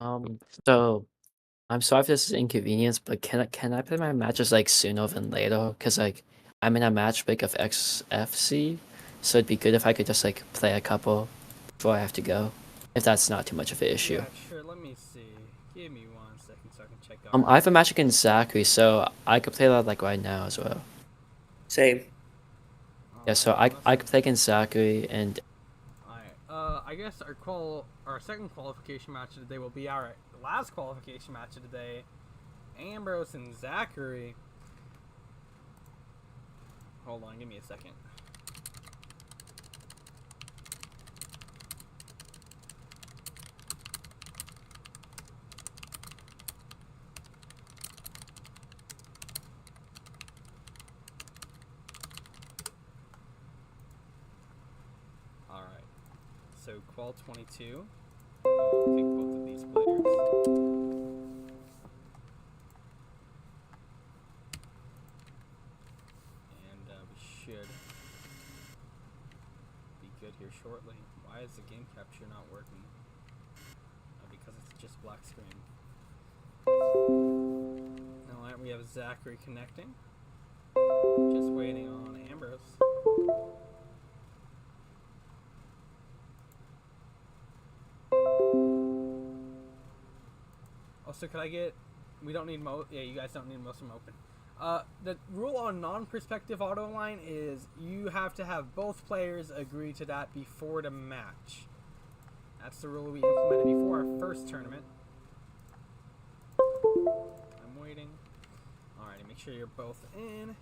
So I'm sorry if this is inconvenience, but can I play my matches like sooner than later? Cause like I'm in a match break of XFC, so it'd be good if I could just like play a couple before I have to go. If that's not too much of an issue. Yeah, sure. Let me see. Give me 1 second so I can check I our. have a match against Zachary, so I could play that like right now as well. Same. Yeah, so Alright, I let's. could play against Zachary and Alright. I guess our second qualification match of the day will be our last qualification match of the day. Ambrose and Zachary. Hold on, give me a second. Alright. So qual 22. Pick both of these players. And we should be good here shortly. Why is the game capture not working? Because it's just black screen. Alright, we have Zachary connecting. Just waiting on Ambrose. Also, could I get... We don't need yeah, you guys don't need most of them open. The rule on non-perspective auto line is you have to have both players agree to that before the match. That's the rule we implemented before our first tournament. I'm waiting. Alright, make sure you're both in.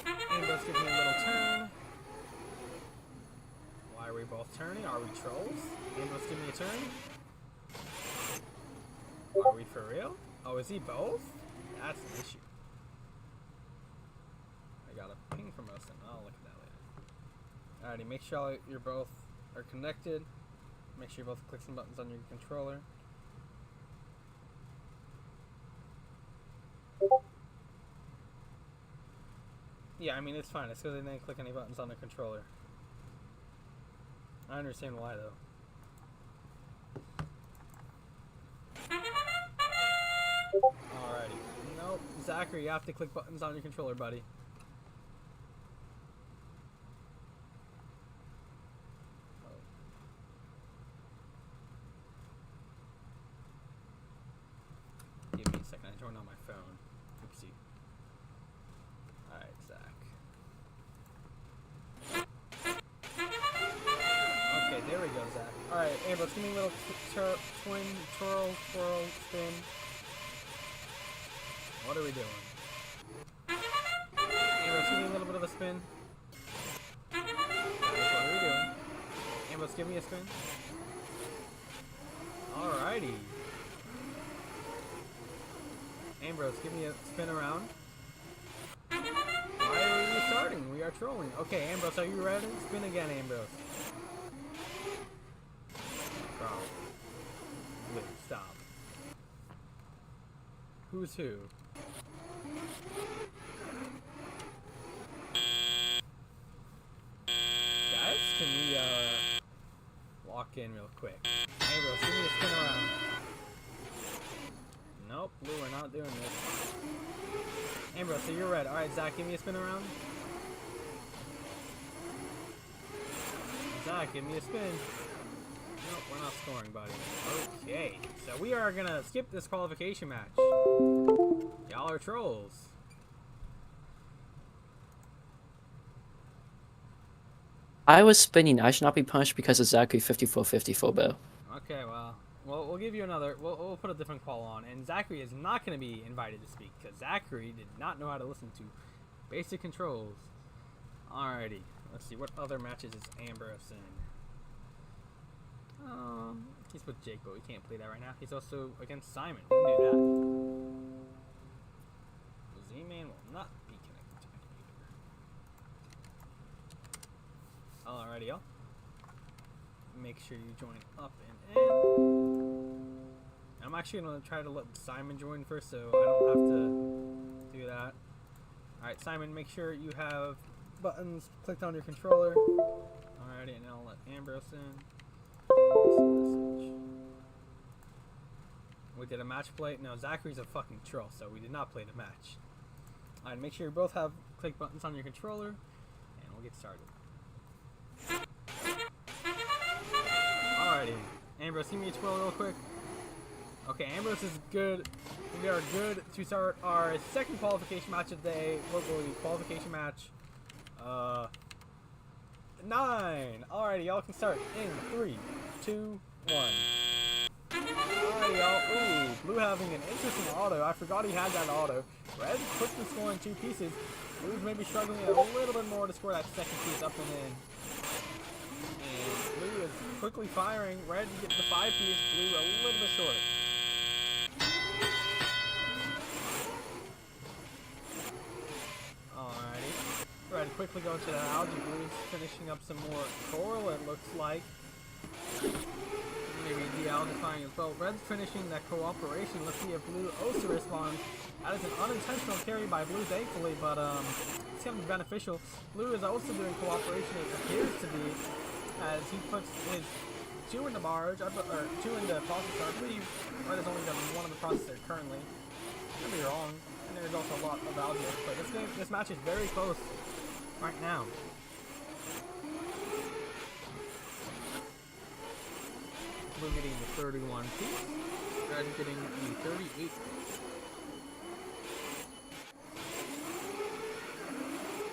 Alright. Ambrose gives me a little turn. Why are we both turning? Are we trolls? Ambrose give me a turn. Are we for real? Oh, is he both? That's an issue. I got a ping from us, and I'll look at that later. Alrighty, make sure you're both are connected. Make sure you both click some buttons on your controller. Yeah, I mean, it's fine. It's because they didn't click any buttons on the controller. I understand why, though. Alrighty. Nope. Zachary, you have to click buttons on your controller, buddy. Give me a second. I joined on my phone. Oopsie. Alright, Zach. Okay, there we go, Zach. Alright, Ambrose, give me a little twin twirl, spin. What are we doing? Ambrose, give me a little bit of a spin. Guys, what are we doing? Ambrose, give me a spin. Alrighty. Ambrose, give me a spin around. Why are we restarting? We are trolling. Okay, Ambrose, are you ready? Spin again, Ambrose. Bro. Wait, stop. Who's who? Guys, can we walk in real quick? Ambrose, give me a spin around. Nope, Blue, we're not doing this. Ambrose, so you're red. Alright, Zach, give me a spin around. Zach, give me a spin. Nope, we're not scoring, buddy. Okay, so we are gonna skip this qualification match. Y'all are trolls. I was spinning. I should not be punished because of Zachary 54-54 bow. Okay, well, we'll give you another. We'll put a different call on, and Zachary is not going to be invited to speak because Zachary did not know how to listen to basic controls. Alrighty, let's see what other matches is Ambrose in. He's with Jake, but we can't play that right now. He's also against Simon. We can do that. Z-Man will not be connected to my computer. Alrighty, y'all. Make sure you join up and in. I'm actually going to try to let Simon join first so I don't have to do that. Alright, Simon, make sure you have buttons clicked on your controller. Alrighty, and I'll let Ambrose in. We did a match play. No, Zachary's a fucking troll, so we did not play the match. Alright, make sure you both have click buttons on your controller, and we'll get started. Alrighty, Ambrose, give me a twirl real quick. Okay, Ambrose is good. We are good to start our second qualification match of the day. What will be qualification match? 9. Alrighty, y'all can start in 3, 2, 1. Alrighty, y'all. Ooh, Blue having an interesting auto. I forgot he had that auto. Red quickly scoring 2 pieces. Blue's maybe struggling a little bit more to score that second piece up and in. And Blue is quickly firing. Red getting the 5 piece. Blue a little bit short. Alrighty. Red quickly going to the algae. Blue's finishing up some more coral, it looks like. Maybe de-algifying as well. Red's finishing that cooperation. Let's see if Blue also responds. That is an unintentional carry by Blue, thankfully, but it's going to be beneficial. Blue is also doing cooperation, it appears to be, as he puts his 2 in the barge, or 2 in the processor. I believe Red has only done 1 in the processor currently. I could be wrong. And there's also a lot of algae, but this match is very close right now. Blue getting the 31 piece. Red getting the 38 piece.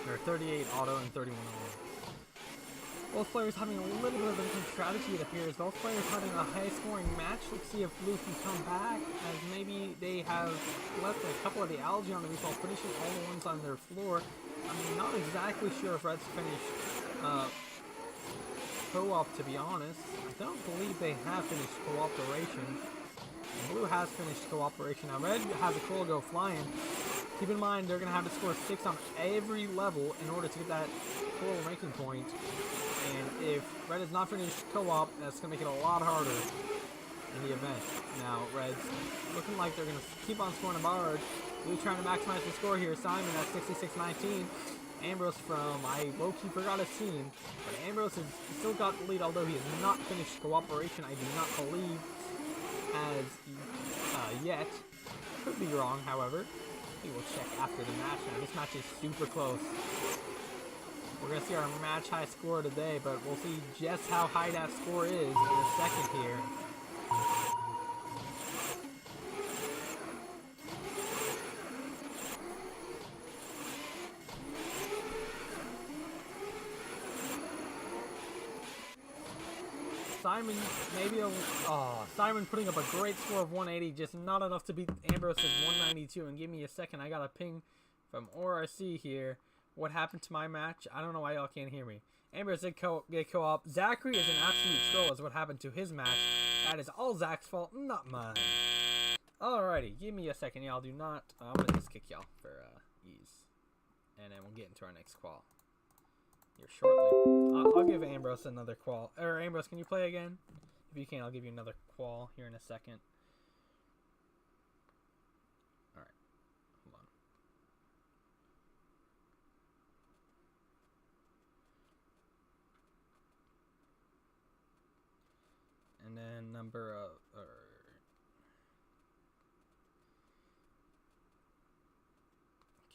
Or 38 auto and 31 auto. Both players having a little bit of a different strategy, it appears. Both players having a high scoring match. Let's see if Blue can come back, as maybe they have left a couple of the algae on the reef while finishing all the ones on their floor. I'm not exactly sure if Red's finished co-op, to be honest. I don't believe they have finished cooperation. Blue has finished cooperation. Now Red has a coral go flying. Keep in mind they're going to have to score 6 on every level in order to get that coral ranking point. And if Red has not finished co-op, that's going to make it a lot harder in the event. Now Red's looking like they're going to keep on scoring a barge. Blue trying to maximize the score here. Simon at 66-19. Ambrose from, I low-key forgot his team, but Ambrose has still got the lead, although he has not finished cooperation, I do not believe, as yet. Could be wrong, however. We will check after the match now. This match is super close. We're going to see our match high score today, but we'll see just how high that score is in a second here. Simon, Simon putting up a great score of 180, just not enough to beat Ambrose's 192. And give me a second, I got a ping from ORC here. What happened to my match? I don't know why y'all can't hear me. Ambrose did get co-op. Zachary is an absolute troll is what happened to his match. That is all Zach's fault, not mine. Alrighty, give me a second, y'all. Do not. I'm gonna just kick y'all for ease, and then we'll get into our next qual here shortly. I'll give Ambrose another qual. Or Ambrose, can you play again? If you can, I'll give you another qual here in a second. Alright, hold on. And then number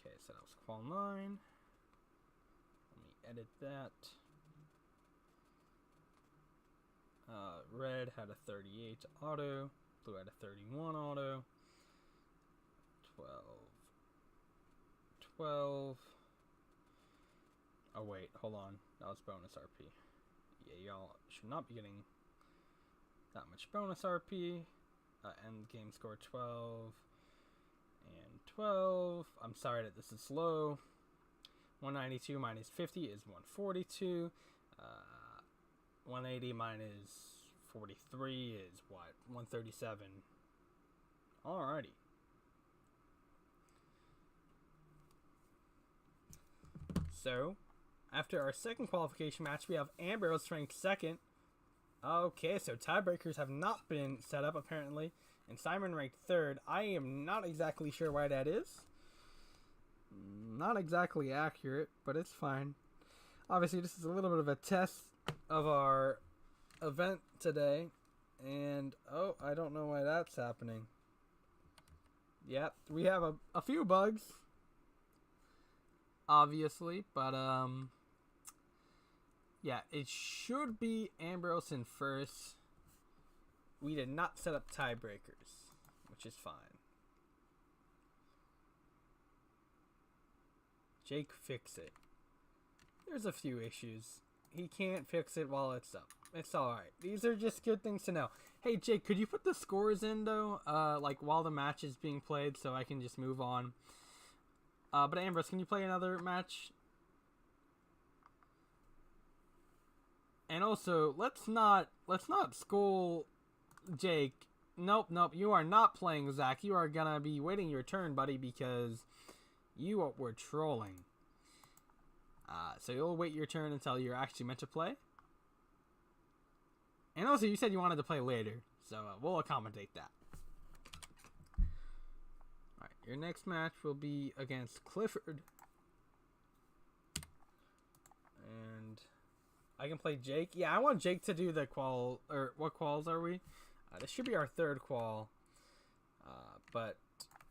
okay, so that was qual 9. Let me edit that. Red had a 38 auto. Blue had a 31 auto. 12. Oh wait, hold on. That was bonus RP. Yeah, y'all should not be getting that much bonus RP. End game score 12 and 12. I'm sorry that this is slow. 192 minus 50 is 142. 180 minus 43 is what? 137. Alrighty. So, after our second qualification match, we have Ambrose ranked second. Okay, so tiebreakers have not been set up apparently, and Simon ranked third. I am not exactly sure why that is. Not exactly accurate, but it's fine. Obviously, this is a little bit of a test of our event today, and oh, I don't know why that's happening. Yep, we have a few bugs, obviously, but yeah, it should be Ambrose in first. We did not set up tiebreakers, which is fine. Jake, fix it. There's a few issues. He can't fix it while it's up. It's alright. These are just good things to know. Hey, Jake, could you put the scores in, though? Like, while the match is being played, so I can just move on. But Ambrose, can you play another match? And also, let's not school Jake. Nope, you are not playing Zach. You are gonna be waiting your turn, buddy, because you were trolling. So you'll wait your turn until you're actually meant to play. And also, you said you wanted to play later, so we'll accommodate that. Alright, your next match will be against Clifford. And I can play Jake. Yeah, I want Jake to do the qual, or what quals are we? This should be our third qual. But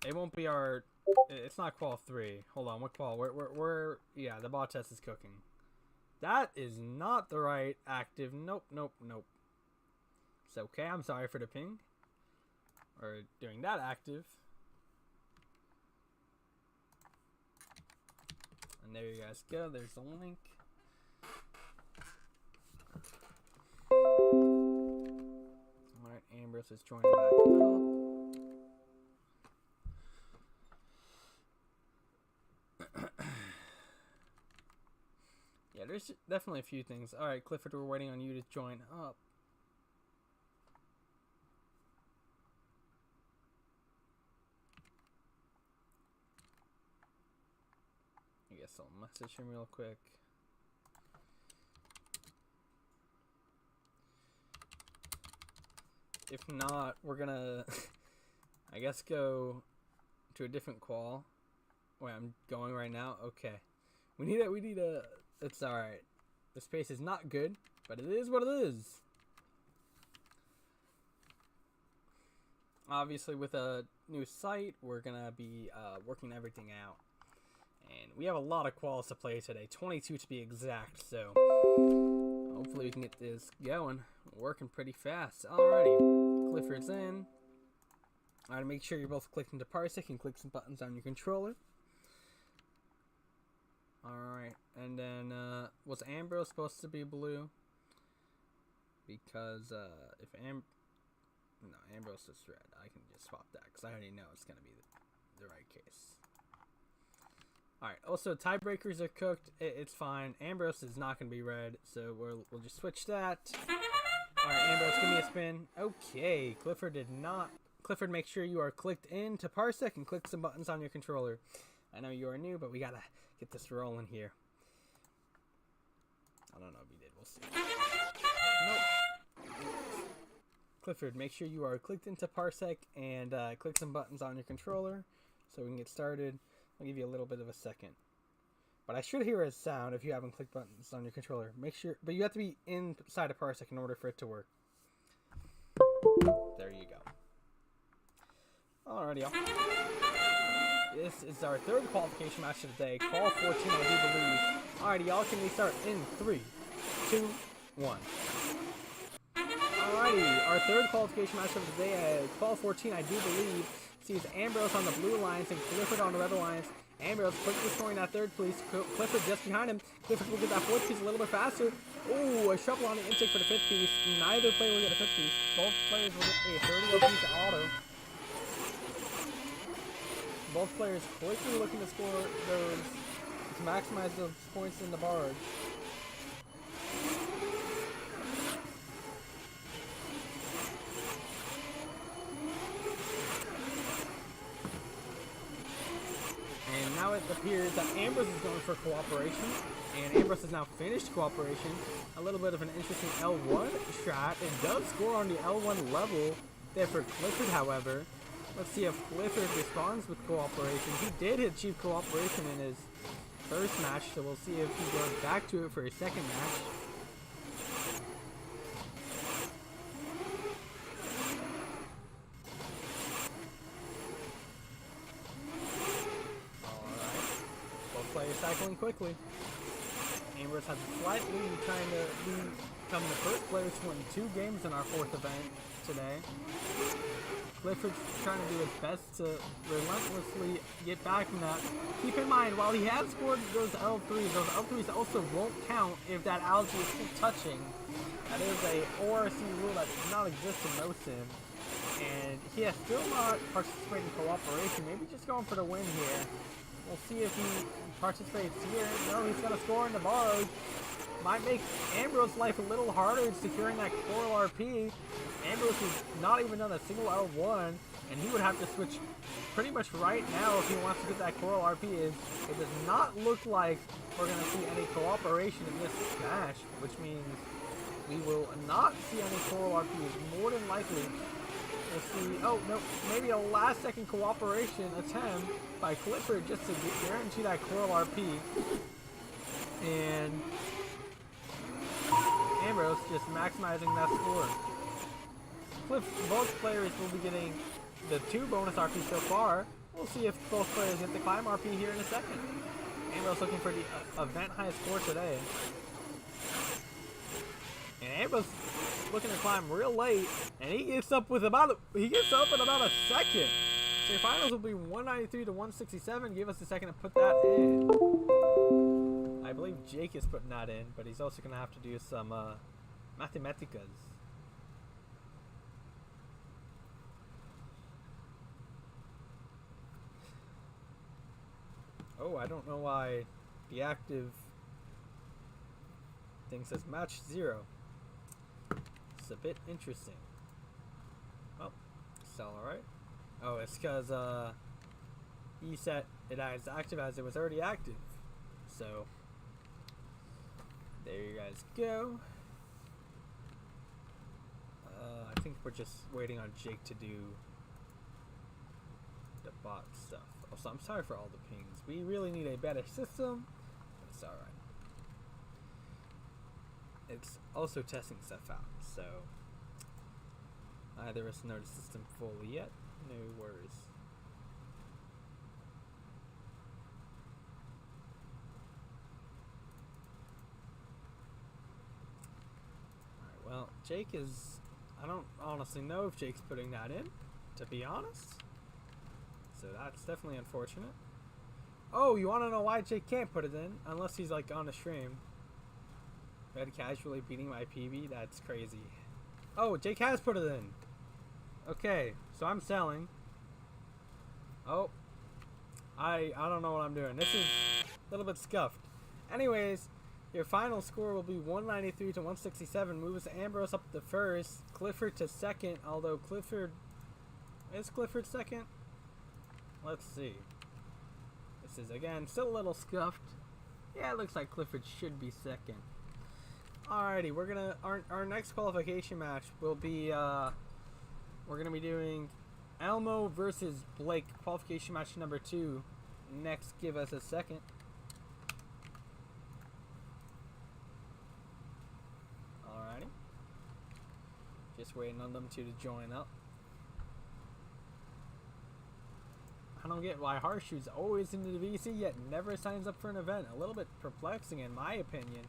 it won't be our, it's not qual 3. Hold on, what qual? We're yeah, the bot test is cooking. That is not the right active. Nope. It's okay, I'm sorry for the ping. Or doing that active. And there you guys go, there's the link. Alright, Ambrose is joining back up. Yeah, there's definitely a few things. Alright, Clifford, we're waiting on you to join up. I guess I'll message him real quick. If not, we're gonna, I guess, go to a different qual. Wait, I'm going right now? Okay. We need a, it's alright. The space is not good, but it is what it is. Obviously, with a new site, we're gonna be working everything out. And we have a lot of quals to play today, 22 to be exact, so hopefully we can get this going. Working pretty fast. Alrighty, Clifford's in. Alright, make sure you're both clicked into Parsec and click some buttons on your controller. Alright, and then, was Ambrose supposed to be blue? Because, if no, Ambrose is red. I can just swap that, because I already know it's going to be the right case. Alright, also, tiebreakers are cooked. It's fine. Ambrose is not going to be red, so we'll just switch that. Alright, Ambrose, give me a spin. Okay, Clifford did not. Clifford, make sure you are clicked into Parsec and click some buttons on your controller. I know you are new, but we gotta get this rolling here. I don't know if he did. We'll see. Nope. Clifford, make sure you are clicked into Parsec and click some buttons on your controller so we can get started. I'll give you a little bit of a second. But I should hear a sound if you haven't clicked buttons on your controller. Make sure, but you have to be inside of Parsec in order for it to work. There you go. Alrighty, y'all. This is our third qualification match of the day. Qual 14, I do believe. Alrighty, y'all, can we start in 3, 2, 1. Alrighty, our third qualification match of the day, Qual 14, I do believe, sees Ambrose on the blue alliance and Clifford on the red alliance. Ambrose quickly scoring that third piece. Clifford just behind him. Clifford will get that fourth piece a little bit faster. Ooh, a shuffle on the intake for the fifth piece. Neither player will get a fifth piece. Both players will get a 30 piece auto. Both players quickly looking to score those, to maximize those points in the barge. And now it appears that Ambrose is going for cooperation, and Ambrose has now finished cooperation. A little bit of an interesting L1 shot. It does score on the L1 level there for Clifford, however. Let's see if Clifford responds with cooperation. He did achieve cooperation in his first match, so we'll see if he goes back to it for his second match. recycling quickly. Ambrose has a slight lead, trying to become the first player to win 2 games in our 4th event today. Clifford's trying to do his best to relentlessly get back from that. Keep in mind, while he has scored those L3s also won't count if that algae is still touching. That is a ORC rule that does not exist in no sim. And he has still not participated in cooperation. Maybe just going for the win here. We'll see if he participates here. No, he's going to score in the barrage. Might make Ambrose's life a little harder in securing that coral RP. Ambrose has not even done a single L1, and he would have to switch pretty much right now if he wants to get that coral RP in. It does not look like we're going to see any cooperation in this match, which means we will not see any coral RPs. More than likely, we'll see, oh no, maybe a last second cooperation attempt by Clifford just to guarantee that coral RP. And Ambrose just maximizing that score. Both players will be getting the 2 bonus RPs so far. We'll see if both players get the climb RP here in a second. Ambrose looking for the event highest score today. And Ambrose looking to climb real late, and he gets up in about a second. So your finals will be 193 to 167. Give us a second to put that in. I believe Jake is putting that in, but he's also going to have to do some mathematicas. Oh, I don't know why the active thing says match 0. It's a bit interesting. Oh, it's all alright. Oh, it's because he set it as active as it was already active. So, there you guys go. I think we're just waiting on Jake to do the bot stuff. Also, I'm sorry for all the pings. We really need a better system, but it's alright. It's also testing stuff out, so neither of us know the system fully yet. No worries. Alright, well, Jake is... I don't honestly know if Jake's putting that in, to be honest. So that's definitely unfortunate. Oh, you want to know why Jake can't put it in? Unless he's like on a stream. Red casually beating my PB? That's crazy. Oh, Jake has put it in. Okay, so I'm selling. Oh. I don't know what I'm doing. This is a little bit scuffed. Anyways, your final score will be 193 to 167. Moves Ambrose up to first. Clifford to second, although Clifford... Is Clifford second? Let's see. This is, again, still a little scuffed. Yeah, it looks like Clifford should be second. Alrighty, we're gonna... Our next qualification match will be, we're gonna be doing Elmo versus Blake. Qualification match number 2. Next, give us a second. Alrighty. Just waiting on them two to join up. I don't get why Harshu's always in the VC yet never signs up for an event. A little bit perplexing in my opinion.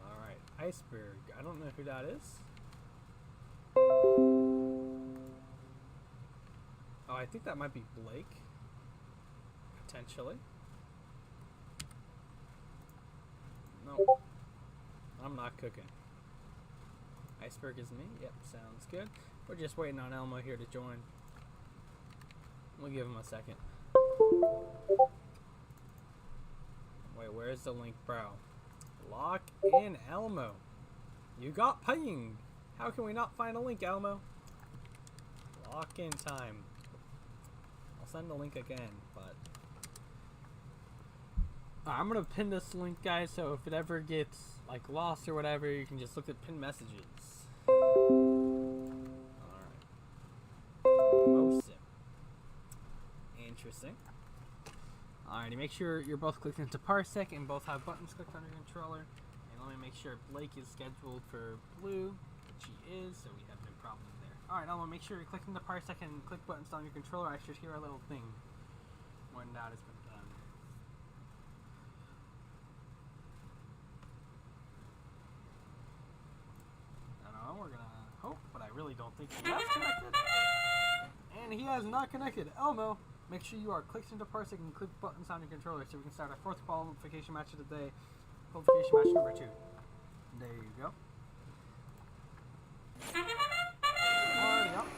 Alright, Iceberg. I don't know who that is. Oh, I think that might be Blake. Potentially. No. I'm not cooking. Iceberg is me? Yep, sounds good. We're just waiting on Elmo here to join. We'll give him a second. Wait, where's the link, bro? Lock in Elmo. You got pinged. How can we not find a link, Elmo? Lock in time. I'll send the link again, but... I'm gonna pin this link, guys, so if it ever gets like lost or whatever, you can just look at pin messages. Alright. Mosim. Interesting. Alrighty, make sure you're both clicked into Parsec and both have buttons clicked on your controller. And let me make sure Blake is scheduled for blue, which he is, so we have no problem there. Alright, Elmo, make sure you're clicking the Parsec and click buttons on your controller. I should hear a little thing when that has been done. I don't know, we're gonna hope, but I really don't think he has connected. And he has not connected. Elmo, make sure you are clicked into Parsec and click buttons on your controller so we can start our fourth qualification match of the day. Qualification match number 2. There you go. Alrighty, up.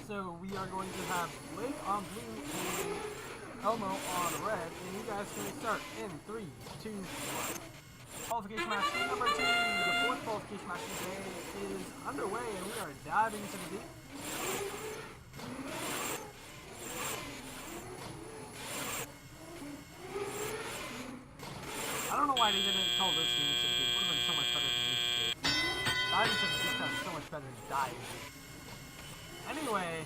So we are going to have Blake on blue and Elmo on red, and you guys can start in 3, 2, 1. Qualification match number 2. The fourth qualification match of the day is underway, and we are diving into the deep. I don't know why they didn't call this game into the deep. It would have been so much better than this game. Diving into the deep is so much better than diving. Anyway,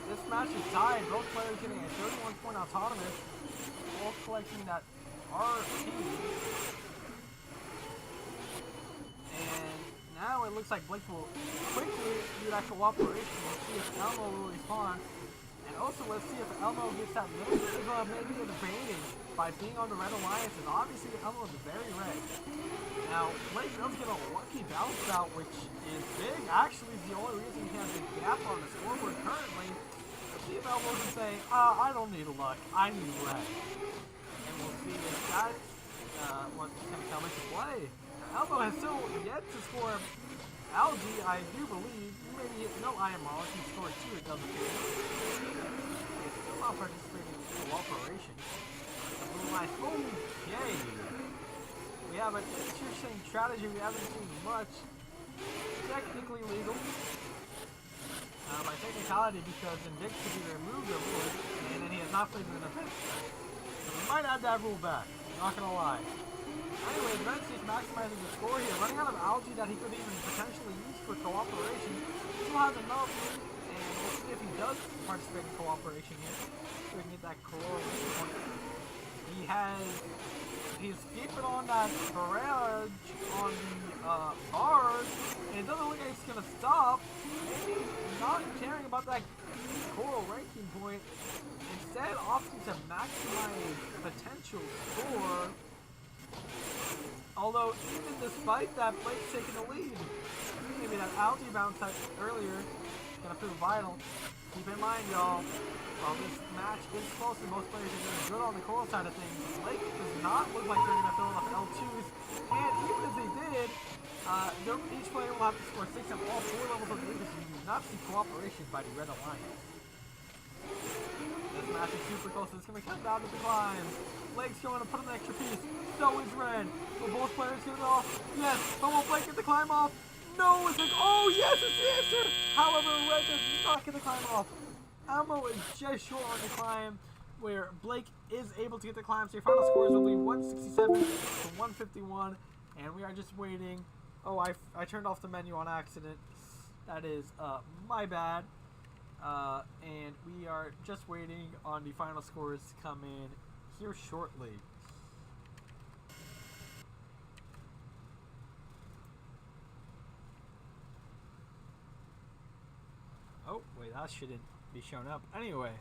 this match is tied. Both players getting a 31-point autonomous. Both collecting that RT. And now it looks like Blake will quickly do that cooperation. Let's see if Elmo will respond. And also, let's see if Elmo gets that little bit of maybe an advantage by being on the red alliance. And obviously, Elmo is very red. Now, Blake does get a lucky bounce out, which is big. Actually, is the only reason he has a gap on the scoreboard currently. Let's see if Elmo can say, I don't need luck. I need red. And we'll see if that's what's going to come into play. Elmo has still yet to score Algae, I do believe. Maybe no IMR. He scored 2, it does appear. He's still not participating in cooperation. Okay. We have an interesting strategy we haven't seen much. Technically legal. By technicality, because Indict to be removed the rule, and then he has not played in an event. So we might add that rule back. I'm not gonna lie. Anyway, Advance is maximizing the score here, running out of Algae that he could even potentially use for cooperation. Still has enough, and we'll see if he does participate in cooperation here, so we can get that cooperation point. He's keeping on that barrage on the bars, and it doesn't look like it's gonna stop. Maybe not caring about that coral ranking point, instead opting to maximize potential score. Although, even despite that, Blake's taking the lead. Maybe that Algae bounce earlier is going to prove vital. Keep in mind, y'all, while this match is close and most players are doing good on the coral side of things, Blake does not look like they're going to fill enough L2s. And even if they did, each player will have to score 6 on all 4 levels of the league, so you do not see cooperation by the Red Alliance. This match is super close. It's going to come down to the climb. Blake's going to put an extra piece. So is Red. Will both players get it off? Yes. But will Blake get the climb off? No. It's like, oh yes, it's the answer. However, Red does not get the climb off. Elmo is just short on the climb, where Blake is able to get the climb. So your final scores will be 167 to 151. And we are just waiting. Oh, I turned off the menu on accident. That is my bad. And we are just waiting on the final scores to come in here shortly. Oh, wait, that shouldn't be shown up. Anyway,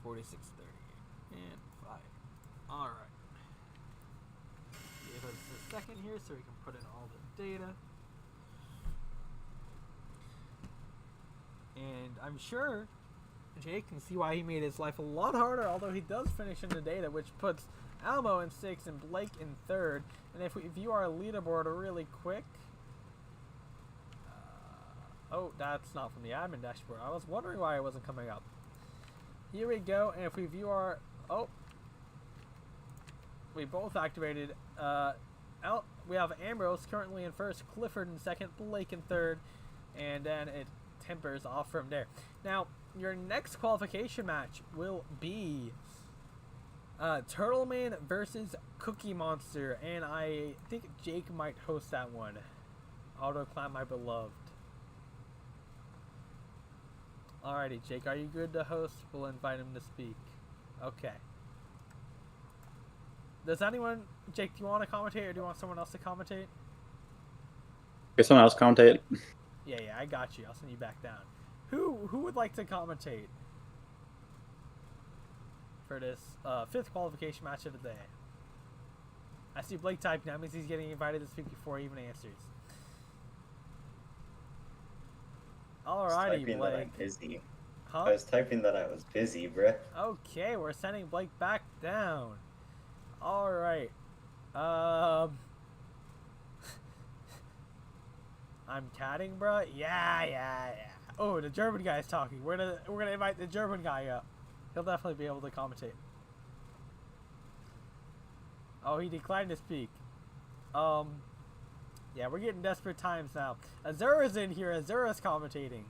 46:30 and 5. Alright. Give us a second here so we can put in all the data. And I'm sure Jake can see why he made his life a lot harder, although he does finish in the data, which puts Elmo in 6th and Blake in 3rd. And if we view our leaderboard really quick... oh, that's not from the admin dashboard. I was wondering why it wasn't coming up. Here we go, and if we view our... oh, we both activated. We have Ambrose currently in 1st, Clifford in 2nd, Blake in 3rd, and then it tempers off from there. Now, your next qualification match will be Turtleman versus Cookie Monster, and I think Jake might host that one. Autoclimb my beloved. Alrighty, Jake, are you good to host? We'll invite him to speak. Okay. Does anyone, Jake, do you want to commentate or do you want someone else to commentate? Get someone else commentate. Yeah, I got you. I'll send you back down. Who would like to commentate for this 5th qualification match of the day? I see Blake typing. That means he's getting invited to speak before he even answers. Alrighty, Blake. That I'm busy. Huh? I was typing that I was busy, bruh. Okay, we're sending Blake back down. Alright. I'm catting, bruh? Yeah. Oh, the German guy's talking. We're gonna invite the German guy up. He'll definitely be able to commentate. Oh, he declined to speak. Yeah, we're getting desperate times now. Azura's in here. Azura's commentating.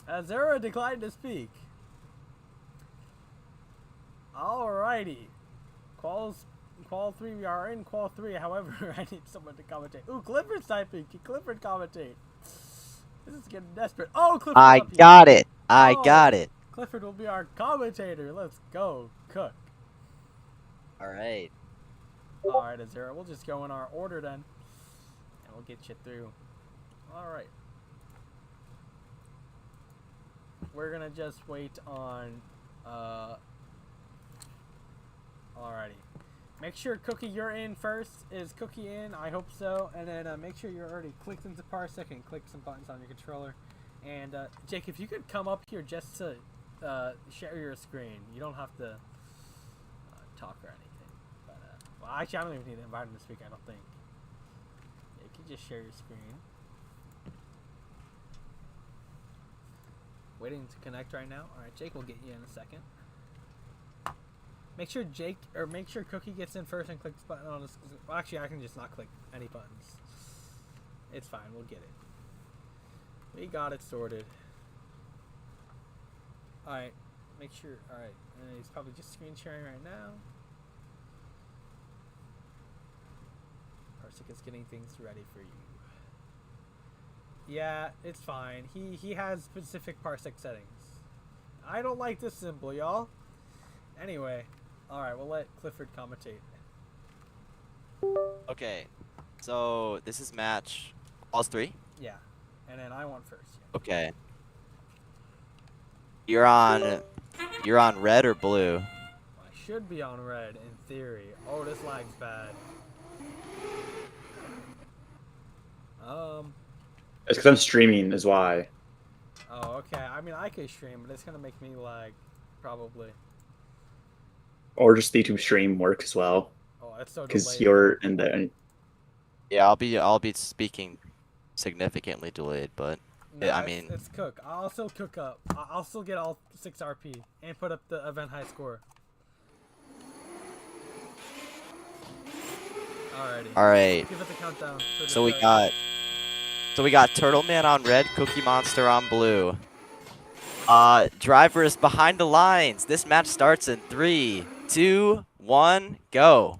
Azura declined to speak. Alrighty. Qual 3, we are in Qual 3. However, I need someone to commentate. Ooh, Clifford's typing. Can Clifford commentate? This is getting desperate. Oh, Clifford. I got it. I got it. Clifford will be our commentator. Let's go, Cook. All right. Alright, Azura. We'll just go in our order then. And we'll get you through. Alright. We're gonna just wait on, alrighty. Make sure, Cookie, you're in first. Is Cookie in? I hope so. And then make sure you're already clicked into Parsec and click some buttons on your controller. And, Jake, if you could come up here just to share your screen. You don't have to talk or anything. But, well, actually, I don't even need to invite him to speak, I don't think. Yeah, you can just share your screen. Waiting to connect right now. Alright, Jake will get you in a second. Make sure Cookie gets in first and clicks the button on his. Well, actually, I can just not click any buttons. It's fine, we'll get it. We got it sorted. Alright, make sure. Alright, and he's probably just screen sharing right now. Parsec is getting things ready for you. Yeah, it's fine. He has specific Parsec settings. I don't like this symbol, y'all. Anyway, alright, we'll let Clifford commentate. Okay. So this is match Quals 3? Yeah. And then I want first. Yeah. Okay. You're on red or blue? I should be on red in theory. Oh, this lag's bad. It's because I'm streaming is why. Oh, okay. I mean, I could stream, but it's gonna make me lag, probably. Or just the YouTube stream work as well. Oh, that's so delayed. Because you're in the. Yeah, I'll be speaking significantly delayed, but No, I mean, it's Cook. I'll still cook up. I'll still get all 6 RP and put up the event high score. Alrighty. all right. Give it the countdown. For the So we start. got Turtle Man on red, Cookie Monster on blue. Driver is behind the lines. This match starts in 3, 2, 1, go.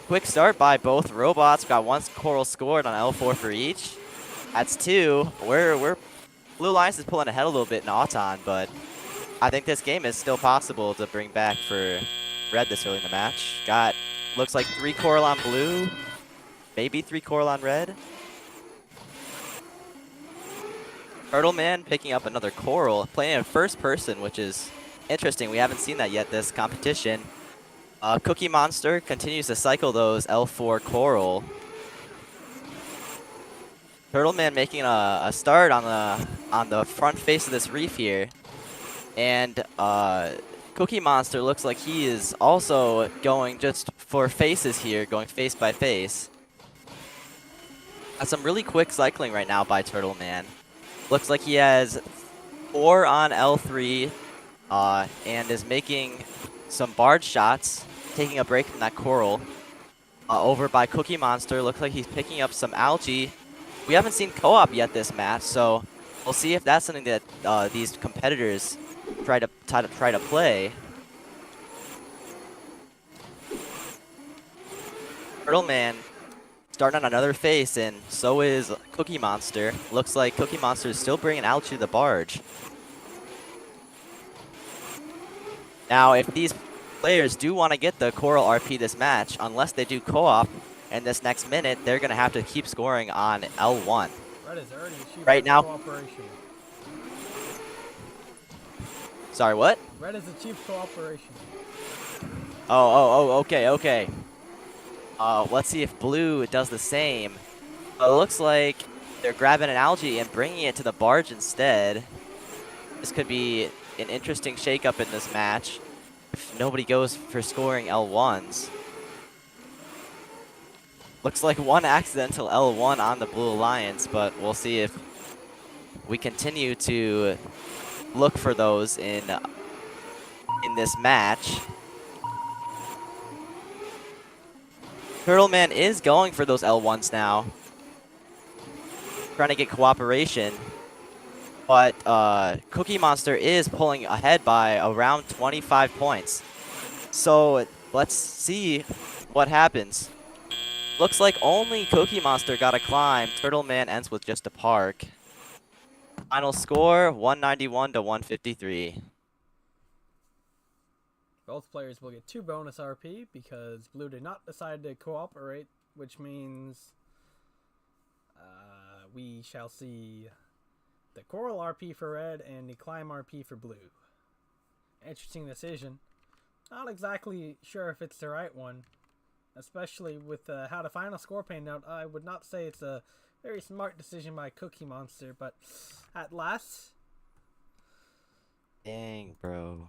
Quick start by both robots. Got 1 coral scored on L4 for each. That's 2. We're Blue Alliance is pulling ahead a little bit in Auton, but I think this game is still possible to bring back for red this early in the match. Looks like 3 coral on blue, maybe 3 coral on red. Turtle Man picking up another coral, playing in first person, which is interesting. We haven't seen that yet this competition. Cookie Monster continues to cycle those L4 coral. Turtle Man making a start on the front face of this reef here, and Cookie Monster looks like he is also going just for faces here, going face by face. Some really quick cycling right now by Turtle Man. Looks like he has 4 on L3 and is making some barge shots, taking a break from that coral. Over by Cookie Monster, looks like he's picking up some algae. We haven't seen co-op yet this match, so we'll see if that's something that these competitors try to play. Turtle Man starting on another face, and so is Cookie Monster. Looks like Cookie Monster is still bringing algae to the barge. Now, if these players do want to get the Coral RP this match, unless they do co-op in this next minute, they're going to have to keep scoring on L1. Red is already achieved Right now- cooperation. Sorry, what? Red has achieved cooperation. Okay. Let's see if blue does the same. It looks like they're grabbing an algae and bringing it to the barge instead. This could be an interesting shakeup in this match if nobody goes for scoring L1s. Looks like one accidental L1 on the Blue Alliance, but we'll see if we continue to look for those in this match. Turtleman is going for those L1s now, trying to get cooperation, but Cookie Monster is pulling ahead by around 25 points. So let's see what happens. Looks like only Cookie Monster got a climb. Turtleman ends with just a park. Final score, 191 to 153. Both players will get 2 bonus RP because blue did not decide to cooperate, which means we shall see the Coral RP for red and the Climb RP for blue. Interesting decision. Not exactly sure if it's the right one, especially with how the final score panned out. I would not say it's a very smart decision by Cookie Monster, but at last... Dang, bro.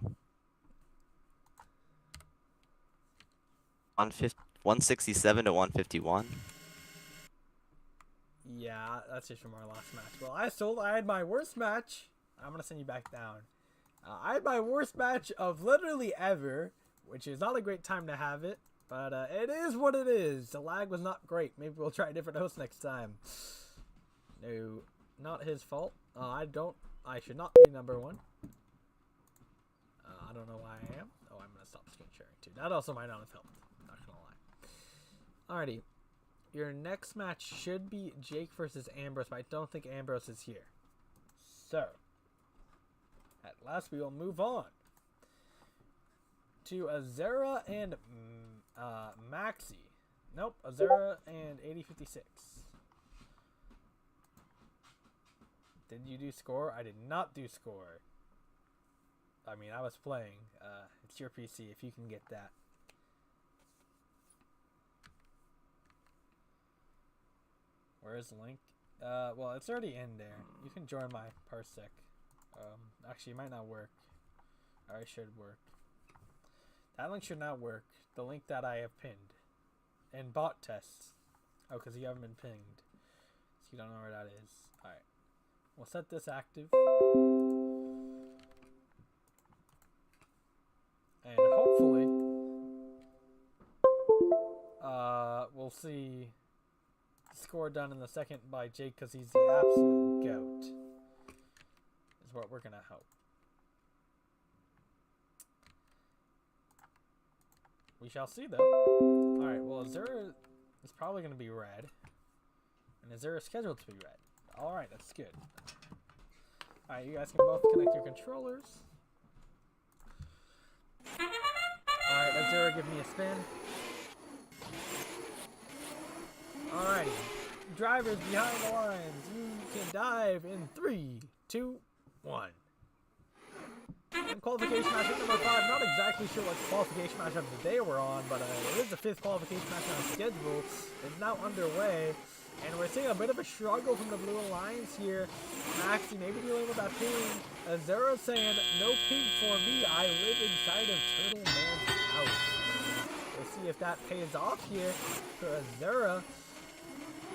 167 to 151. Yeah, that's just from our last match. Well, I had my worst match. I'm going to send you back down. I had my worst match of literally ever, which is not a great time to have it, but it is what it is. The lag was not great. Maybe we'll try a different host next time. No, not his fault. I should not be number 1. I don't know why I am. Oh, I'm going to stop screen sharing too. That also might not have helped. Not going to lie. Alrighty. Your next match should be Jake versus Ambrose, but I don't think Ambrose is here. So, at last we will move on to Azera and Maxi. Nope, Azera and 8056. Did you do score? I did not do score. I mean, I was playing. It's your PC if you can get that. Where is the link? Well, it's already in there. You can join my parsec. Actually, it might not work. Or it should work. That link should not work. The link that I have pinned. And bot tests. Oh, because you haven't been pinged. So you don't know where that is. Alright. We'll set this active. And hopefully, we'll see score done in the second by Jake because he's the absolute GOAT. Is what we're going to hope. We shall see though. Alright, well Azura is probably going to be red. And Azura is scheduled to be red. Alright, that's good. Alright, you guys can both connect your controllers. Alright, Azura, give me a spin. Alrighty. Drivers behind the lines, you can dive in 3, 2, 1. And qualification matchup number 5, not exactly sure what qualification matchup of the day we're on, but it is the 5th qualification matchup on schedule. It's now underway, and we're seeing a bit of a struggle from the Blue Alliance here. Maxi maybe dealing with that ping. Azura saying, no ping for me, I live inside of Turtle Man's house. We'll see if that pays off here for Azura.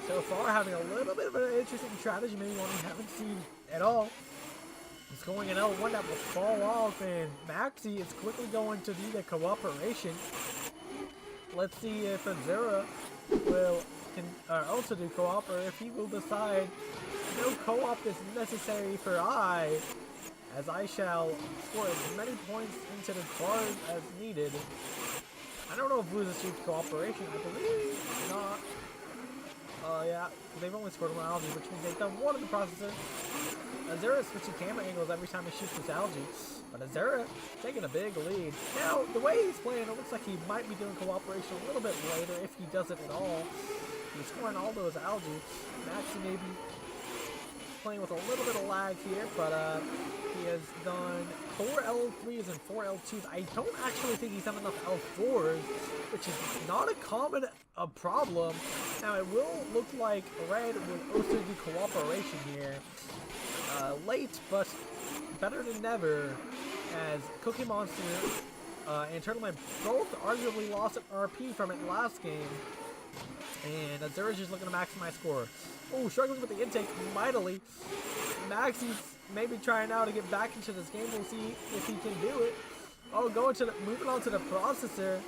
So far, having a little bit of an interesting strategy, maybe one we haven't seen at all. It's going an L1 that will fall off, and Maxi is quickly going to do the cooperation. Let's see if Azura will also do co-op, or if he will decide no co-op is necessary for I, as I shall score as many points into the card as needed. I don't know if Blue's achieved cooperation. I believe not. Yeah, they've only scored one algae, which means they've done one in the processor. Azura is switching camera angles every time he shoots this algae, but Azura taking a big lead. Now, the way he's playing, it looks like he might be doing cooperation a little bit later, if he does it at all. He's scoring all those algae. Maxi maybe playing with a little bit of lag here, but he has done 4 L3s and 4 L2s. I don't actually think he's done enough L4s, which is not a common problem. Now, it will look like Red will also do cooperation here. Late, but better than never, as Cookie Monster and Turtleman both arguably lost an RP from it last game. And Azura's just looking to maximize score. Oh, struggling with the intake mightily. Maxi's maybe trying now to get back into this game. We'll see if he can do it. Oh, moving on to the processor.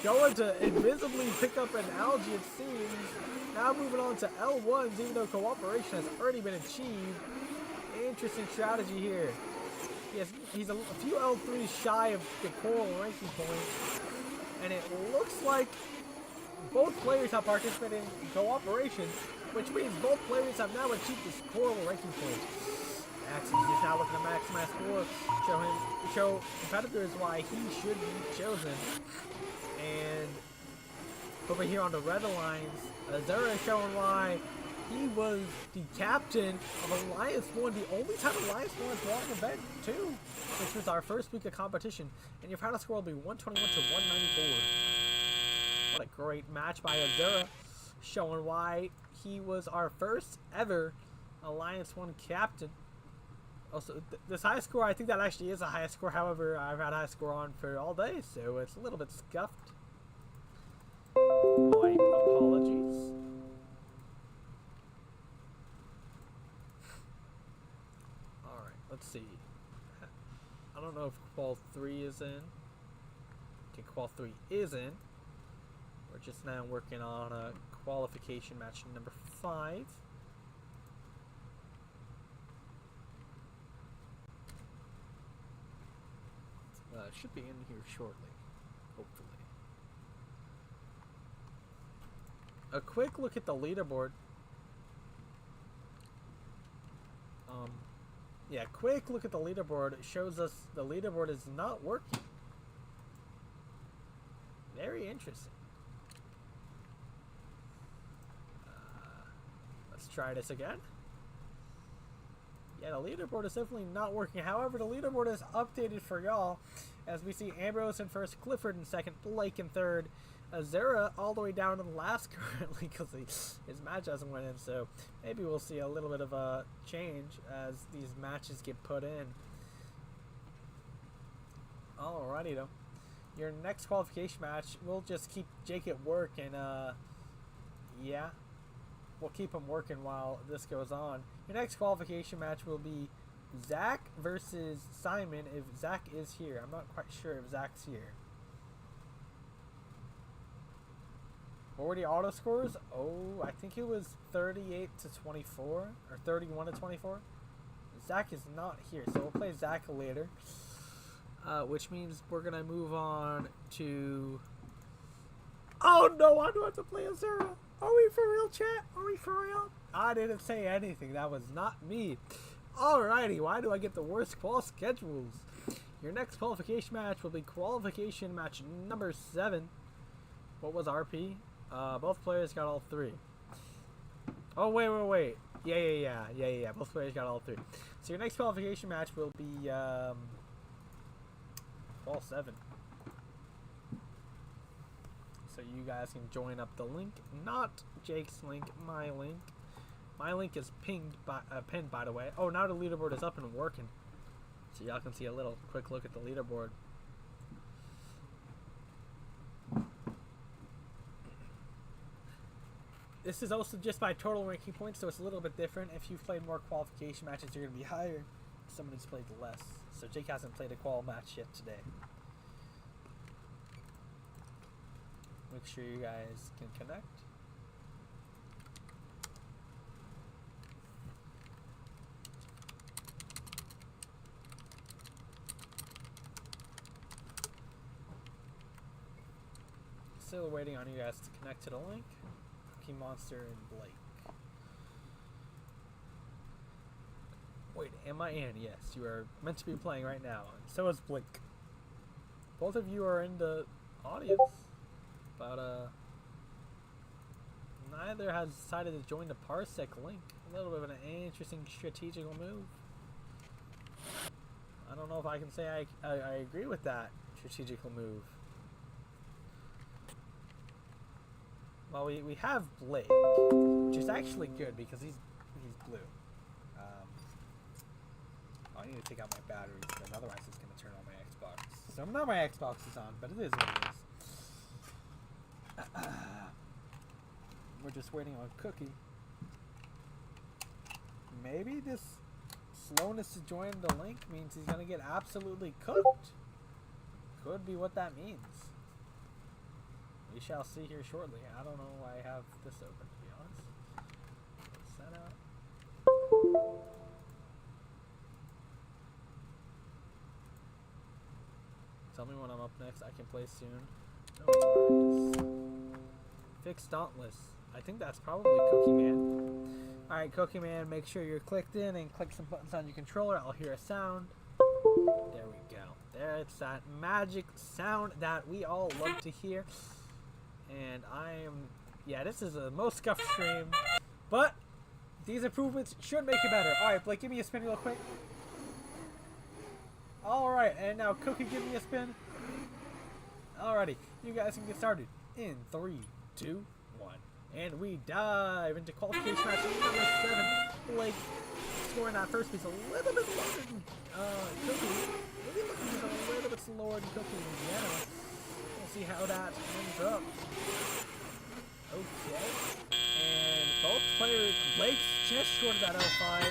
Going to invisibly pick up an algae, it seems. Now moving on to L1s, even though cooperation has already been achieved. Interesting strategy here. He's a few L3s shy of the Coral ranking points. And it looks like both players have participated in cooperation, which means both players have now achieved this Coral ranking point. Max is just now looking to maximize score, show competitors why he should be chosen. And over here on the Red Alliance, Azura is showing why he was the captain of Alliance 1, the only time Alliance 1 has won an event too, which was our first week of competition. And your final score will be 121 to 194. What a great match by Azura, showing why he was our first ever Alliance 1 captain. Also, this high score, I think that actually is a high score. However, I've had high score on for all day, so it's a little bit scuffed. My apologies. Alright, let's see. I don't know if Qual 3 is in. Okay, Qual 3 is in. We're just now working on a qualification match number 5. Should be in here shortly, hopefully. A quick look at the leaderboard. Yeah, quick look at the leaderboard. It shows us the leaderboard is not working. Very interesting. Let's try this again. Yeah, the leaderboard is definitely not working. However, the leaderboard is updated for y'all, as we see Ambrose in first, Clifford in second, Blake in third, Azura all the way down in last currently because his match hasn't went in. So maybe we'll see a little bit of a change as these matches get put in. Alrighty though. Your next qualification match, we'll just keep Jake at work, and yeah, we'll keep him working while this goes on. Your next qualification match will be Zach versus Simon, if Zach is here. I'm not quite sure if Zach's here. What were the auto scores? Oh, I think it was 38 to 24 or 31 to 24. Zach is not here, so we'll play Zach later. Which means we're gonna move on to. Oh no! I don't have to play Azura. Are we for real, chat? Are we for real? I didn't say anything. That was not me. Alrighty, why do I get the worst qual schedules? Your next qualification match will be qualification match number 7. What was RP? Both players got all 3. Oh, wait. Yeah. Both players got all 3. So your next qualification match will be, qual 7. So you guys can join up the link. Not Jake's link, my link. My link is pinned by the way. Oh, now the leaderboard is up and working. So y'all can see a little quick look at the leaderboard. This is also just by total ranking points, so it's a little bit different. If you've played more qualification matches, you're going to be higher. Somebody's played less. So Jake hasn't played a qual match yet today. Make sure you guys can connect. Still waiting on you guys to connect to the link. Cookie Monster and Blake. Wait, am I in? Yes, you are meant to be playing right now, and so is Blake. Both of you are in the audience, but neither has decided to join the Parsec link. A little bit of an interesting strategical move. I don't know if I can say I agree with that strategical move. Well, we have Blake, which is actually good because he's blue. I need to take out my batteries because otherwise it's going to turn on my Xbox. So now my Xbox is on, but it is what it is. We're just waiting on Cookie. Maybe this slowness to join the link means he's going to get absolutely cooked. Could be what that means. We shall see here shortly. I don't know why I have this open, to be honest. Set up. Tell me when I'm up next. I can play soon. No, Fix Dauntless. I think that's probably Cookie Man. Alright, Cookie Man, make sure you're clicked in and click some buttons on your controller. I'll hear a sound. There we go. There's that magic sound that we all love to hear. And yeah, this is a most scuffed stream, but these improvements should make it better. Alright, Blake, give me a spin real quick. Alright, and now Cookie, give me a spin. Alrighty, you guys can get started in 3, 2, 1. And we dive into qualification match number 7. Blake scoring that first piece a little bit slower than Cookie. Maybe looking just a little bit slower than Cookie in general. We'll see how that ends up. Okay. And both players, Blake's just short of that L5.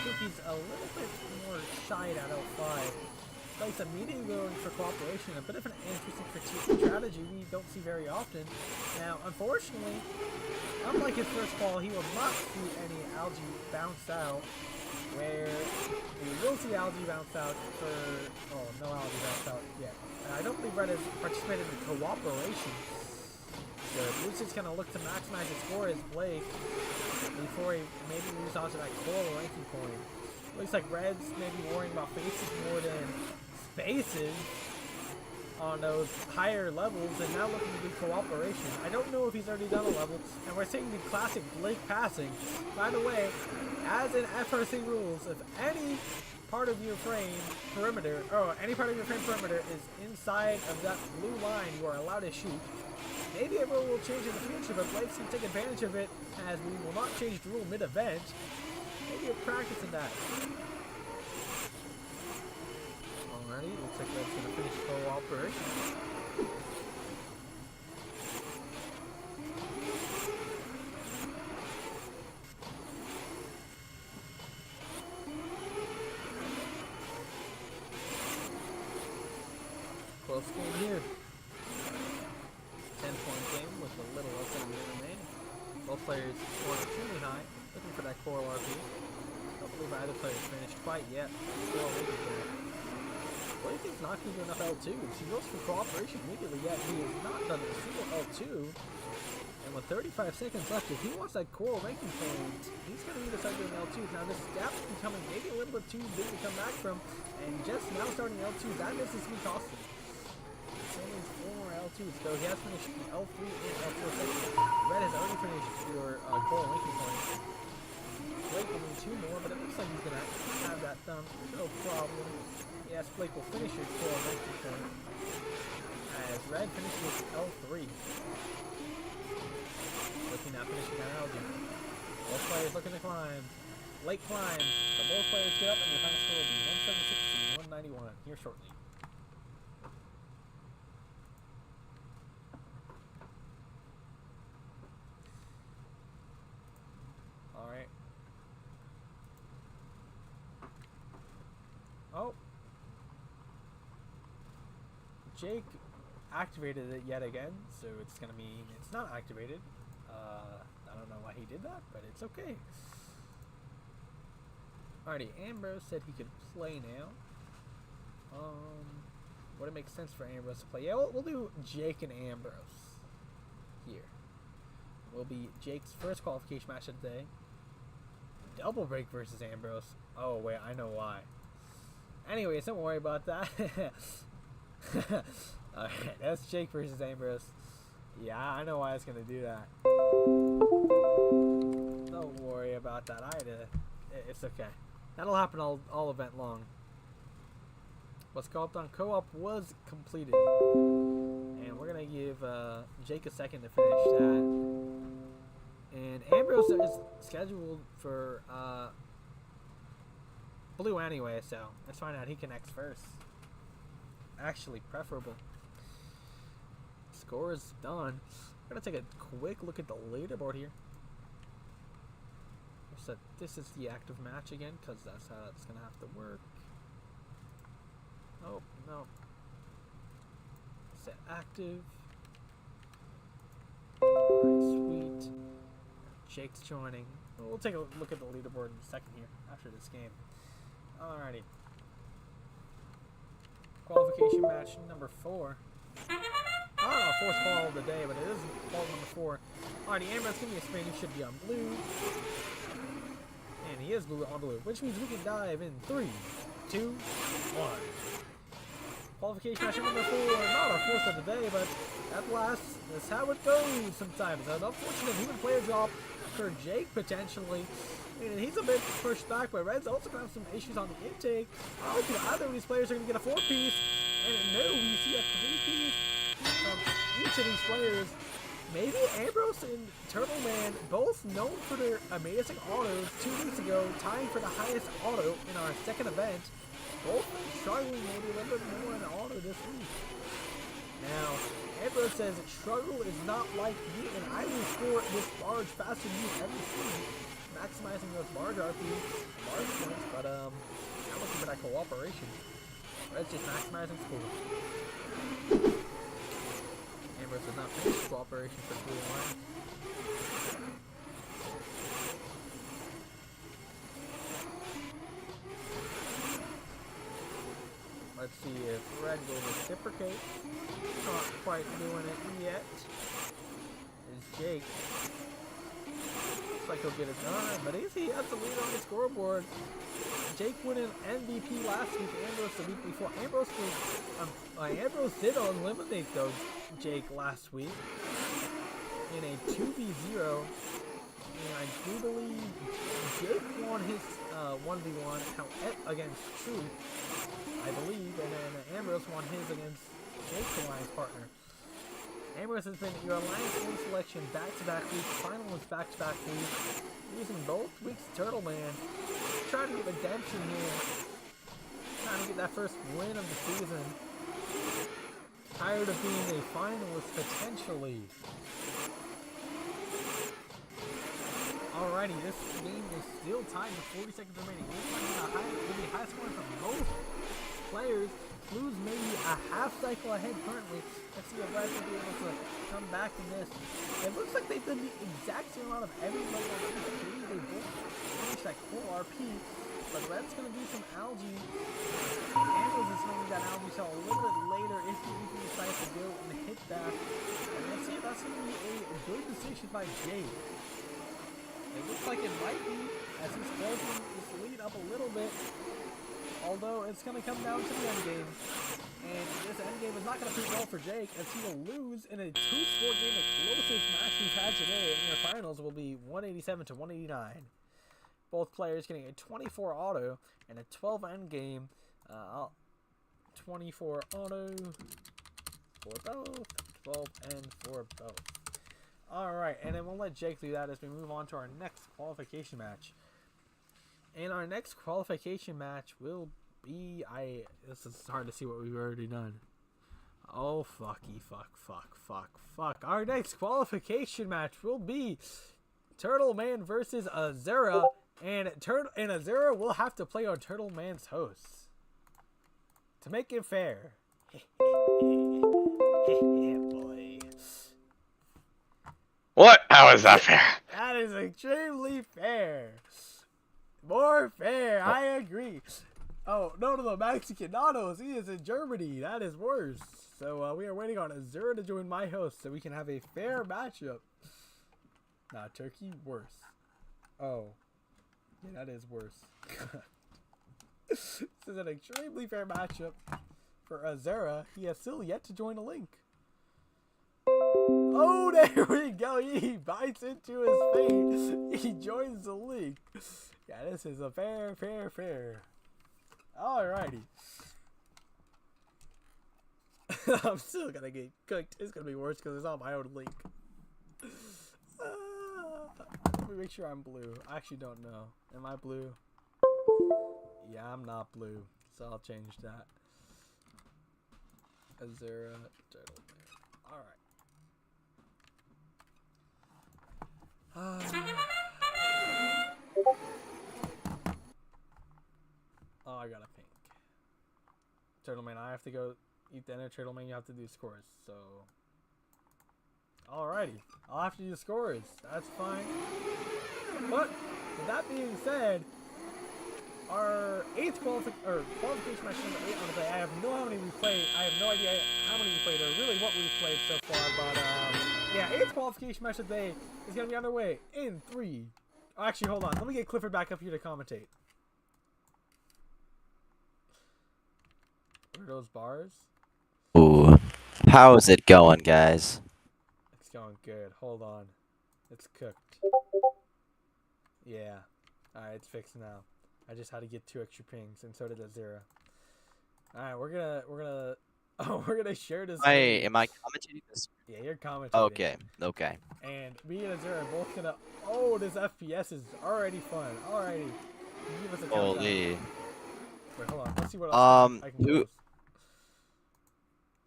Cookie's a little bit more shy at L5. Blake's immediately going for cooperation, a bit of an interesting strategy we don't see very often. Now, unfortunately, unlike his first ball, he will not see any algae bounce out, where we will see algae bounce out for, oh, no algae bounce out yet. And I don't believe Red has participated in cooperation. So Lucid's going to look to maximize his score as Blake before he maybe moves on to that coral ranking point. Looks like Red's maybe worrying about faces more than spaces on those higher levels, and now looking to do cooperation. I don't know if he's already done a level, and we're seeing the classic Blake passing. By the way, as in FRC rules, if any part of your frame perimeter, is inside of that blue line, you are allowed to shoot. Maybe a rule will change in the future, but Blake's can take advantage of it, as we will not change the rule mid-event. Maybe a practice in that. Alrighty, looks like Red's gonna finish cooperation. Close game here. 10-point game with a little less than a minute remaining. Both players scoring extremely high, looking for that coral RP. Don't believe either player's finished quite yet. Still waiting for it. Blake is not going to do enough L2s. He goes for cooperation immediately, yet he has not done a single L2. And with 35 seconds left, if he wants that coral ranking point, he's going to need to start doing L2s. Now this gap is becoming maybe a little bit too big to come back from, and just now starting L2s, that misses me costly. Only 4 more L2s, though he has finished the L3 and L4 section. Red has already finished your coral ranking point. Blake will need 2 more, but it looks like he's going to have that done. No problem. Yes, Blake will finish your coral ranking point. As Red finishes L3. Looking at finishing that algae. Both players looking to climb. Blake climbs. So both players get up, and your final score will be 176 to 191 here shortly. Alright. Oh. Jake activated it yet again, so it's gonna mean it's not activated. I don't know why he did that, but it's okay. Alrighty, Ambrose said he could play now. Would it make sense for Ambrose to play? Yeah, we'll do Jake and Ambrose here. will be Jake's first qualification match of the day. Double break versus Ambrose. Oh, wait, I know why. Anyways, don't worry about that. Alright, that's Jake versus Ambrose. Yeah, I know why it's going to do that. Don't worry about that. It's okay. That'll happen all event long. What's co-op on co-op was completed. And we're going to give Jake a second to finish that. And Ambrose is scheduled for blue anyway, so let's find out he connects first. Actually, preferable. Score is done. We're going to take a quick look at the leaderboard here. So this is the active match again, because that's how it's going to have to work. Oh, no. Set active. Alright, sweet. Jake's joining. We'll take a look at the leaderboard in a second here, after this game. Alrighty. Qualification match number 4. I don't know, fourth call of the day, but it is call number 4. Alrighty, Ambrose, give me a spin. He should be on blue. And he is blue on blue, which means we can dive in 3, 2, 1. Qualification match number 4. Not our fourth of the day, but at last, that's how it goes sometimes. An unfortunate human player drop for Jake, potentially. And he's a bit pushed back, but Red's also going to have some issues on the intake. I don't think either of these players are going to get a 4-piece. And no, we see a 3-piece from each of these players. Maybe Ambrose and Turtle Man, both known for their amazing autos 2 weeks ago, tying for the highest auto in our second event. Both struggling maybe a little bit more in the auto this week. Now, Ambrose says struggle is not like me, and I will score this barge faster than you ever seen. Maximizing those barge RPs, barge points, but I'm looking for that cooperation. Red's just maximizing score. Ambrose does not finish cooperation for blue line. Let's see if Red will reciprocate. Not quite doing it yet. Is Jake. Looks like he'll get it done, but is he has the lead on the scoreboard? Jake won an MVP last week, Ambrose the week before. Ambrose did eliminate though Jake last week in a 2v0, and I do believe Jake won his 1v1 against Truth, I believe, and then Ambrose won his against Jake's alliance partner. Ambrose has been your alliance win selection back-to-back weeks, finalist back-to-back weeks, using both weeks Turtle Man. Trying to get redemption here. Trying to get that first win of the season. Tired of being a finalist potentially. Alrighty, this game is still tied with 40 seconds remaining. We'll be high scoring from both players. Blues maybe a half cycle ahead currently. Let's see if Red will be able to come back in this. It looks like they've done the exact same amount of everybody on the team. They both finished that core RP, but Red's going to do some algae. Ambrose is maybe that algae shell a little bit later if he decides to go and hit that. And let's see if that's going to be a good decision by Jake. It looks like it might be, as he's closing this lead up a little bit. Although it's going to come down to the end game. And this end game is not going to prove well for Jake, as he will lose in a 2-score game. The closest match we've had today in their finals will be 187 to 189. Both players getting a 24 auto and a 12 end game. 24 auto for both, 12 end for both. Alright, and then we'll let Jake do that as we move on to our next qualification match. And our next qualification match will be, this is hard to see what we've already done. Oh, fuck. Our next qualification match will be Turtle Man versus Azura. And Azura will have to play on Turtle Man's hosts to make it fair. Yeah, boy. What? How is that fair? That is extremely fair. More fair, I agree. Oh, no, Mexican Nanos, he is in Germany. That is worse. So we are waiting on Azura to join my host so we can have a fair matchup. Nah, turkey worse. Oh. Yeah, that is worse. This is an extremely fair matchup for Azura. He has still yet to join a link. Oh, there we go. He bites into his fate. He joins the link. Yeah, this is a fair. Alrighty. I'm still gonna get cooked. It's gonna be worse because it's on my own link. Let me make sure I'm blue. I actually don't know. Am I blue? Yeah, I'm not blue. So I'll change that. Azura Turtle Man. Alright. Oh, I got a pink. Turtle Man, I have to go eat dinner. Turtle Man, you have to do scores. So, alrighty, I'll have to do scores. That's fine. But with that being said, our qualification match number 8 on the play. I have no idea how many we played or really what we've played so far. But yeah, 8th qualification match of the day is gonna be underway in 3. Oh, actually, hold on. Let me get Clifford back up here to commentate. What are those bars? Ooh, how's it going, guys? It's going good. Hold on. It's cooked. Yeah. Alright, it's fixed now. I just had to get 2 extra pings, and so did Azura. Alright, we're gonna share this. Am I commentating this? Yeah, you're commentating. Okay. And me and Azura are both gonna. Oh, this FPS is already fun. Alrighty. Can you give us a countdown? Holy. Wait, hold on. Let's see what else I can close.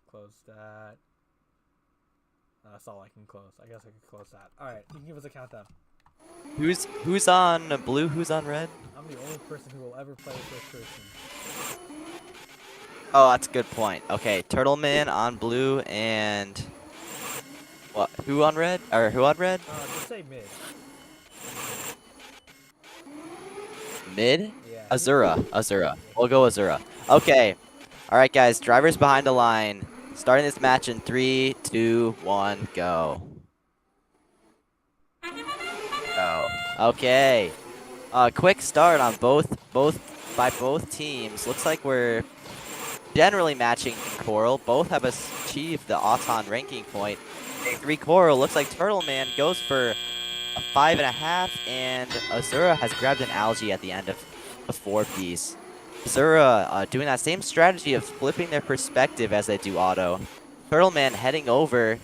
Close that. That's all I can close. I guess I can close that. Alright, you can give us a countdown. Who's on blue? Who's on red? I'm the only person who will ever play first person. Oh, that's a good point. Okay, Turtle Man on blue and what? Who on red? Or who on red? Just say mid. Mid? Yeah. Azura. We'll go Azura. Okay. All right, guys. Drivers behind the line. Starting this match in 3, 2, 1, go. Okay. Quick start on both teams. Looks like we're generally matching Coral. Both have achieved the Auton ranking point. 3 Coral. Looks like Turtle Man goes for a 5.5, and Azura has grabbed an algae at the end of the 4-piece. Azura doing that same strategy of flipping their perspective as they do auto. Turtle Man heading over.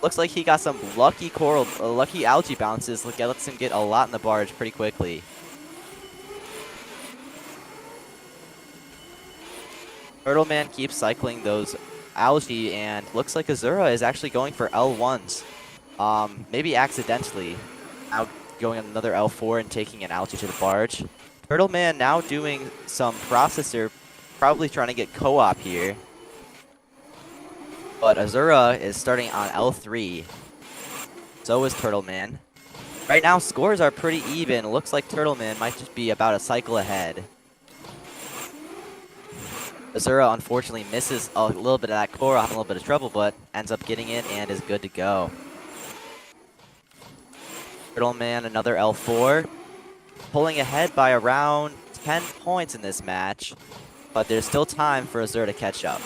Looks like he got some lucky lucky algae bounces. Look, lets him get a lot in the barge pretty quickly. Turtle Man keeps cycling those algae, and looks like Azura is actually going for L1s. Maybe accidentally. Now going another L4 and taking an algae to the barge. Turtle Man now doing some processor, probably trying to get co-op here. But Azura is starting on L3. So is Turtle Man. Right now, scores are pretty even. Looks like Turtle Man might just be about a cycle ahead. Azura unfortunately misses a little bit of that core, having a little bit of trouble, but ends up getting it and is good to go. Turtle Man, another L4. Pulling ahead by around 10 points in this match, but there's still time for Azura to catch up.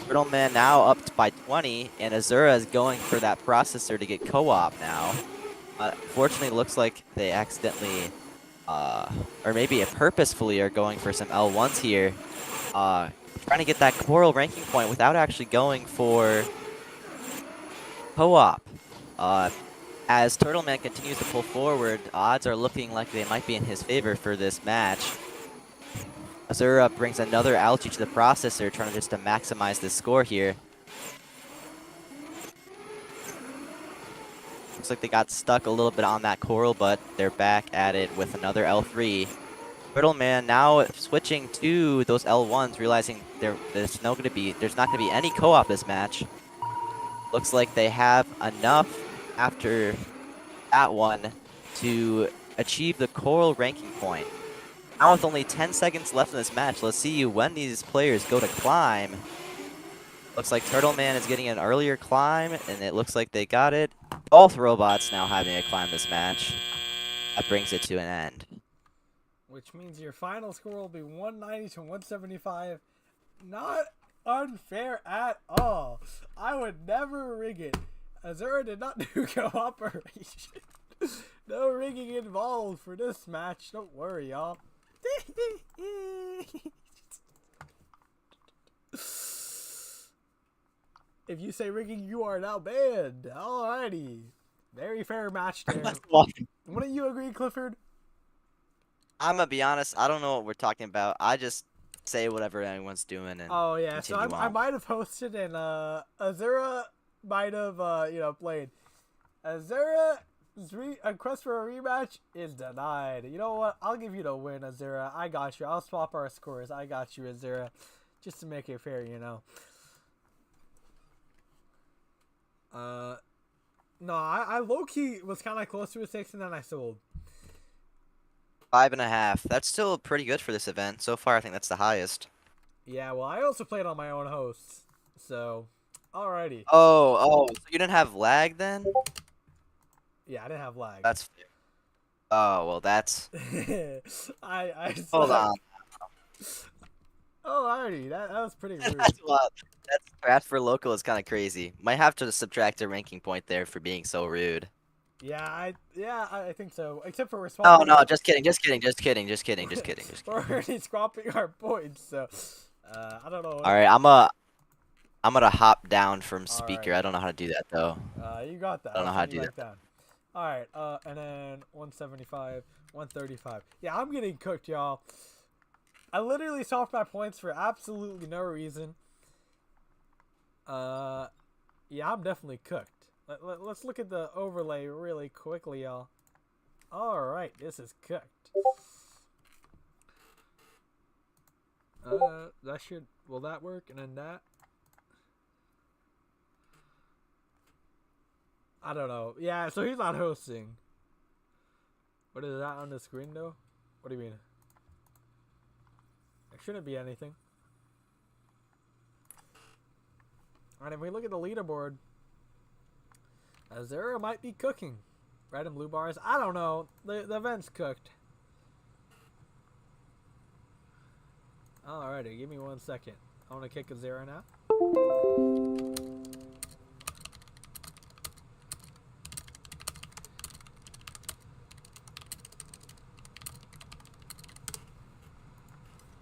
Turtle Man now up by 20, and Azura is going for that processor to get co-op now. Fortunately, looks like they accidentally, or maybe purposefully, are going for some L1s here. Trying to get that Coral ranking point without actually going for co-op. As Turtle Man continues to pull forward, odds are looking like they might be in his favor for this match. Azura brings another algae to the processor, trying just to maximize the score here. Looks like they got stuck a little bit on that Coral, but they're back at it with another L3. Turtle Man now switching to those L1s, realizing there's not going to be any co-op this match. Looks like they have enough after that one to achieve the Coral ranking point. Now with only 10 seconds left in this match, let's see when these players go to climb. Looks like Turtle Man is getting an earlier climb, and it looks like they got it. Both robots now having a climb this match. That brings it to an end. Which means your final score will be 190 to 175. Not unfair at all. I would never rig it. Azura did not do cooperation. No rigging involved for this match. Don't worry, y'all. If you say rigging, you are now banned. Alrighty. Very fair match there. Wouldn't you agree, Clifford? I'm gonna be honest. I don't know what we're talking about. I just say whatever anyone's doing and Oh yeah, so continue I on. might have hosted and Azura might have played. Azura's request for a rematch is denied. You know what? I'll give you the win, Azura. I got you. I'll swap our scores. I got you, Azura, just to make it fair, you know. No, I low key was kind of close to a 6, and then I sold. 5.5. That's still pretty good for this event. So far, I think that's the highest. Yeah, well, I also played on my own host, so alrighty. Oh, so you didn't have lag then? Yeah, I didn't have lag. That's fair. Oh, well, that's... I Hold on. Oh, alrighty, that was pretty rude. That's wild. That's draft for local is kind of crazy. Might have to subtract a ranking point there for being so rude. Yeah, I think so. Except for we're No, swapping. no, just kidding. We're already swapping our points, so I don't know. All right, I'm gonna hop down from speaker. Alright. I don't know how to do that though. You got that. I don't know how to do that. Down. All right, and then 175, 135. Yeah, I'm getting cooked, y'all. I literally swapped my points for absolutely no reason. Yeah, I'm definitely cooked. Let's look at the overlay really quickly, y'all. All right, this is cooked. That should, will that work? And then that. I don't know. Yeah, so he's not hosting. What is that on the screen though? What do you mean? There shouldn't be anything. Alright, if we look at the leaderboard, Azura might be cooking. Red and blue bars. I don't know. The event's cooked. Alrighty, give me 1 second. I want to kick Azura now.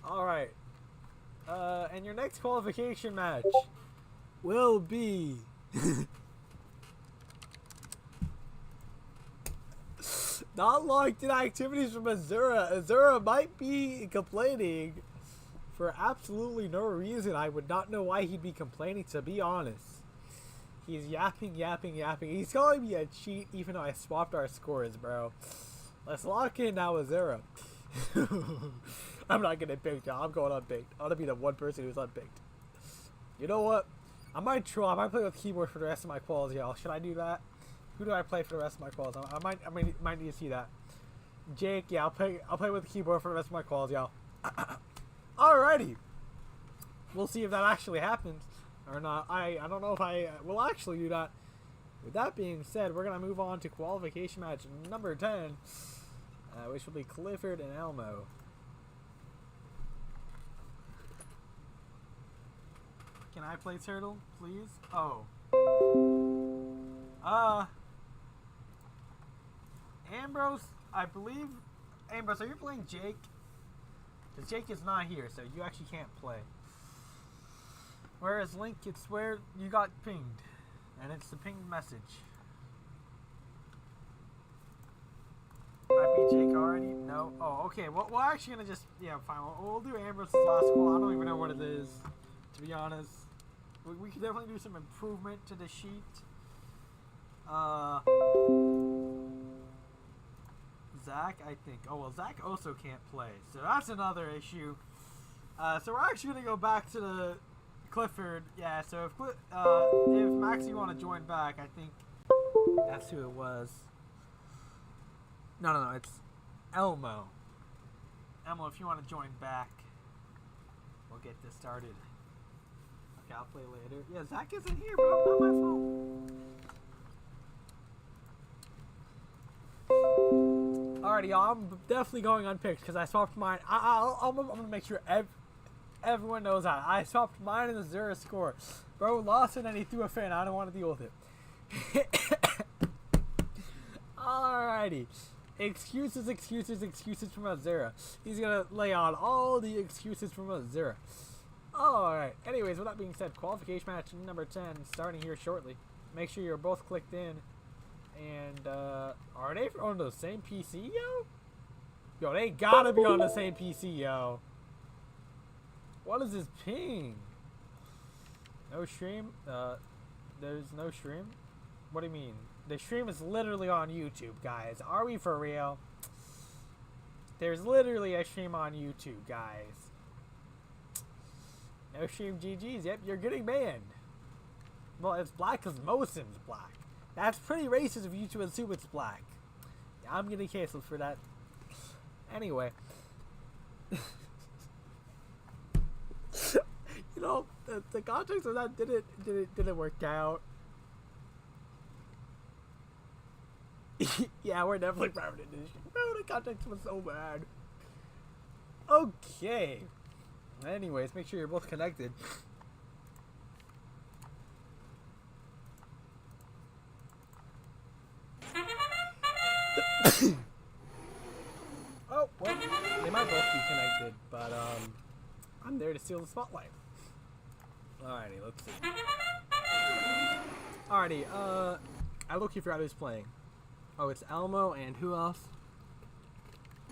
Alright. And your next qualification match will be not logged in activities from Azura. Azura might be complaining for absolutely no reason. I would not know why he'd be complaining, to be honest. He's yapping. He's calling me a cheat even though I swapped our scores, bro. Let's lock in now, Azura. I'm not getting picked, y'all. I'm going unpicked. I want to be the one person who's unpicked. You know what? I might troll. I might play with keyboard for the rest of my quals, y'all. Should I do that? Who do I play for the rest of my quals? I might need to see that. Jake, yeah, I'll play with the keyboard for the rest of my quals, y'all. Alrighty. We'll see if that actually happens or not. I don't know if I will actually do that. With that being said, we're gonna move on to qualification match number 10, which will be Clifford and Elmo. Can I play Turtle, please? Oh. Ambrose, I believe. Ambrose, are you playing Jake? Because Jake is not here, so you actually can't play. Whereas Link, it's where you got pinged. And it's the pinged message. I beat Jake already? No? Oh, okay. Well, we're actually going to just, yeah, fine. We'll do Ambrose's last call. I don't even know what it is, to be honest. We could definitely do some improvement to the sheet. Zach, I think. Oh, well, Zach also can't play. So that's another issue. So we're actually going to go back to the Clifford. Yeah, so if Max, you want to join back, I think that's who it was. No, it's Elmo. Elmo, if you want to join back, we'll get this started. Okay, I'll play later. Yeah, Zach isn't here, bro. Not my fault. Alrighty, y'all. I'm definitely going unpicked because I swapped mine. I'm gonna make sure everyone knows that. I swapped mine in the Zera score. Bro lost it and he threw a fan. I don't want to deal with it. Alrighty. Excuses from Azera. He's gonna lay on all the excuses from Azera. Alright. Anyways, with that being said, qualification match number 10 starting here shortly. Make sure you're both clicked in. And, are they on the same PC, yo? Yo, they gotta be on the same PC, yo. What is this ping? No stream? There's no stream? What do you mean? The stream is literally on YouTube, guys. Are we for real? There's literally a stream on YouTube, guys. No stream GG's. Yep, you're getting banned. Well, it's black because Mosim's black. That's pretty racist of you to assume it's black. Yeah, I'm getting canceled for that. Anyway. You know, the context of that didn't work out. Yeah, we're definitely private edition. Bro, the context was so bad. Okay. Anyways, make sure you're both connected. Oh, well, they might both be connected, but I'm there to steal the spotlight. Alrighty, let's see. Alrighty, I look forgot who's playing. Oh, it's Elmo and who else?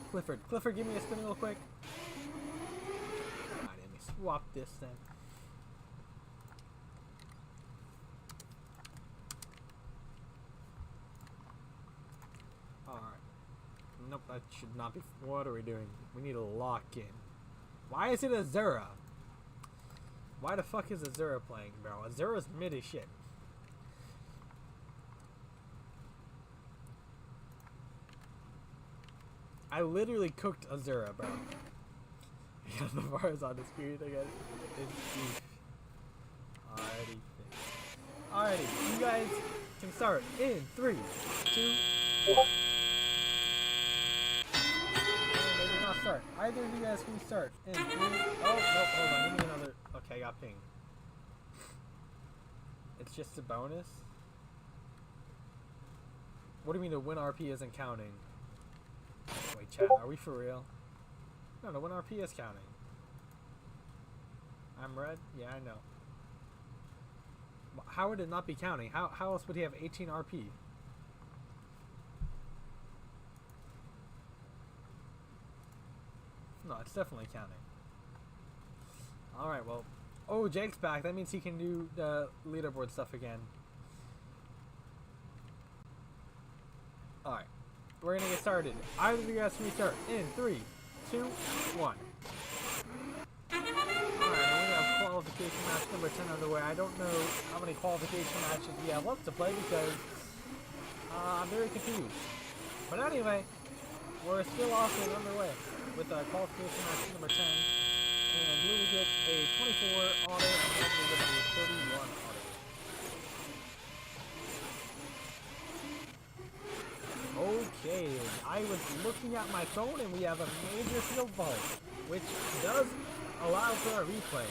Clifford. Clifford, give me a spin real quick. Alright, let me swap this then. Alright. Nope, that should not be. What are we doing? We need a lock in. Why is it Azura? Why the fuck is Azura playing, bro? Azura's mid as shit. I literally cooked Azura, bro. Yeah, the bar is on the screen again. It's Reef. Alrighty. Alrighty, you guys can start in 3, 2, 1. They did not start. Either of you guys can start in 3. Oh, nope, hold on. Give me another. Okay, I got ping. It's just a bonus? What do you mean the win RP isn't counting? Wait, chat, are we for real? No, the win RP is counting. I'm red? Yeah, I know. How would it not be counting? How else would he have 18 RP? No, it's definitely counting. Alright, well. Oh, Jake's back. That means he can do the leaderboard stuff again. Alright. We're gonna get started. Either of you guys can restart in 3, 2, 1. Alright, we have qualification match number 10 underway. I don't know how many qualification matches we have left to play because I'm very confused. But anyway, we're still also underway with qualification match number 10. And we will get a 24 auto and then we get a 31 auto. Okay, I was looking at my phone and we have a major field fault, which does allow for a replay.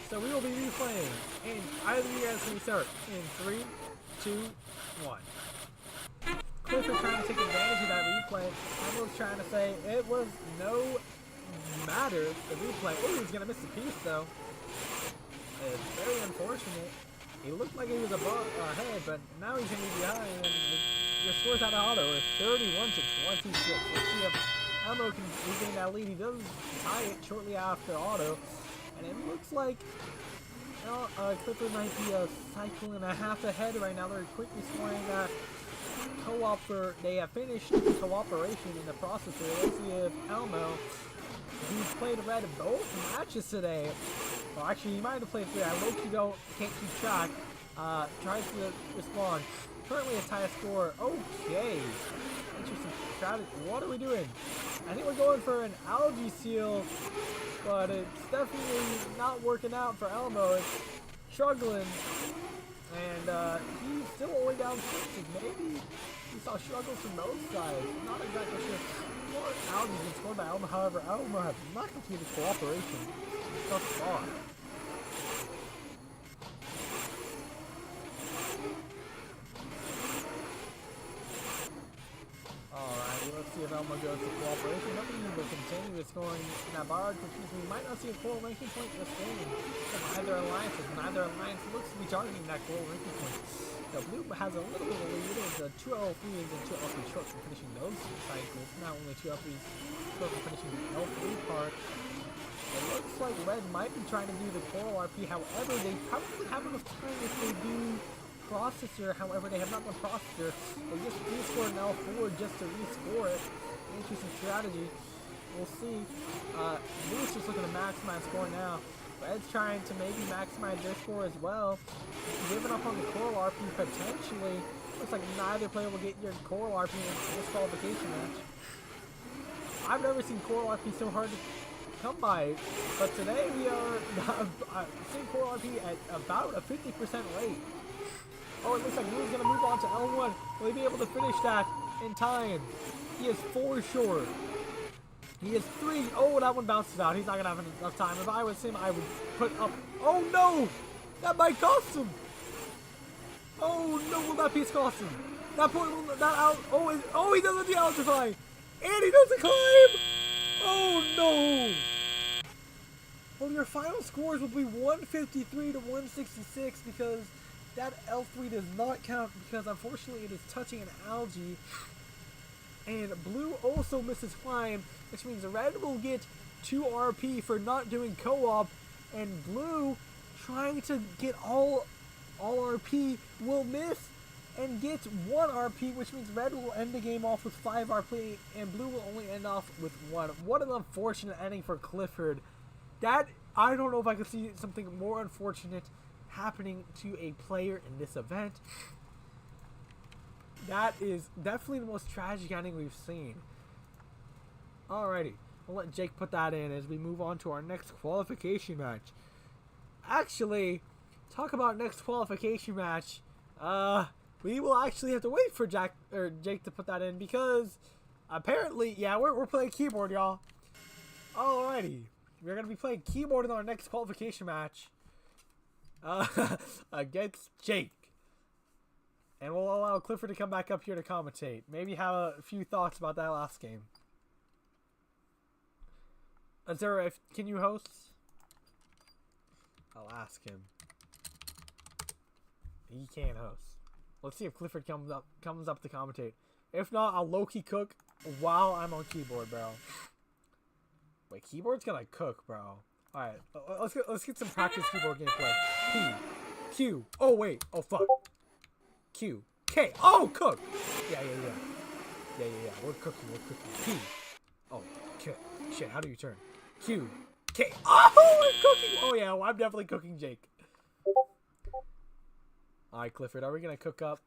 So we will be replaying, and either of you guys can start in 3, 2, 1. Clifford trying to take advantage of that replay. I was trying to say it was no matter the replay. Oh, he's gonna miss the piece though. It's very unfortunate. He looked like he was ahead, but now he's gonna be behind. And your score's out of auto. It's 31 to 26. Let's see if Elmo can regain that lead. He does tie it shortly after auto, and it looks like Clifford might be a cycle and a half ahead right now. They're quickly scoring co-op for. They have finished cooperation in the process here. Let's see if Elmo, who's played red in both matches today. Well, actually, he might have played 3. I low-key can't keep track. Tries to respond. Currently a tie score. Okay. Interesting strategy. What are we doing? I think we're going for an algae seal, but it's definitely not working out for Elmo. struggling, and he's still only down 6. Maybe we saw struggles from those sides. Not exactly sure. More Alga's been scored by Elmo, however, Elmo has not completed cooperation thus far. Alright, let's see if Elmo goes to cooperation. Nothing will continue with scoring that barrage, which means we might not see a coral ranking point this game. Neither alliance looks to be targeting that coral ranking point. The blue has a little bit of a lead. It's a 2 L3s and 2 L3 short from finishing those cycles. Not only 2 L3s short from finishing the L3 part. It looks like red might be trying to do the coral RP. However, they probably have enough time if they do processor. However, they have not done processor. They just rescored an L4 just to rescore it. Interesting strategy. We'll see. Blue's just looking to maximize score now. Red's trying to maybe maximize their score as well. Giving up on the coral RP potentially. Looks like neither player will get your coral RP in this qualification match. I've never seen coral RP so hard to come by, but today we are seeing coral RP at about a 50% rate. Oh, it looks like Blue's going to move on to L1. Will he be able to finish that in time? He is 4 short. He is 3. Oh, that one bounces out. He's not going to have enough time. If I was him, I would put up. Oh, no! That might cost him. Oh, no, will that piece cost him? That point will not out. Oh, he doesn't the electrify. And he doesn't climb. Oh, no. Well, your final scores will be 153 to 166 because that L3 does not count because unfortunately it is touching an algae. And blue also misses climb, which means red will get 2 RP for not doing co-op, and blue trying to get all RP will miss and get 1 RP, which means red will end the game off with 5 RP and blue will only end off with 1. What an unfortunate ending for Clifford. That, I don't know if I could see something more unfortunate happening to a player in this event. That is definitely the most tragic ending we've seen. Alrighty, we'll let Jake put that in as we move on to our next qualification match. Actually, talk about next qualification match. We will actually have to wait for Jake to put that in because apparently, yeah, we're playing keyboard, y'all. Alrighty, we're gonna be playing keyboard in our next qualification match. Against Jake. And we'll allow Clifford to come back up here to commentate. Maybe have a few thoughts about that last game. Azura, can you host? I'll ask him. He can't host. Let's see if Clifford comes up to commentate. If not, I'll low-key cook while I'm on keyboard, bro. Wait, keyboard's gonna cook, bro. Alright, let's get some practice keyboard gameplay. P, Q, oh wait, oh fuck. Q, K, oh cook! Yeah, we're cooking. P, oh, K, shit, how do you turn? Q, K, oh, we're cooking! Oh yeah, well, I'm definitely cooking Jake. Alright, Clifford, are we gonna cook up?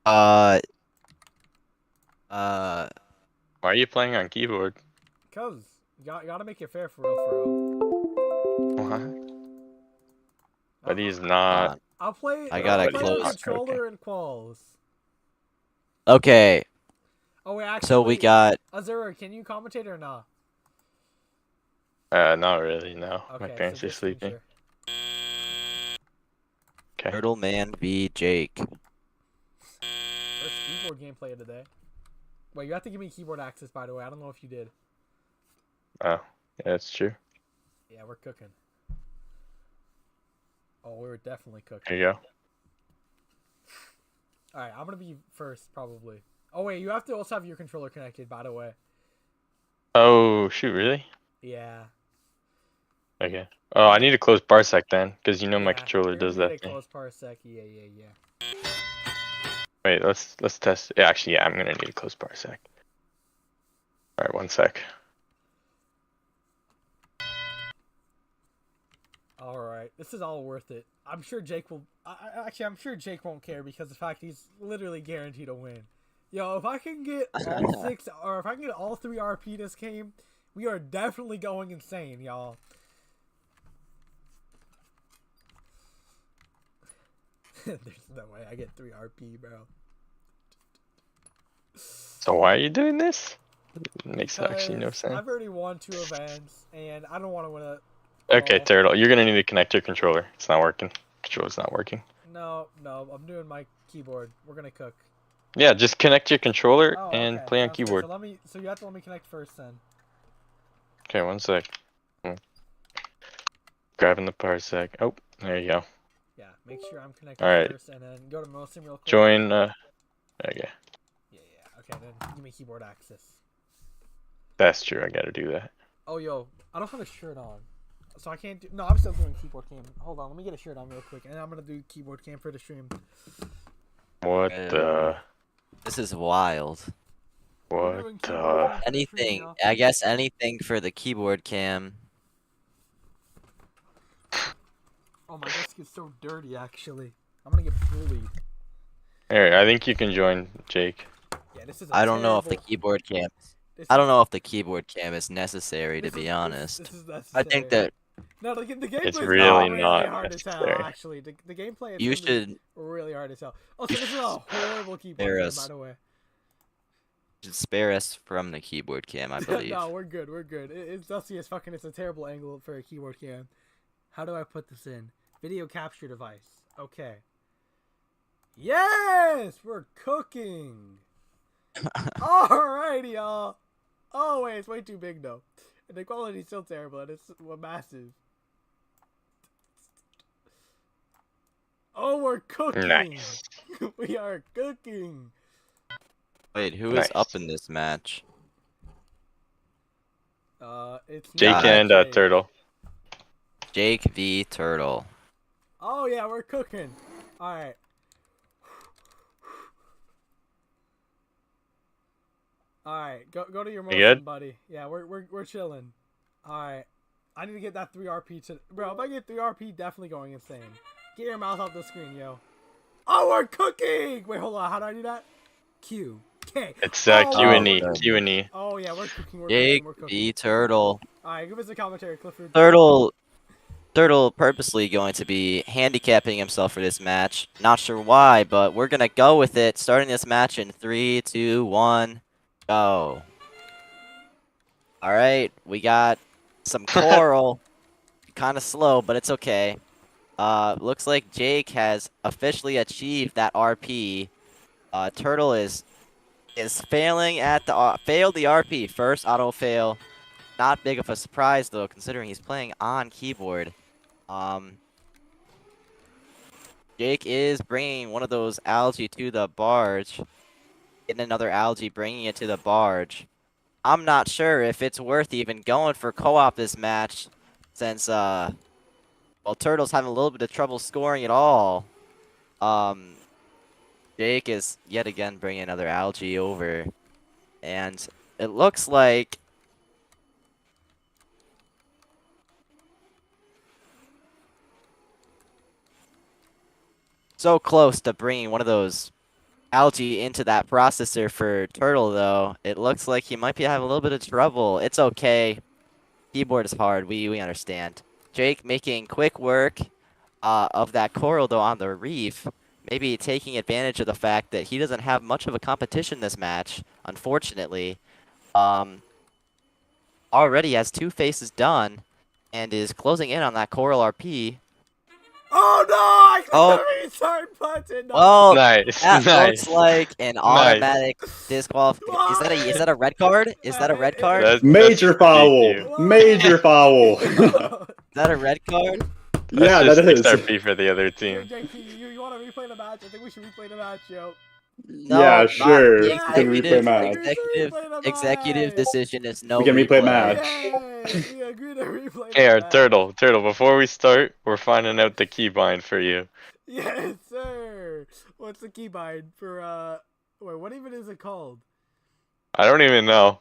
Why are you playing on keyboard? Cause you gotta make it fair for real. What? But he's not. I'll play. I gotta I'll play close. the controller and quals. Okay, Oh wait, actually. so we wait. got Azura, can you commentate or not? Not really. No, my Okay, parents so are just making sleeping. sure. Okay. Turtle Man v Jake. First keyboard gameplay of the day. Wait, you have to give me keyboard access, by the way. I don't know if you did. Oh, yeah, that's true. Yeah, we're cooking. Oh, we were definitely cooking. There you go. Alright, I'm gonna be first, probably. Oh, wait, you have to also have your controller connected, by the way. Oh shoot, really? Yeah. Okay. Oh, I need to close Parsec then, because you know my Yeah, controller you're does gonna that need a thing. close parsec. Yeah. Wait, let's test. Yeah, actually, yeah, I'm gonna need to close Parsec. All right, 1 sec. Alright, this is all worth it. I'm sure Jake will... I'm sure Jake won't care because of the fact he's literally guaranteed to win. Yo, if I can get all 6, or if I can get all 3 RP this game, we are definitely going insane, y'all. There's no way I get 3 RP, bro. So why are you doing this? It makes actually no Because sense. I've already won 2 events, and I don't want to win a. Okay, Oh. Turtle, you're gonna need to connect your controller. It's not working. Controller's not working. No, I'm doing my keyboard. We're gonna cook. Yeah, just connect your controller Oh, and okay. play on Sounds good. keyboard. So you have to let me connect first, then. Okay, one sec. Grabbing the power sec. Oh, there you go. Yeah, make sure I'm connected Alright. first, and then go to Milsim real quick. Join. Okay, Yeah. Okay, then give me keyboard access. that's true. I gotta do that. Oh, yo, I don't have a shirt on, so I can't do. No, I'm still doing keyboard cam. Hold on, let me get a shirt on real quick, and I'm gonna do keyboard cam for the stream. What the? This is wild. We're What doing the? keyboard cam for the stream, Anything, y'all. I guess anything for the keyboard cam. Oh, my desk is so dirty. Actually, I'm gonna get bullied. Here, I think you can join, Jake. Yeah, this is. I don't know if the terrible- keyboard cam. this I don't is- know if the keyboard cam is necessary, to this be is- honest. This is I think necessary. that No, the gameplay It's is really really not hard as hell. necessary. Actually, the gameplay is you really, should really hard as hell. Oh, so this is a horrible keyboard Spare cam, us. by the way. spare us from the keyboard cam, I believe. No, we're good. We're good. It's dusty as fucking. It's a terrible angle for a keyboard cam. How do I put this in? Video capture device. Okay. Yes, we're cooking. Alrighty, y'all. Oh wait, it's way too big though, and the quality's still terrible, and it's massive. Oh, we're cooking. Nice. We are cooking. Wait, who is Nice. up in this match? It's Jake not and Jake. Turtle. Jake v Turtle. Oh yeah, we're cooking. All right. All right, go to your You motion, good? buddy. Yeah, we're chilling. All right, I need to get that 3 RP to bro. If I get 3 RP, definitely going insane. Get your mouth off the screen, yo. Oh, we're cooking. Wait, hold on. How do I do that? Q. K. It's Oh, Q and E. okay. Q and E. Oh yeah, we're cooking. We're Jake cooking. We're cooking. v Turtle. All right, give us a commentary, Clifford. Turtle purposely going to be handicapping himself for this match. Not sure why, but we're gonna go with it. Starting this match in 3, 2, 1, go. All right, we got some coral. Kind of slow, but it's okay. Looks like Jake has officially achieved that RP. Turtle is failing at the failed the RP. First auto fail. Not big of a surprise though, considering he's playing on keyboard. Jake is bringing one of those algae to the barge. Getting another algae, bringing it to the barge. I'm not sure if it's worth even going for co-op this match, since well, Turtle's having a little bit of trouble scoring at all. Jake is yet again bringing another algae over, and it looks like so close to bringing one of those algae into that processor for Turtle, though. It looks like he might be having a little bit of trouble. It's okay. Keyboard is hard. We understand. Jake making quick work of that coral, though, on the reef. Maybe taking advantage of the fact that he doesn't have much of a competition this match, unfortunately. Already has 2 faces done and is closing in on that coral RP. Oh no! I clicked Oh. the restart button. No. Well, Nice. that Nice. looks like an automatic disqualification. Is that a red card? Is that a red card? That's Major that's foul. PQ. Major foul. Is that a red card? Yeah, That's that just is. XRP for the other Yo, team. JP, you want to replay the match? I think we should replay the match, yo. No, Yeah, not sure. the Yeah, Can we executive, replay match? executive, executive decision is no We can replay replay. match. Yay! We agree to replay Hey, the our match. Turtle, before we start, we're finding out the keybind for you. Yes, sir. What's the keybind for, wait, what even is it called? I don't even know.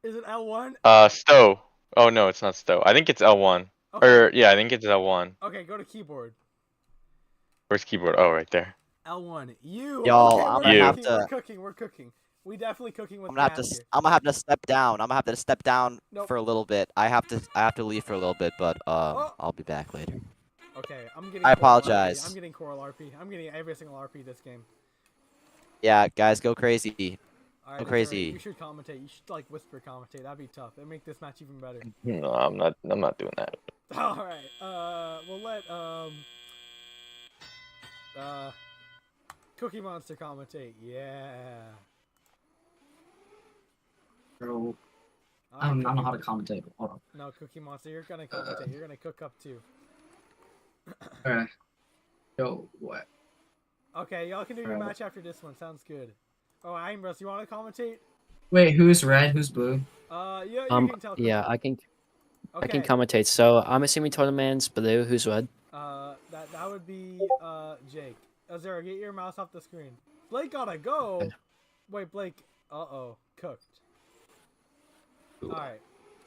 Is it L1? Stow. Oh, no, it's not Stow. I think it's L1. Okay. Or, yeah, I think it's L1. Okay, go to keyboard. Where's keyboard? Oh, right there. L1. You. Y'all, okay, I'm we're gonna have cooking, to- We're cooking. We're cooking. We definitely cooking with I'm gonna have to. gas here. I'm gonna have to step down. I'm gonna have to step down Nope. for a little bit. I have to leave for a little bit, but Oh. I'll be back later. Okay, I'm getting. I Coral RP. apologize. I'm getting Coral RP. I'm getting every single RP this game. Yeah, guys, go crazy. Alright, Go that's crazy. alright. You should commentate. You should like whisper commentate. That'd be tough. It'd make this match even better. No, I'm not. I'm not doing that. Alright. We'll let Cookie Monster commentate. Yeah. Bro, I Alright, don't know how Cookie- to commentate. Hold on. No, Cookie Monster, you're gonna commentate. You're gonna cook up too. Alright. Yo, what? Okay, y'all can do your Alright. match after this one. Sounds good. Oh, Imbros, you want to commentate? Wait, who's red? Who's blue? Yeah, you can tell. Cookie. Yeah, I can Okay. commentate. So I'm assuming Tournaments blue. Who's red? That would be Jake. Azura, get your mouse off the screen. Blake gotta go. Okay. Wait, Blake. Uh-oh, cooked. All right,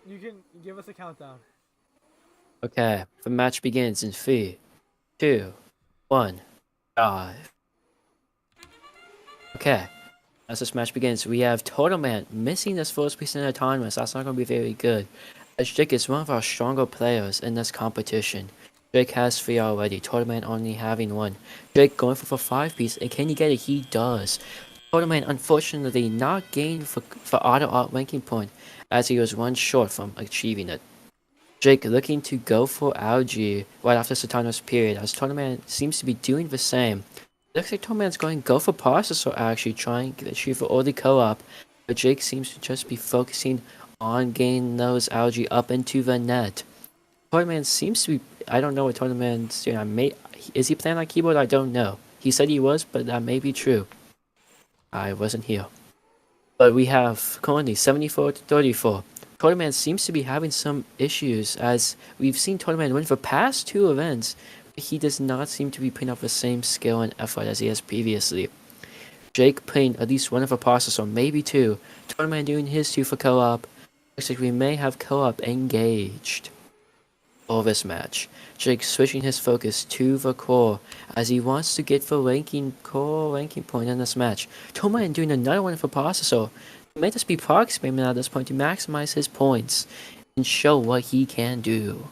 you can give us a countdown. Okay, the match begins in 3, 2, 1, 5. Okay, as this match begins, we have Total Man missing this first piece in autonomous. That's not going to be very good, as Jake is one of our stronger players in this competition. Jake has 3 already, Total Man only having 1. Jake going for 5 piece, and can he get it? He does. Total Man unfortunately not gained for auto art ranking point, as he was 1 short from achieving it. Jake looking to go for Algae right after Satano's period, as Tournament seems to be doing the same. Looks like Tournament's going to go for Processor actually, trying to achieve for early co-op, but Jake seems to just be focusing on getting those Algae up into the net. Tournament seems to be, I don't know what Tournament's doing. Is he playing on keyboard? I don't know. He said he was, but that may be true. I wasn't here. But we have currently 74-34. Tournament seems to be having some issues, as we've seen Tournament win the past 2 events, but he does not seem to be putting up the same skill and effort as he has previously. Jake playing at least 1 of the processor, maybe 2. Tournament doing his 2 for co-op. Looks like we may have co-op engaged for this match. Jake switching his focus to the core, as he wants to get the core ranking point in this match. Tournament doing another 1 for processor. He may just be proximate at this point to maximize his points and show what he can do.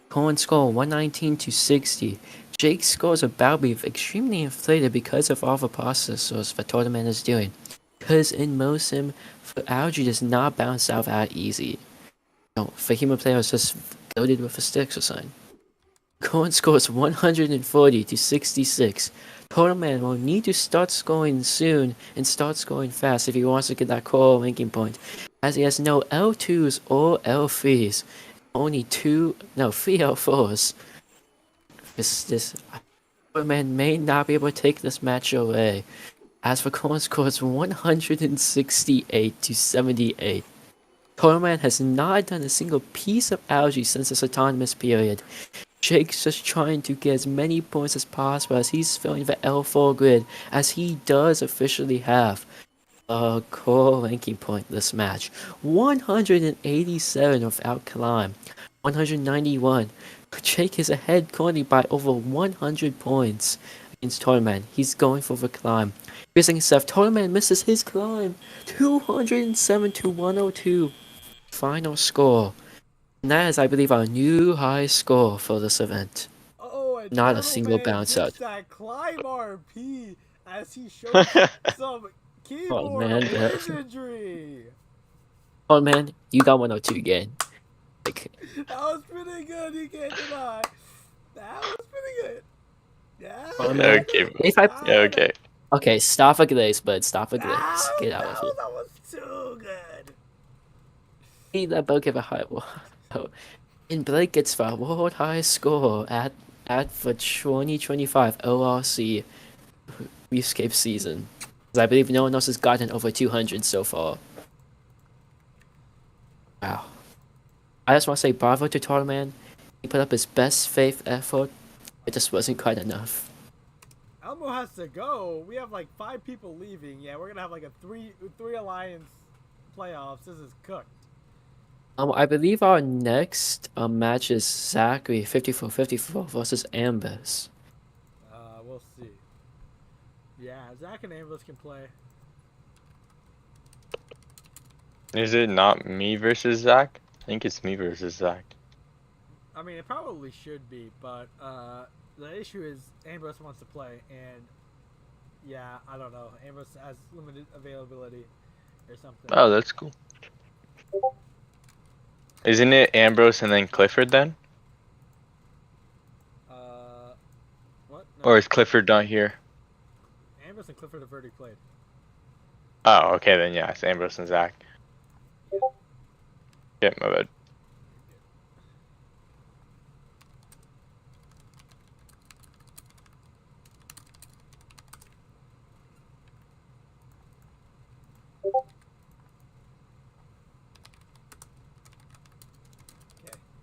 Cohen score 119-60. Jake's score is about to be extremely inflated because of all the processors the Tournament is doing. Because in most sim, Algae does not bounce out that easy. No, for human players just loaded with the sticks or something. Cohen scores 140-66. Tournament will need to start scoring soon and start scoring fast if he wants to get that core ranking point, as he has no L2s or L3s, only 3 L4s. Tournament may not be able to take this match away, as for Cohen scores 168-78. Tournament has not done a single piece of Algae since this autonomous period. Jake's just trying to get as many points as possible as he's filling the L4 grid, as he does officially have a core ranking point this match. 187 without climb. 191. Jake is ahead currently by over 100 points against Tournament. He's going for the climb. Facing himself, Tournament misses his climb. 207-102. Final score. And that is, I believe, our new high score for this event. Oh, and Not a Turtle single Man bounce gets out. that climb RP as he shows some keyboard man, wizardry. Oh man, you got 102 again. Like, That was pretty good. You can't deny. That was pretty good. Yeah. Oh, man. Okay. if I Yeah, okay. okay, stop a glaze, bud. Stop a glaze. Get out of here. That was too good. He let Bo give a high one. And Blake gets the world high score at the 2025 ORC Reefscape season. 'Cause I believe no one else has gotten over 200 so far. Wow. I just want to say bravo to Tournament. He put up his best faith effort. It just wasn't quite enough. Elmo has to go. We have like 5 people leaving. Yeah, we're gonna have like a three alliance playoffs. This is cooked. I believe our next match is Zachary 54-54 versus Ambus. We'll see. Yeah, Zach and Ambus can play. Is it not me versus Zach? I think it's me versus Zach. I mean, it probably should be, but the issue is Ambrose wants to play, and yeah, I don't know. Ambrose has limited availability or something. Oh, that's cool. Isn't it Ambrose and then Clifford then? What? No, Or is Clifford not here? Ambrose and Clifford have already played. Oh, okay then. Yeah, it's Ambrose and Zach. Yeah, my bad. Okay,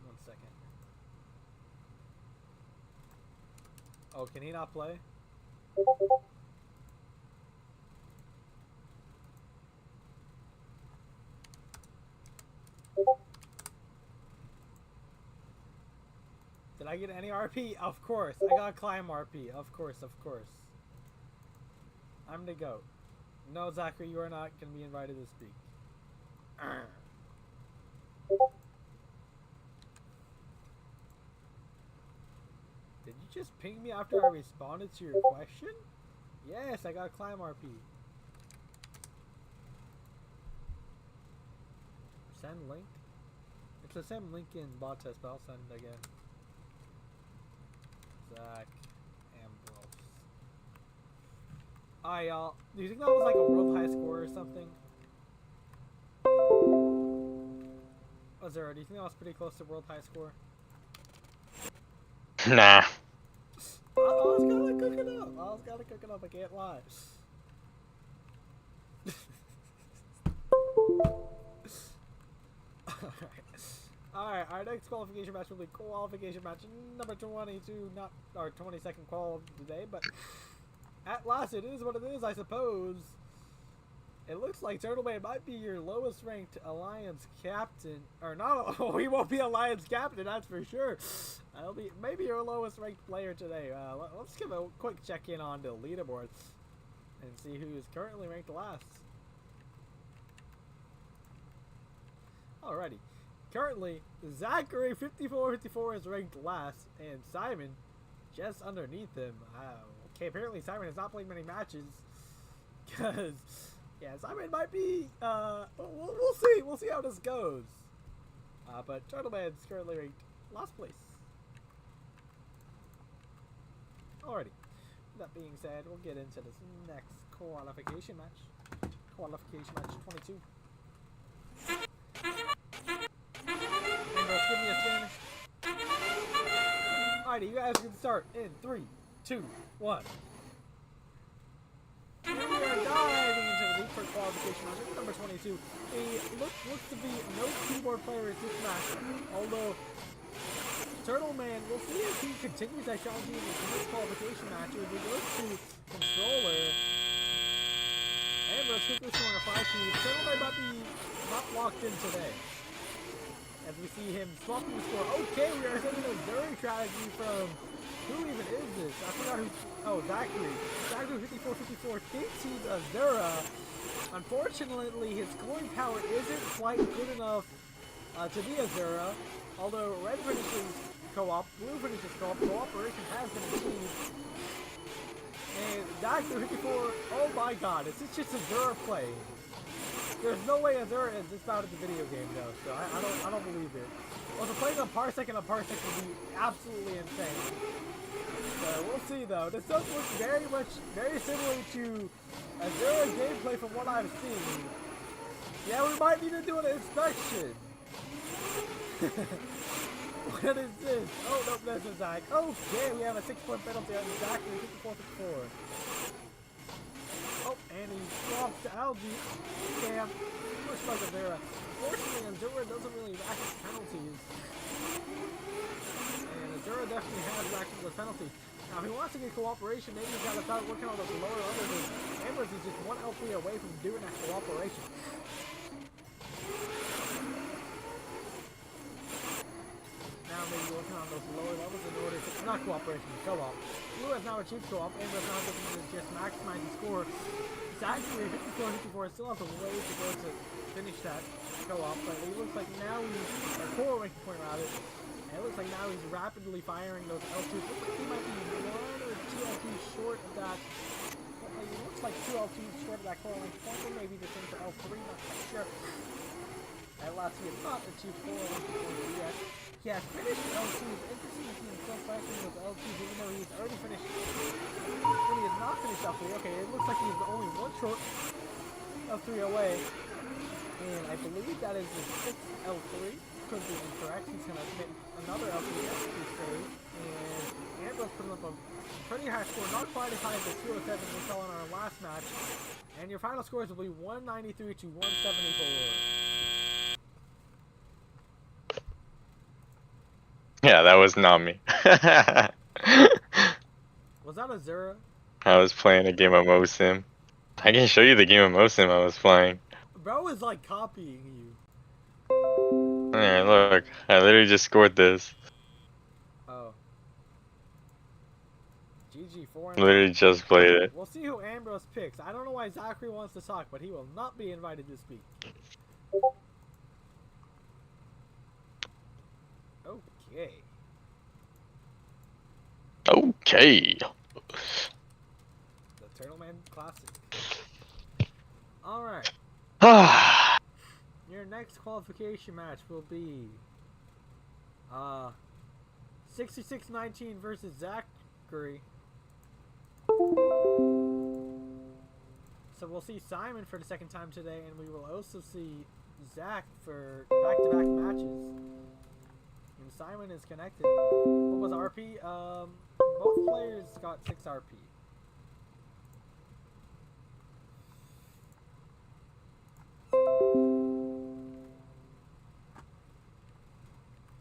1 second. Oh, can he not play? Did I get any RP? Of course. I got climb RP. Of course, of course. I'm the GOAT. No, Zachary, you are not going to be invited to speak. Arr. Did you just ping me after I responded to your question? Yes, I got climb RP. Send link? It's the same link in bot test, but I'll send it again. Zach Ambrose. Alright, y'all. Do you think that was like a world high score or something? Was there? Do you think that was pretty close to world high score? Nah. I was gotta cook it up. I can't lie. Alright, our next qualification match will be qualification match number 22, not our 22nd qual of today, but at last it is what it is, I suppose. It looks like Turtleman might be your lowest ranked Alliance captain, or not, he won't be Alliance captain, that's for sure. I'll be maybe your lowest ranked player today. Let's give a quick check in on the leaderboards and see who is currently ranked last. Alrighty. Currently, Zachary 5454 is ranked last, and Simon just underneath him. Okay, apparently Simon has not played many matches, because yeah, Simon might be. We'll see. We'll see how this goes. But Turtleman's currently ranked last place. Alrighty. That being said, we'll get into this next qualification match. Qualification match 22. Ambrose, give me a spin. Alrighty, you guys can start in 3, 2, 1. Here we are diving into the Reef for qualification match number 22. Looks to be no keyboard players this match, although Turtleman, we'll see if he continues that strategy in this qualification match. If he goes to controller, Ambrose quickly scoring a 5-2. Turtleman might be not locked in today. As we see him swapping the score. Okay, we are getting a Zuri strategy from, who even is this? I forgot who, oh, Zachary. Zachary 5454 thinks he's Azura. Unfortunately, his scoring power isn't quite good enough to be Azura. Although red finishes co-op, blue finishes co-op, cooperation has been achieved. And Zachary 54, oh my god, is this just Azura play? There's no way Azura is this bad at the video game though, so I don't believe it. Also, playing on Parsec and a Parsec would be absolutely insane. So we'll see though. This does look very similar to Azura's gameplay from what I've seen. Yeah, we might need to do an inspection. What is this? Oh no, this is Zach. Okay, we have a 6-point penalty on Zachary 54-54. Oh, and he drops to Algae. Damn. Pushed by Azura. Fortunately, Azura doesn't really rack his penalties. And Azura definitely has racked those penalties. Now, if he wants to get cooperation, maybe he's got to start working on those lower levels. Ambrose is just 1 L3 away from doing that cooperation. Now maybe working on those lower levels in order to, not cooperation, co-op. Blue has now achieved co-op, Ambrose now looking to just maximize the score. Zachary 54-54 still has a way to go to finish that co-op, but it looks like now he's a core ranking point rather. And it looks like now he's rapidly firing those L2s. Looks like he might be 1 or 2 L2s short of that. It looks like 2 L2s short of that core length point, or maybe the same for L3, not quite sure. At last, he has not achieved core length points yet. He has finished L2s. Interesting to see him still fighting those L2s, even though he's already finished. When he has not finished L3, okay, it looks like he's only 1 short L3 away. And I believe that is the 6th L3. Could be incorrect. He's going to make another L3 save. And Ambrose putting up a pretty high score. Not quite as high as the 207 we saw in our last match. And your final scores will be 193 to 174. Yeah, that was not me. Was that a Zera? I was playing a game of MoSim. I can show you the game of MoSim I was playing. Bro is like copying you. Alright, look. I literally just scored this. Oh. GG 4. Literally just played it. We'll see who Ambrose picks. I don't know why Zachary wants to talk, but he will not be invited to speak. Okay. Okay. The Turtle Man Classic. Alright. Your next qualification match will be 66-19 versus Zachary. So we'll see Simon for the 2nd time today, and we will also see Zach for back-to-back matches. And Simon is connected. What was RP? Both players got 6 RP.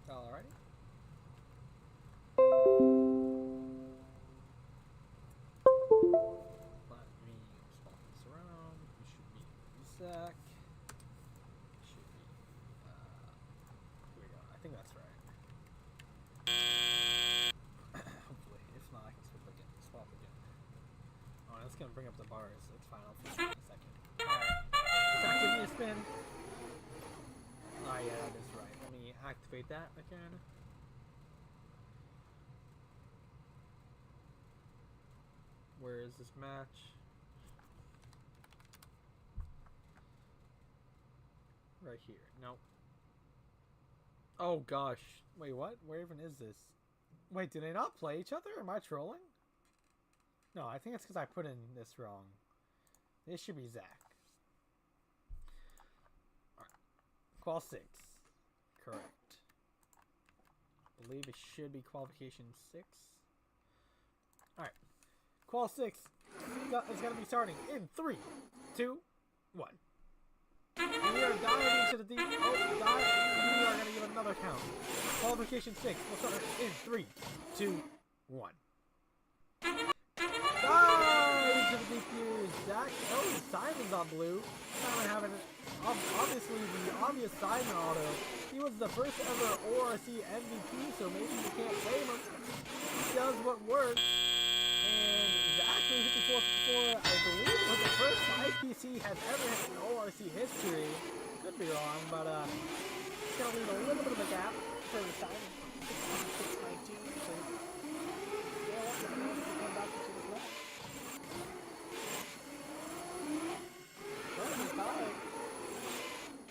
Alrighty. Let me swap this around. We should be Zach. Should be. Here we go. I think that's right. Hopefully, if not, I can swap again. Oh, that's gonna bring up the bars. It's fine. I'll fix it in a second. Alright. Zach, give me a spin. Oh yeah, that is right. Let me activate that again. Where is this match? Right here. Nope. Oh gosh. Wait, what? Where even is this? Wait, did they not play each other? Am I trolling? No, I think it's because I put in this wrong. This should be Zach. Alright. Qual 6. Correct. I believe it should be qualification 6. Alright. Qual 6 is going to be starting in 3, 2, 1. And we are diving into the deep. Oh, we are going to give another count. Qualification 6 will start in 3, 2, 1. Dive into the deep views. Zach. Oh, Simon's on blue. Simon having obviously the obvious Simon auto. He was the first ever ORC MVP, so maybe you can't blame him. He does what works. And Zachary 54-54, I believe, was the first 5PC has ever hit in ORC history. Could be wrong, but it's going to leave a little bit of a gap for the Simon 66-19. So, yeah, what's the chance to come back into this match? Currently tied.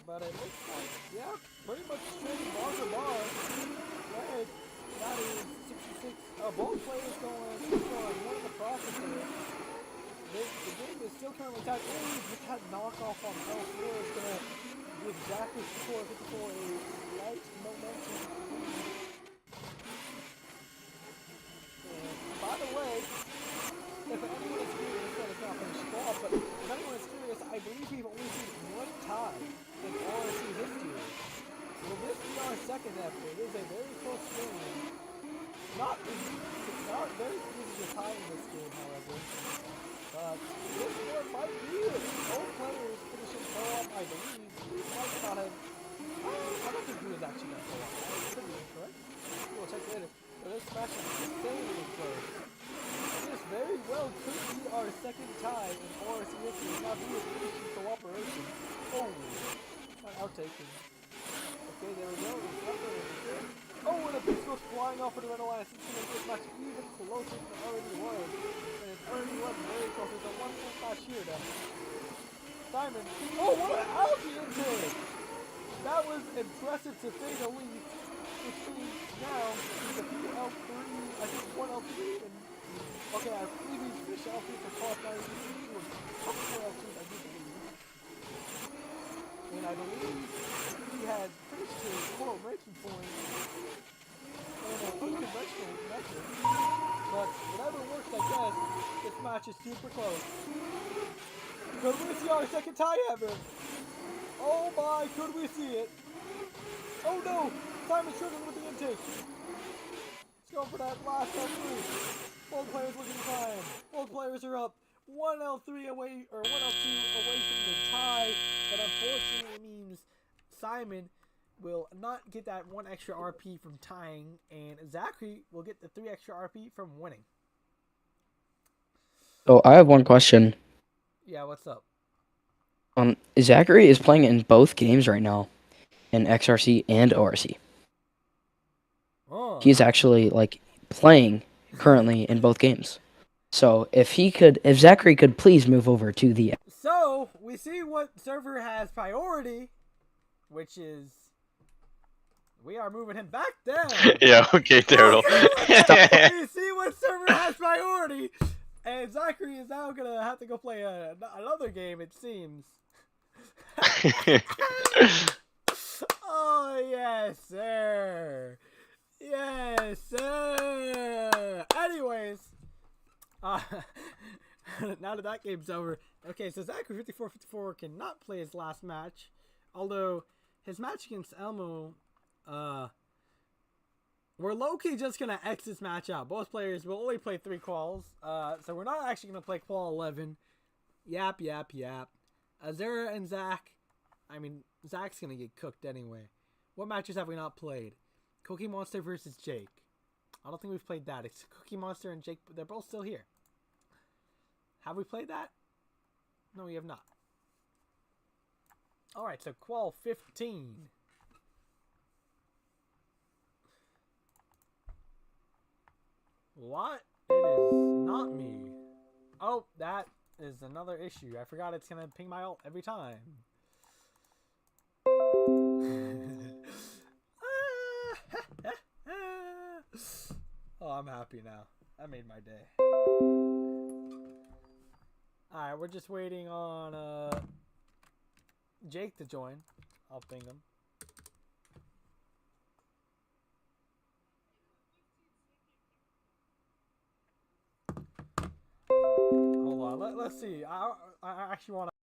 But it looks like, yeah, pretty much straight bar for bar. Right, that is 66. Both players going one in the process here. The game is still currently tied. With that knockoff on L4 is going to give Zachary 54 a light momentum. And by the way, if anyone is curious, it's not finished off, but if anyone is curious, I believe we've only seen one tie in ORC history. Will this be our 2nd effort? It is a very close game. Not very easy to tie in this game, however. But this one might be it. Both players finishing co-op, I believe. We might not have. I don't think he was actually going to co-op. I could be incorrect. We'll check later. But this match is insanely close. This very well could be our 2nd tie in ORC history. Now he is finishing cooperation. Oh, not outtaking. Okay, there we go. Oh, and a big flying off of the red alliance. It's going to make this match even closer than it already was. And it already was very close. It's a 1-point match here now. Simon. Oh, what an algae intake! That was impressive to say the least. Which means now he's a few L3, I think one L3, and okay, I believe he's finished L3 for Cost 9. He was a couple more L3s, I do believe. And I believe he had finished his total ranking point in an unconventional method. But whatever works, I guess, this match is super close. Could we see our second tie ever? Oh my, could we see it? Oh no! Simon's struggling with the intake. Let's go for that last L3. Both players looking to climb. Both players are up. 1 L3 away, or 1 L2 away from the tie. But unfortunately it means Simon will not get that 1 extra RP from tying, and Zachary will get the 3 extra RP from winning. So I have one question. Yeah, what's up? Zachary is playing in both games right now, in XRC and ORC. Oh. He's actually like playing currently in both games. So if Zachary could please move over to the. So we see what server has priority, which is we are moving him back down. Yeah, okay, Turtle. We see what server has priority, and Zachary is now gonna have to go play another game. It seems. Oh yes, sir. Yes, sir. Anyways, now that that game's over, okay. So Zachary 54-54 cannot play his last match, although his match against Elmo, we're low-key just gonna X this match out. Both players will only play 3 quals, so we're not actually gonna play qual 11. Yap. Azura and Zach. I mean, Zach's gonna get cooked anyway. What matches have we not played? Cookie Monster versus Jake. I don't think we've played that. It's Cookie Monster and Jake. They're both still here. Have we played that? No, we have not. Alright, so qual 15. What? It is not me. Oh, that is another issue. I forgot it's gonna ping my ult every time. Oh, I'm happy now. That made my day. Alright, we're just waiting on Jake to join. I'll ping him. Hold on, let's see. I actually want to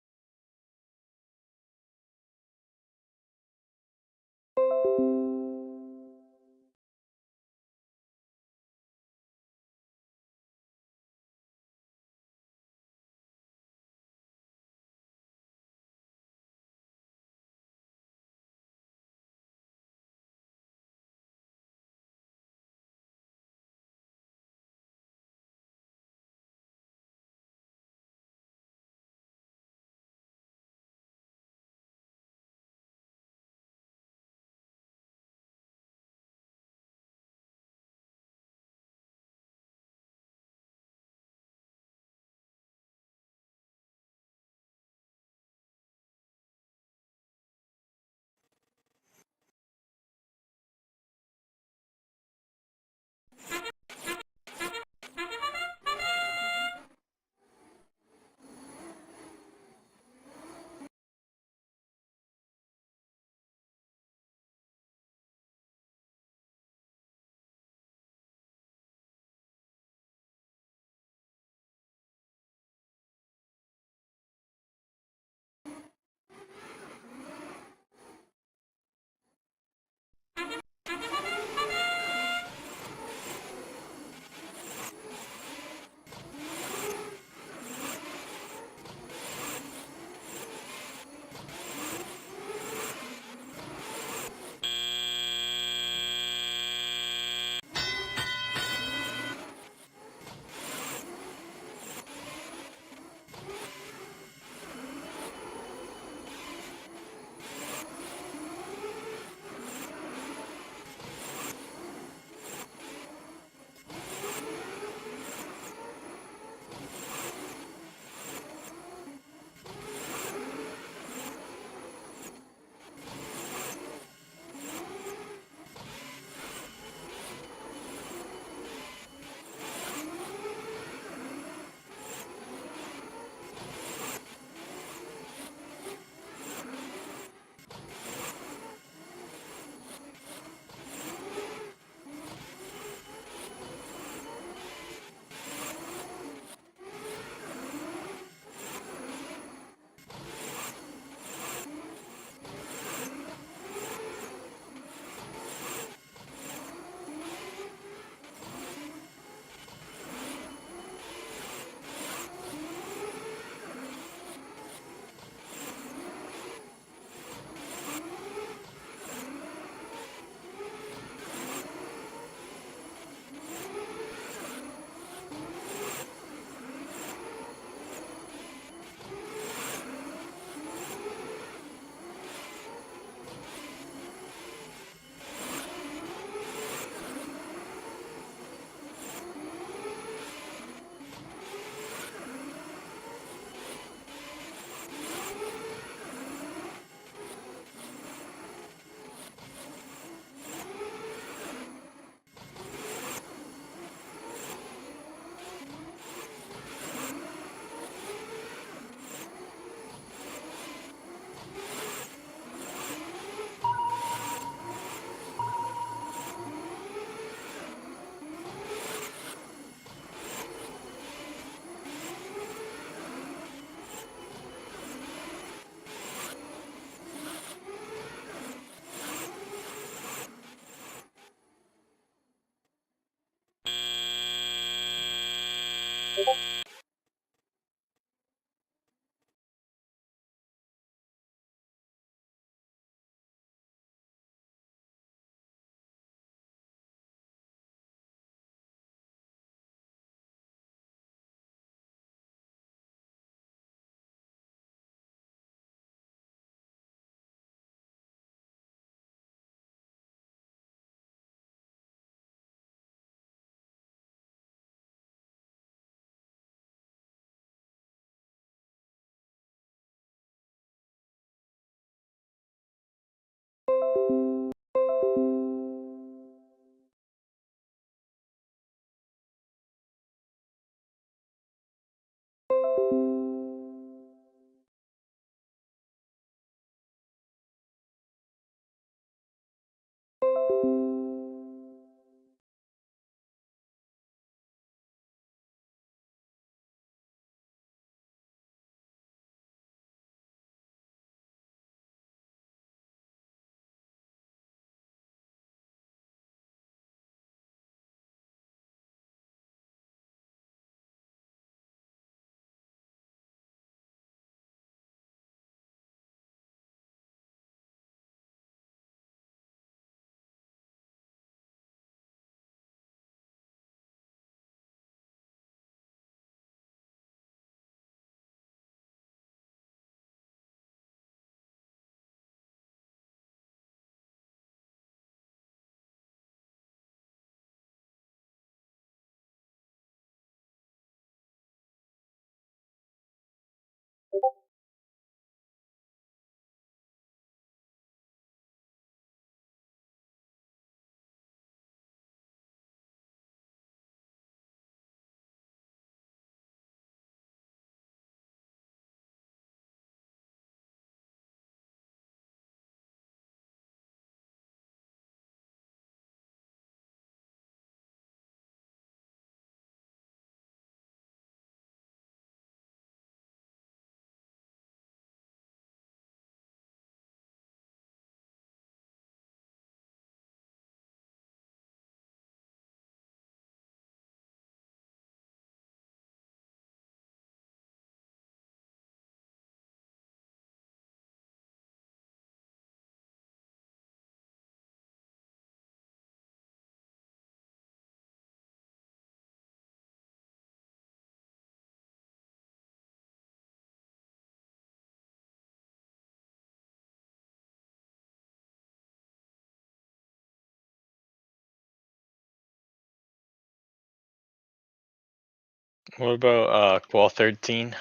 What about qual 13?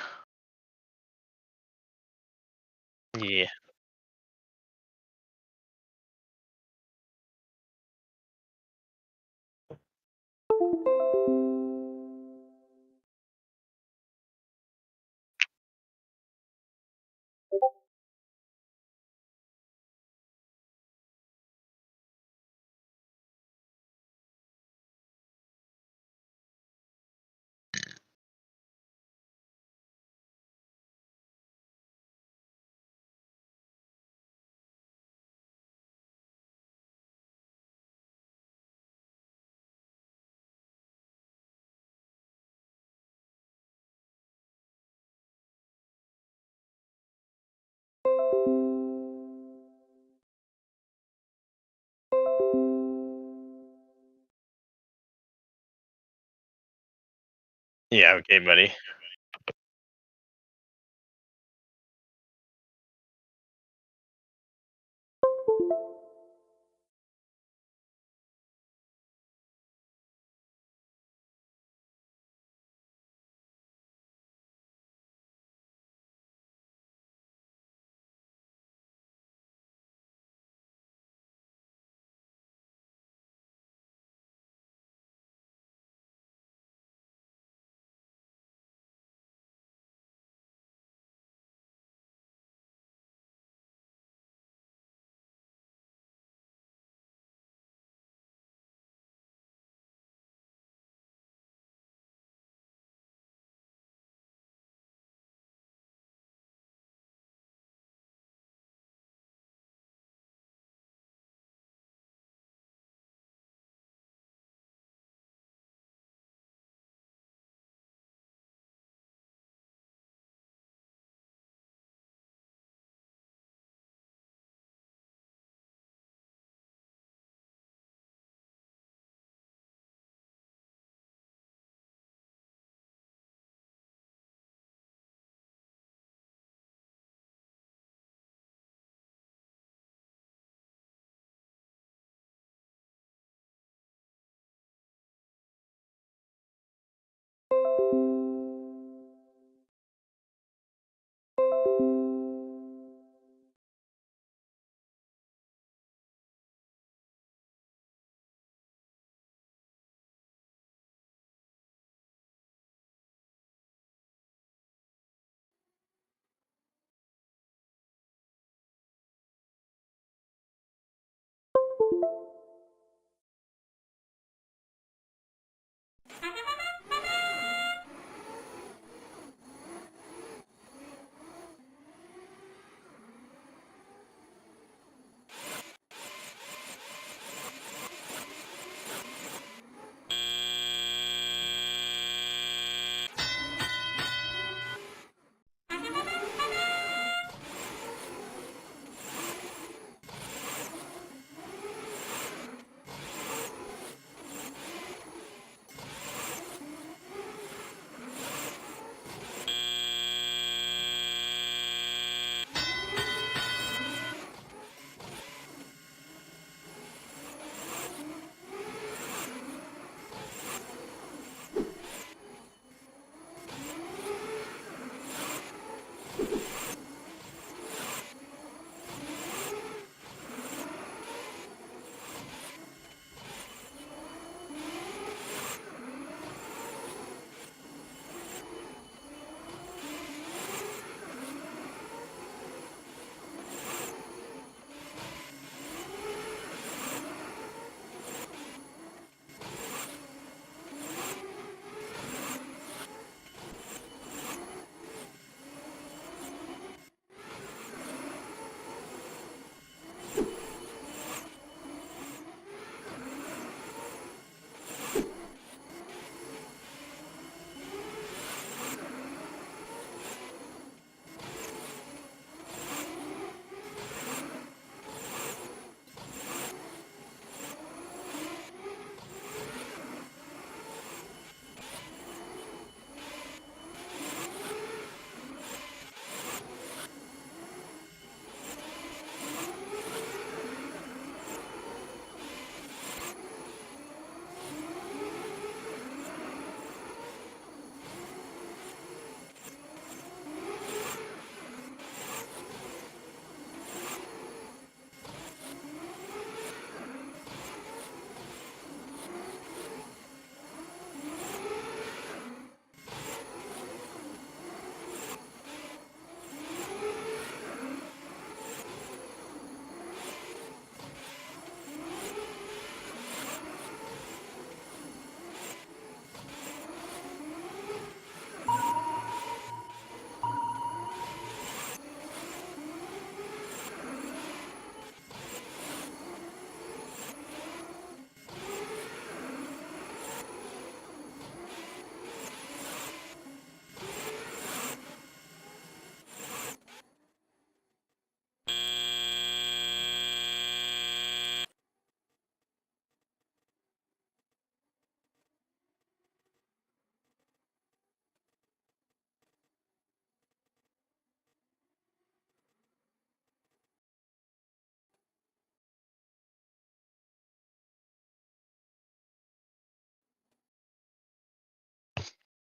Yeah. Yeah, okay, buddy.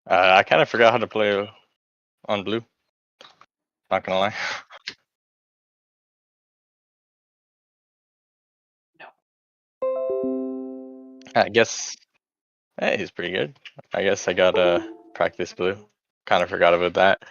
I kind of forgot how to play on blue. Not gonna lie. I guess. Hey, he's pretty good. I guess I gotta practice blue. Kind of forgot about that.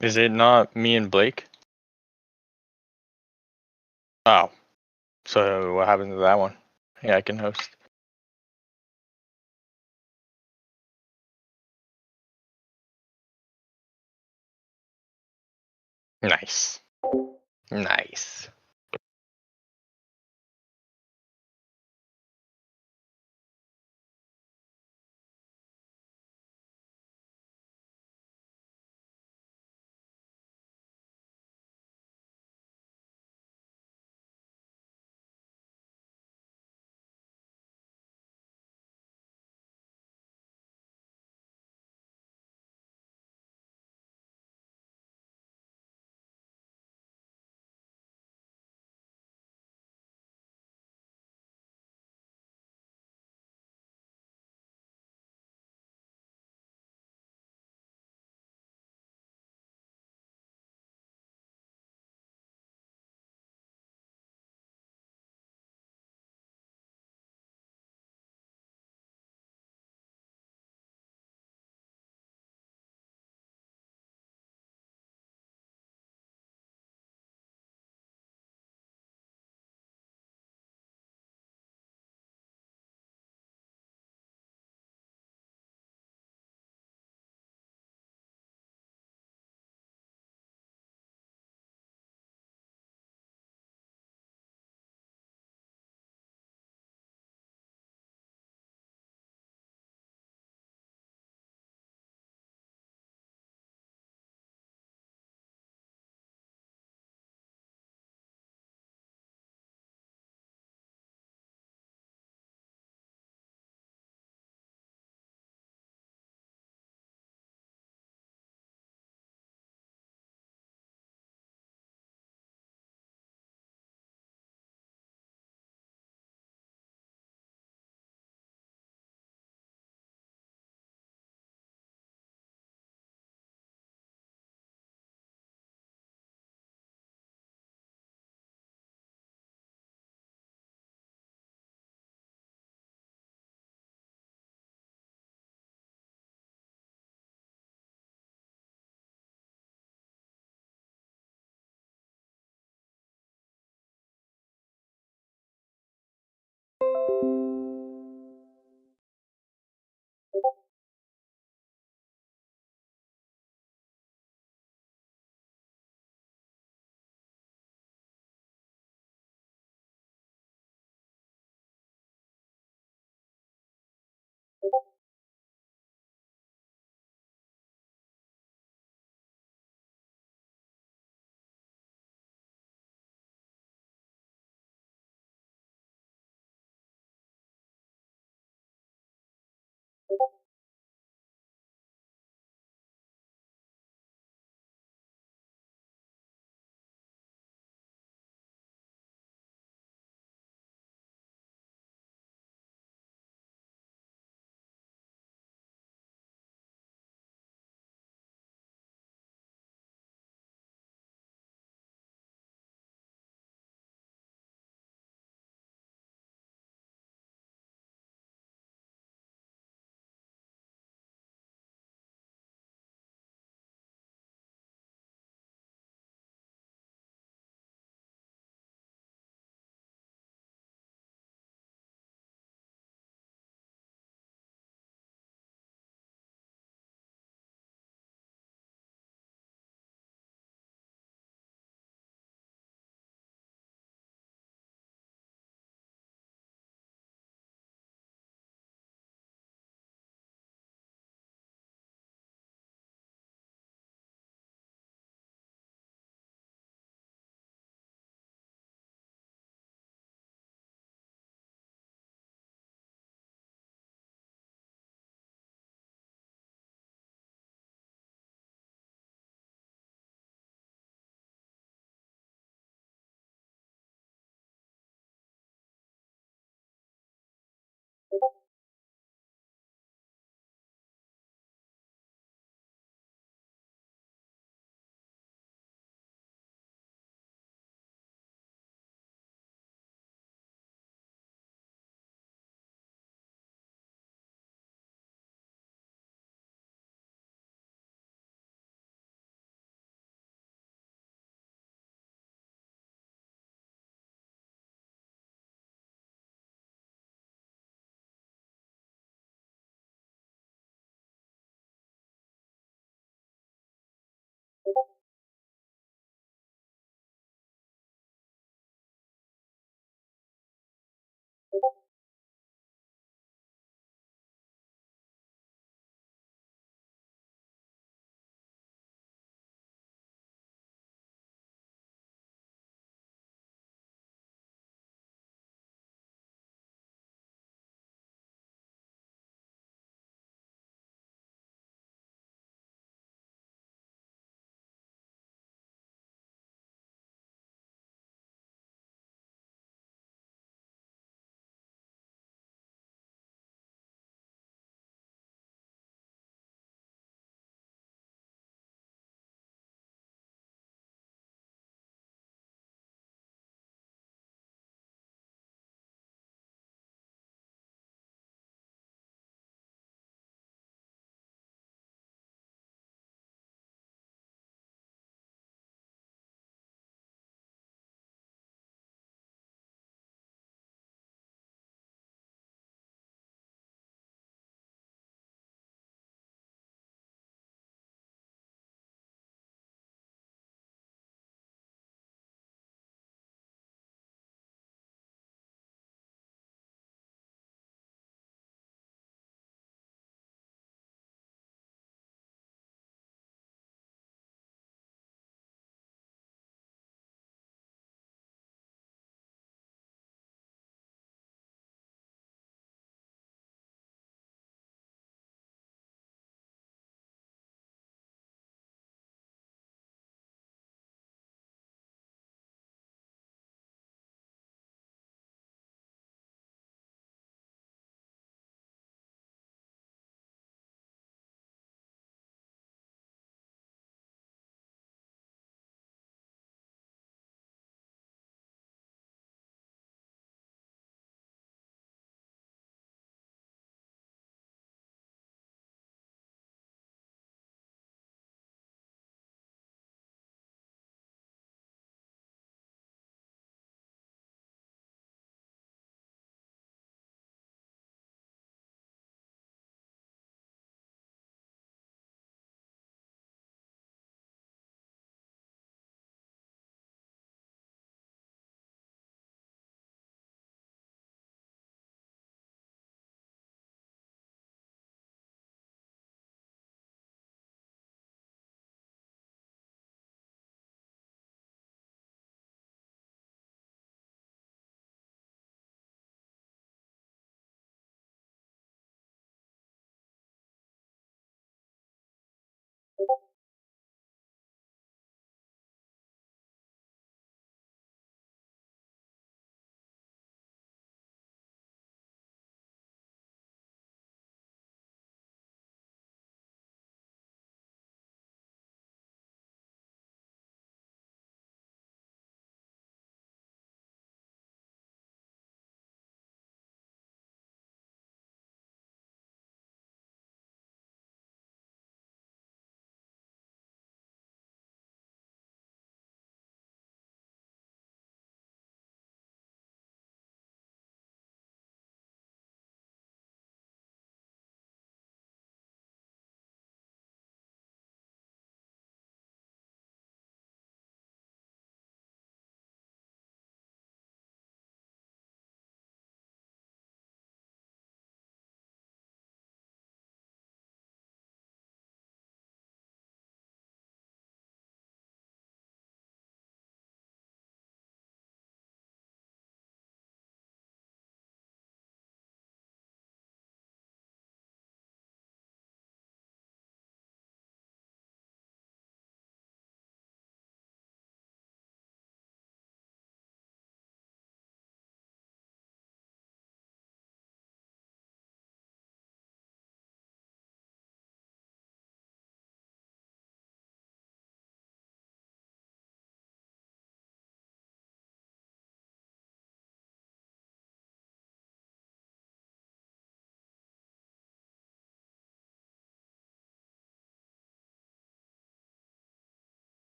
Is it not me and Blake? Oh. So what happened to that one? Yeah, I can host. Nice. Nice.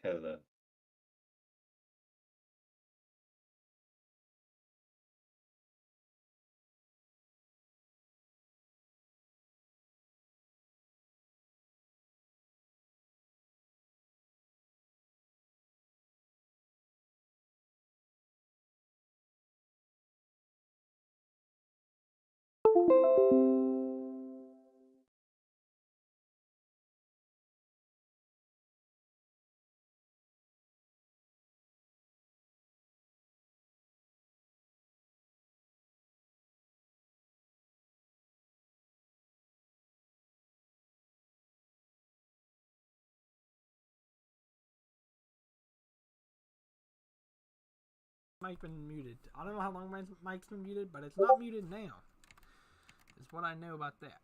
Hello. Mic's been muted. I don't know how long my mic's been muted, but it's not muted now. Is what I know about that.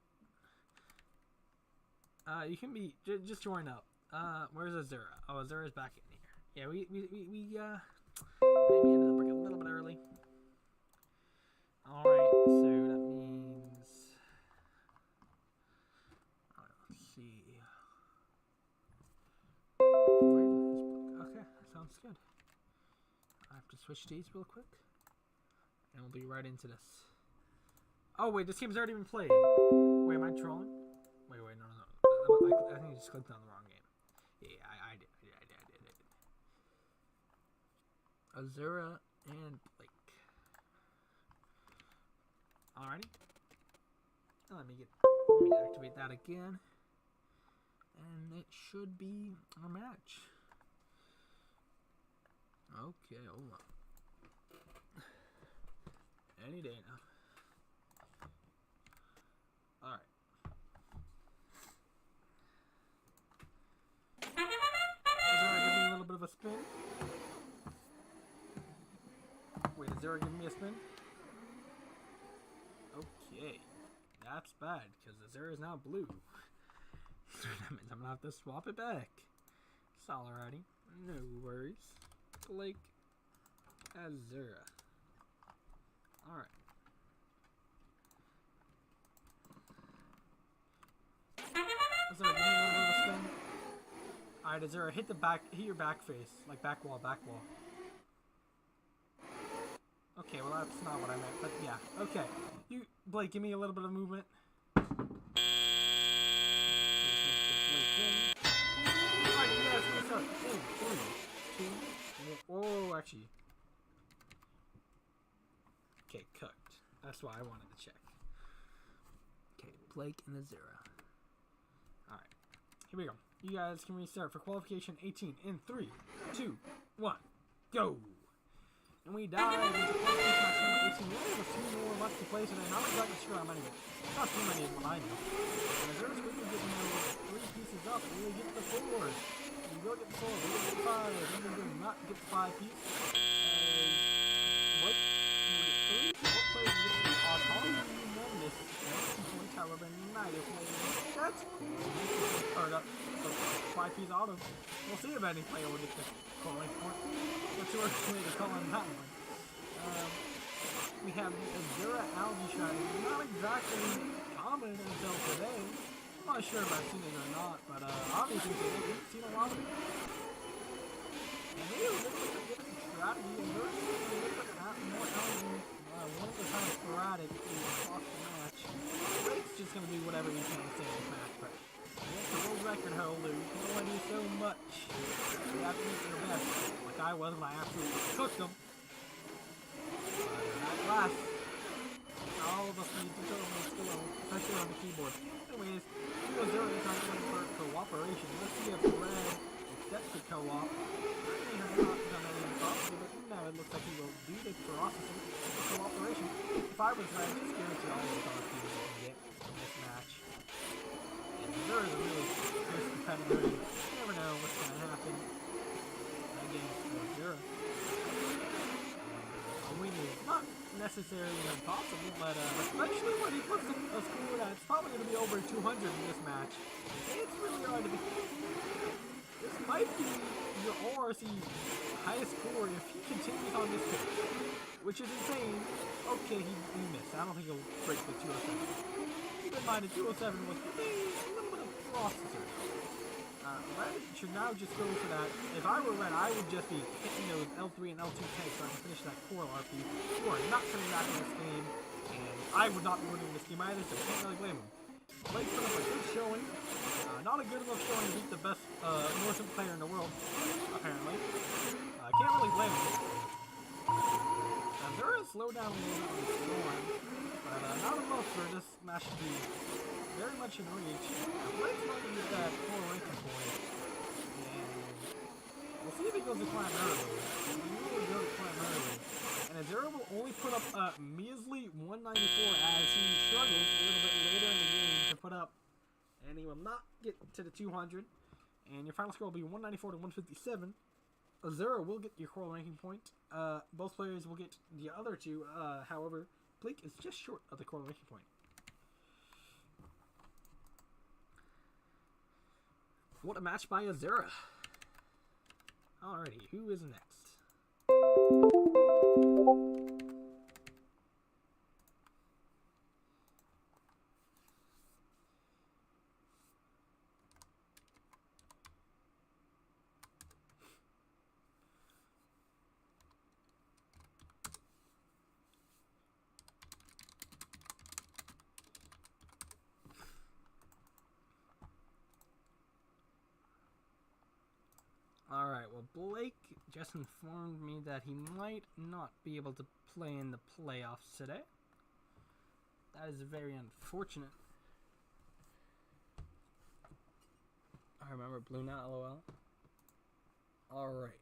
You can be just join up. Where's Azura? Oh, Azura's back in here. Yeah, we maybe ended up a little bit early. All right, so that means. All right, let's see. Okay, sounds good. I have to switch these real quick, and we'll be right into this. Oh wait, this game's already been played. Wait, am I trolling? Wait, no. I think I just clicked on the wrong game. Yeah, I did. Azura and Blake. Alrighty. Let me activate that again, and it should be our match. Okay, hold on. Any day now. Alright. Azura, give me a little bit of a spin. Wait, is Azura giving me a spin? Okay. That's bad, because Azura is now blue. That means I'm gonna have to swap it back. It's alrighty. No worries. Blake, Azura. Alright. Azura, give me a little bit of a spin. Alright, Azura, hit your back face. Like back wall. Okay, well that's not what I meant, but yeah. Okay. Blake, give me a little bit of movement. Alright, you guys can start. 3, 2, 1. Oh, actually. Okay, cooked. That's why I wanted to check. Okay, Blake and Azura. Alright. Here we go. You guys can restart for qualification 18 in 3, 2, 1, go! And we dive into qualification match number 18. We only have a few more left to play today. Not exactly sure how many, but not too many is what I know. And Azura's really getting those 3 pieces up. We will get the 4. We will get the 4. We will get the 5. And we will not get the 5 piece. What? We will get 3. What plays will get the autonomy and this 2 points, however, neither player. That's cool. Or the 5 piece auto. We'll see if any player will get the calling point. What's your way to call on that one? We have the Azura Algae Shiny. Not exactly common until today. I'm not sure if I've seen it or not, but obviously today we've seen a lot of it. And maybe a little bit of strategy. Azura's a little bit more algae. One of the times sporadic across the match. Drake's just going to do whatever he can to save this match, but against the world record holder, you can only do so much. You have to make your best. Like I was when I absolutely cooked him. At last, all of us need to go on skill, especially on the keyboard. Anyways, Azura is not going for cooperation. Let's see if Red accepts the co-op. He has not done anything possible, but now it looks like he will do the processing cooperation. If I was Red, just guarantee all the color keys we can get from this match. And Azura is a really fierce competitor. You never know what's going to happen against Azura. A win is not necessarily impossible, but especially when he puts a score that's probably going to be over 200 in this match, it's really hard to be. This might be your ORC highest score if he continues on this pace, which is insane. Okay, he missed. I don't think he'll break the 207. Keep in mind, the 207 was a little bit of processor. Red should now just go for that. If I were Red, I would just be hitting those L3 and L2 tanks so I can finish that coral RP. Who are not coming back in this game, and I would not be winning this game either, so can't really blame him. Blake put up a good showing. Not a good enough showing to beat the best Northern player in the world, apparently. Can't really blame him. There is slow down a little bit on the storm, but not enough for this match to be very much in reach. Blake's not going to get that 4 ranking point, and we'll see if he goes to climb early. He will go to climb early, and Azera will only put up a measly 194 as he struggles a little bit later in the game to put up, and he will not get to the 200, and your final score will be 194 to 157. Azera will get your coral ranking point. Both players will get the other two. However, Blake is just short of the coral ranking point. What a match by Azera. Alrighty, who is next? Alright, well, Blake just informed me that he might not be able to play in the playoffs today. That is very unfortunate. I remember Blue now, lol. Alright,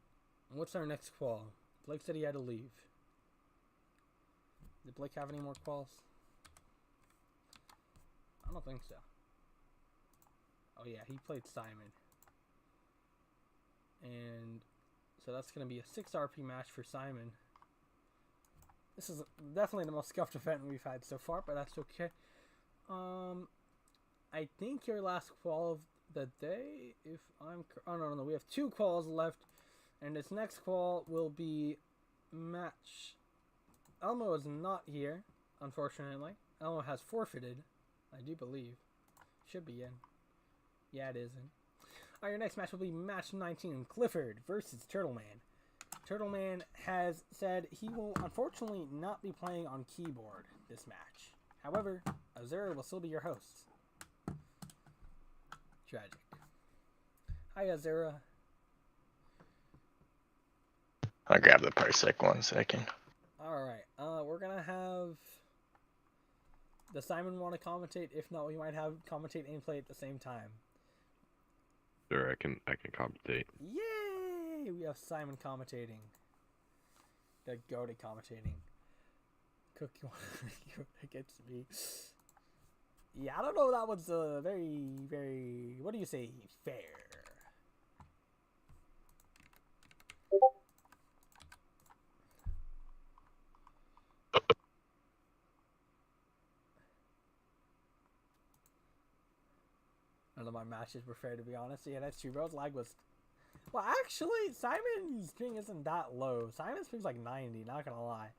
what's our next qual? Blake said he had to leave. Did Blake have any more quals? I don't think so. Oh yeah, he played Simon. And so that's going to be a 6 RP match for Simon. This is definitely the most scuffed event we've had so far, but that's okay. I think your last qual of the day, if I'm... Oh, no, we have 2 quals left. And this next qual will be match. Elmo is not here, unfortunately. Elmo has forfeited, I do believe. Should be in. Yeah, it is in. Alright, your next match will be match 19, Clifford versus Turtleman. Turtleman has said he will unfortunately not be playing on keyboard this match. However, Azera will still be your host. Tragic. Hi, Azera. I'll grab the parsec 1 second. Alright, we're gonna have... Does Simon want to commentate? If not, we might have commentate and play at the same time. Sure, I can commentate. Yay! We have Simon commentating. The goated commentating. Cookie against me. Yeah, I don't know. That one's very. What do you say? Fair. None of my matches were fair, to be honest. Yeah, that's true. Bro's lag was... Well, actually, Simon's ping isn't that low. Simon's ping's like 90, not gonna lie.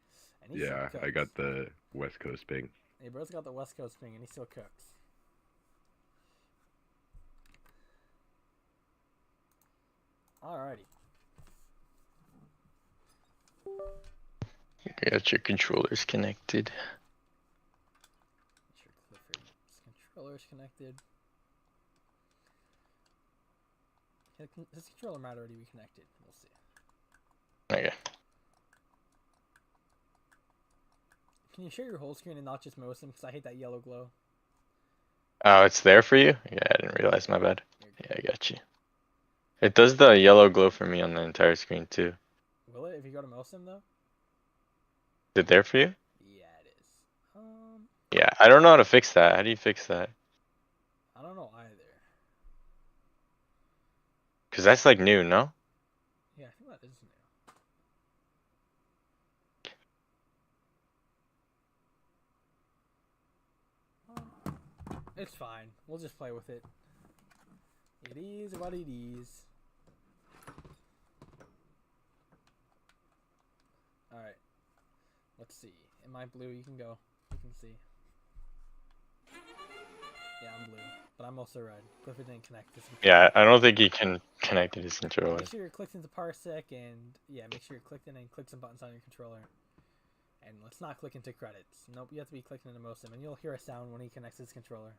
And he Yeah, still I cooks. got the West Coast ping. Hey, bro's got the West Coast ping, and he still cooks. Alrighty. You got your controllers connected. Sure, Clifford's controller's connected. His controller might already be connected. We'll see. Okay. Can you share your whole screen and not just most of them? Because I hate that yellow glow. Oh, it's there for you? Yeah, I didn't realize, my bad. Yeah, I got you. It does the yellow glow for me on the entire screen too. Will it if you go to most of them, though? Is it there for you? Yeah, it is. Yeah, I don't know how to fix that. How do you fix that? I don't know either. Because that's like new, no? Yeah, I think that is new. It's fine. We'll just play with it. It is what it is. Alright. Let's see. Am I blue? You can go. You can see. Yeah, I'm blue. But but I'm also red. Clifford didn't connect this. Yeah, I don't think he can connect to his controller. Make sure you're clicked into Parsec, and yeah, make sure you're clicked in and click some buttons on your controller. And let's not click into credits. Nope, you have to be clicking into MoSim, and you'll hear a sound when he connects his controller.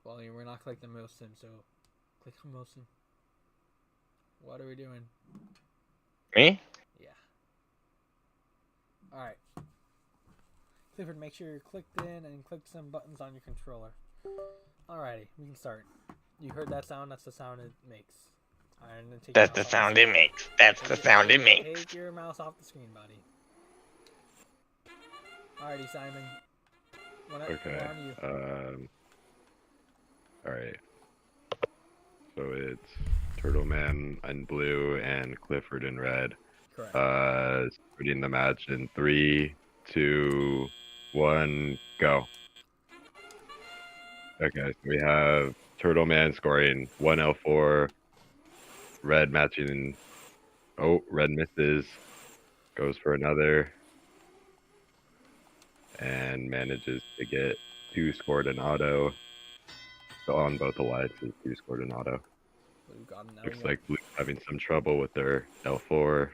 Well, we're not clicking MoSim, so click on MoSim. What are we doing? Me? Yeah. Alright. Clifford, make sure you're clicked in and click some buttons on your controller. Alrighty, we can start. You heard that sound? That's the sound it makes. That's the sound it makes. That's the sound it makes. Take your mouse off the screen, buddy. Alrighty, Simon. Okay. On you. Alright. So it's Turtle Man in blue and Clifford in red. Correct. Starting the match in 3, 2, 1, go. Okay, so we have Turtle Man scoring 1 L4. Red matching. Oh, red misses. Goes for another. And manages to get 2 scored in auto. So on both alliances, 2 scored in auto. Looks like Blue having some trouble with their L4.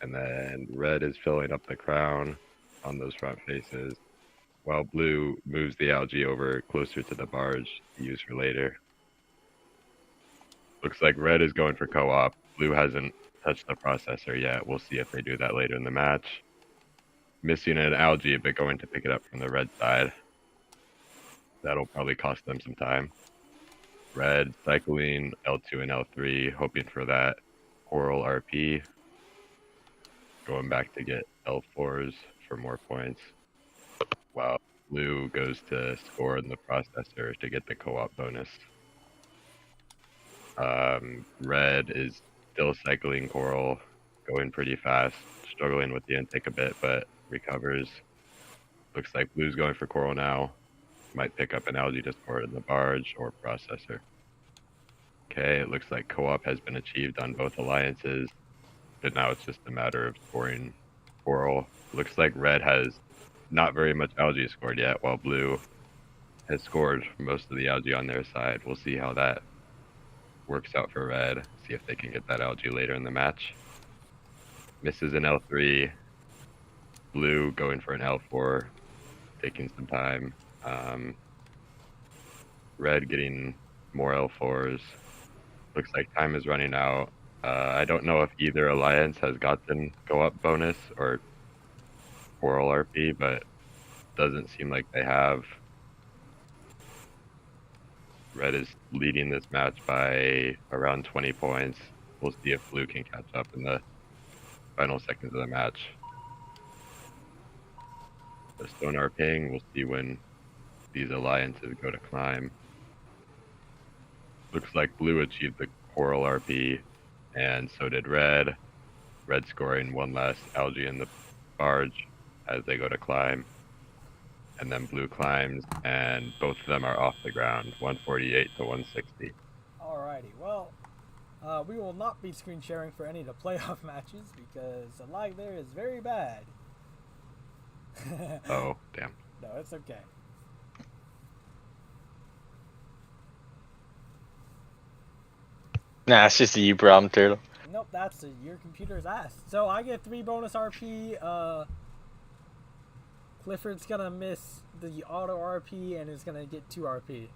And then red is filling up the crown on those front faces, while blue moves the algae over closer to the barge to use for later. Looks like red is going for co-op. Blue hasn't touched the processor yet. We'll see if they do that later in the match. Missing an algae, but going to pick it up from the red side. That'll probably cost them some time. Red cycling L2 and L3, hoping for that coral RP. Going back to get L4s for more points. While blue goes to score in the processor to get the co-op bonus. Red is still cycling coral, going pretty fast, struggling with the intake a bit, but recovers. Looks like blue's going for coral now. Might pick up an algae to score in the barge or processor. Okay, it looks like co-op has been achieved on both alliances, but now it's just a matter of scoring coral. Looks like red has not very much algae scored yet, while blue has scored most of the algae on their side. We'll see how that works out for red, see if they can get that algae later in the match. Misses an L3. Blue going for an L4, taking some time. Red getting more L4s. Looks like time is running out. I don't know if either alliance has gotten go-up bonus or coral RP, but doesn't seem like they have. Red is leading this match by around 20 points. We'll see if blue can catch up in the final seconds of the match. The Sonar ping, we'll see when these alliances go to climb. Looks like blue achieved the coral RP, and so did red. Red scoring 1 less algae in the barge as they go to climb. And then blue climbs, and both of them are off the ground, 148 to 160. Alrighty, well, we will not be screen sharing for any of the playoff matches because the lag there is very bad. Oh, damn. No, it's okay. Nah, it's just a you problem, Turtle. Nope, that's your computer's ass. So I get 3 bonus RP. Clifford's gonna miss the auto RP and is gonna get 2 RP.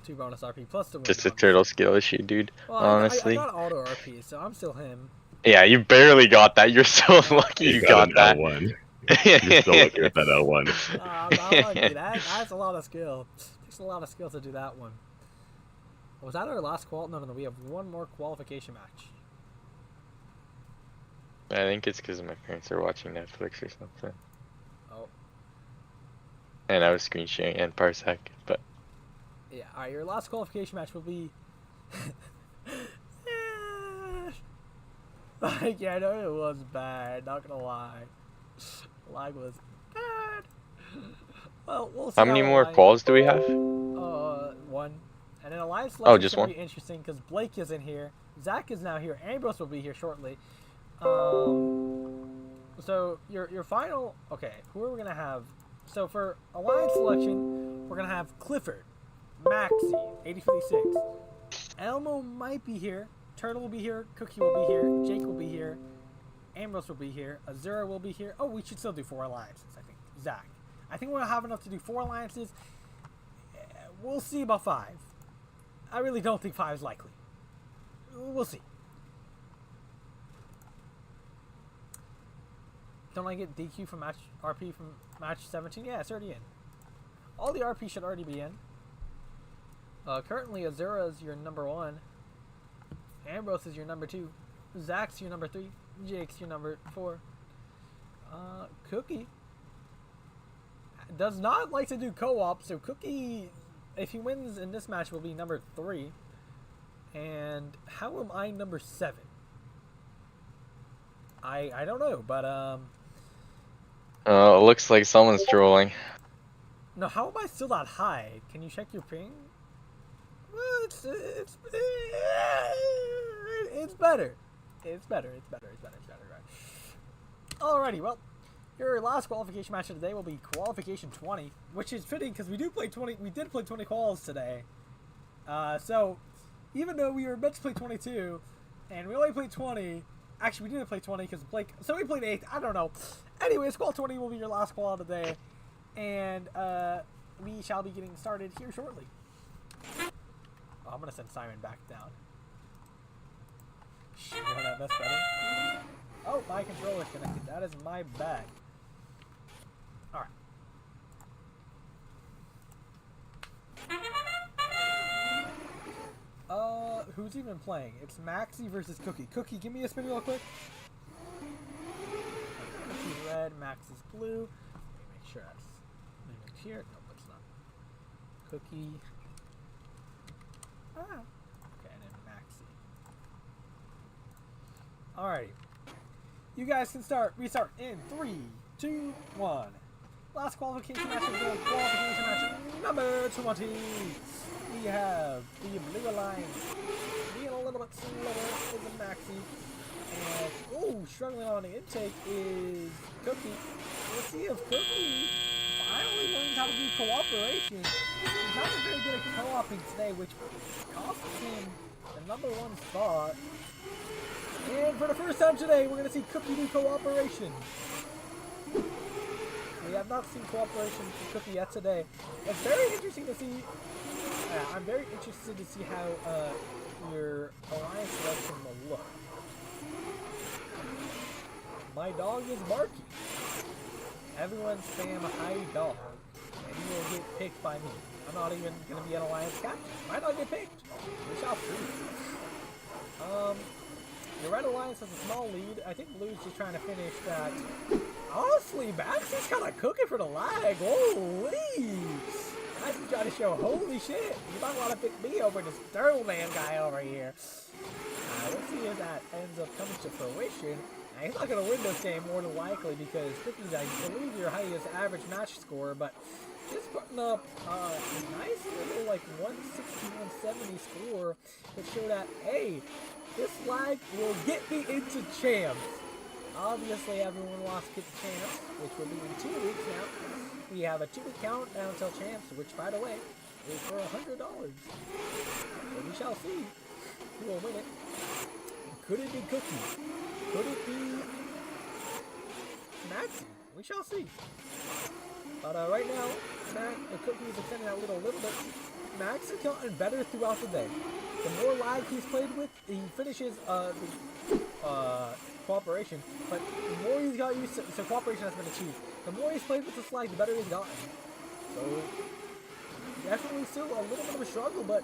2 bonus RP plus the win. Just a turtle skill issue, dude. Well, honestly. I got auto RP, so I'm still him. Yeah, you barely got that. You're so lucky you got that. L1. You're still looking at that L1. I'm lucky. That's a lot of skill. It takes a lot of skill to do that one. Was that our last qual? No, we have 1 more qualification match. I think it's because my parents are watching Netflix or something. Oh. And I was screen sharing and Parsec, but Yeah, alright, your last qualification match will be... Like, yeah, I know it was bad, not gonna lie. Lag was bad. Well, we'll see how many more quals do we have? 1. And then Alliance Oh, Selection just should one? be interesting because Blake is in here. Zach is now here. Ambrose will be here shortly. So your final. Okay, who are we gonna have? So for alliance selection, we're gonna have Clifford, Maxi, 8056. Elmo might be here. Turtle will be here. Cookie will be here. Jake will be here. Ambrose will be here. Azura will be here. Oh, we should still do 4 alliances, I think. Zach. I think we'll have enough to do 4 alliances. We'll see about 5. I really don't think 5 is likely. We'll see. Don't I get DQ from match RP from match 17? Yeah, it's already in. All the RP should already be in. Currently, Azura is your number 1. Ambrose is your number 2. Zach's your number 3. Jake's your number 4. Cookie does not like to do co-op, so Cookie, if he wins in this match, will be number 3. And how am I number 7? I don't know, but it looks like someone's trolling. no, how am I still that high? Can you check your ping? Well, it's better. It's better, right? Alrighty, well, your last qualification match of the day will be qualification 20, which is fitting because we did play 20 quals today. So even though we were meant to play 22 and we only played 20, actually we didn't play 20 because so we played 8. I don't know. Anyways, qual 20 will be your last qual of the day, and we shall be getting started here shortly. Oh, I'm gonna send Simon back down. You know that best better? Oh, my controller's connected. That is my bad. Alright. Who's even playing? It's Maxi versus Cookie. Cookie, give me a spin real quick. Cookie's red, Max is blue. Let me make sure that's linked here. Nope, it's not. Cookie. Okay, and then Maxi. Alrighty. You guys can restart in 3, 2, 1. Last qualification match is the qualification match number 20. We have the Blue Alliance being a little bit slower is a Maxi. And, struggling on the intake is Cookie. Let's see if Cookie finally learns how to do cooperation. He's not very good at co-oping today, which costs him the number 1 spot. And for the first time today, we're going to see Cookie do cooperation. We have not seen cooperation from Cookie yet today. It's very interesting to see. I'm very interested to see how your alliance selection will look. My dog is barking. Everyone spam hi dog, and he will get picked by me. I'm not even going to be an alliance captain. Might not get picked. We shall see. Your red alliance has a small lead. I think blue's just trying to finish that. Honestly, Maxie's kind of cooking for the lag. Holy! Maxie's trying to show, holy shit, you might want to pick me over this Turtle Man guy over here. Let's see if that ends up coming to fruition. Now, he's not going to win this game more than likely because Cookie's, I believe, your highest average match score, but just putting up a nice little, like, 160, 170 score that show that, hey, this lag will get me into champs. Obviously, everyone wants to get to champs, which will be in 2 weeks now. We have a 2-week countdown until champs, which, by the way, is for $100. So we shall see who will win it. Could it be Cookie? Could it be Maxi? We shall see. But right now, the Cookie is extending that lead a little bit. Max is gotten better throughout the day. The more lag he's played with, he finishes the cooperation, but the more he's got used to, so cooperation has been achieved. The more he's played with this lag, the better he's gotten. So, definitely still a little bit of a struggle, but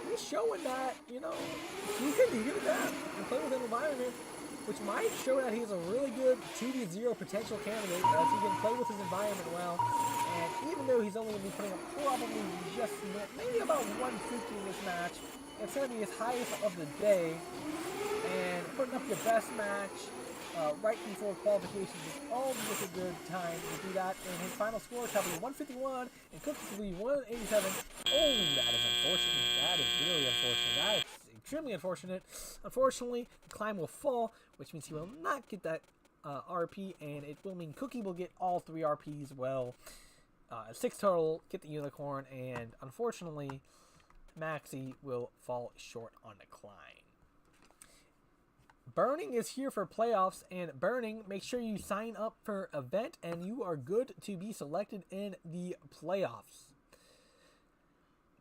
he's showing that, you know, he can adapt and play with an environment, which might show that he's a really good 2v0 potential candidate as he can play with his environment well. And even though he's only going to be putting up probably just maybe about 150 in this match, it's going to be his highest of the day. And putting up your best match right before qualifications is always a good time to do that. And his final score will be 151 and Cookies will be 187. Oh, that is unfortunate. That is really unfortunate. That is extremely unfortunate. Unfortunately, the climb will fall, which means he will not get that RP, and it will mean Cookie will get all 3 RPs. Well, 6 total, get the unicorn, and unfortunately, Maxi will fall short on the climb. Burning is here for playoffs, and Burning, make sure you sign up for event, and you are good to be selected in the playoffs.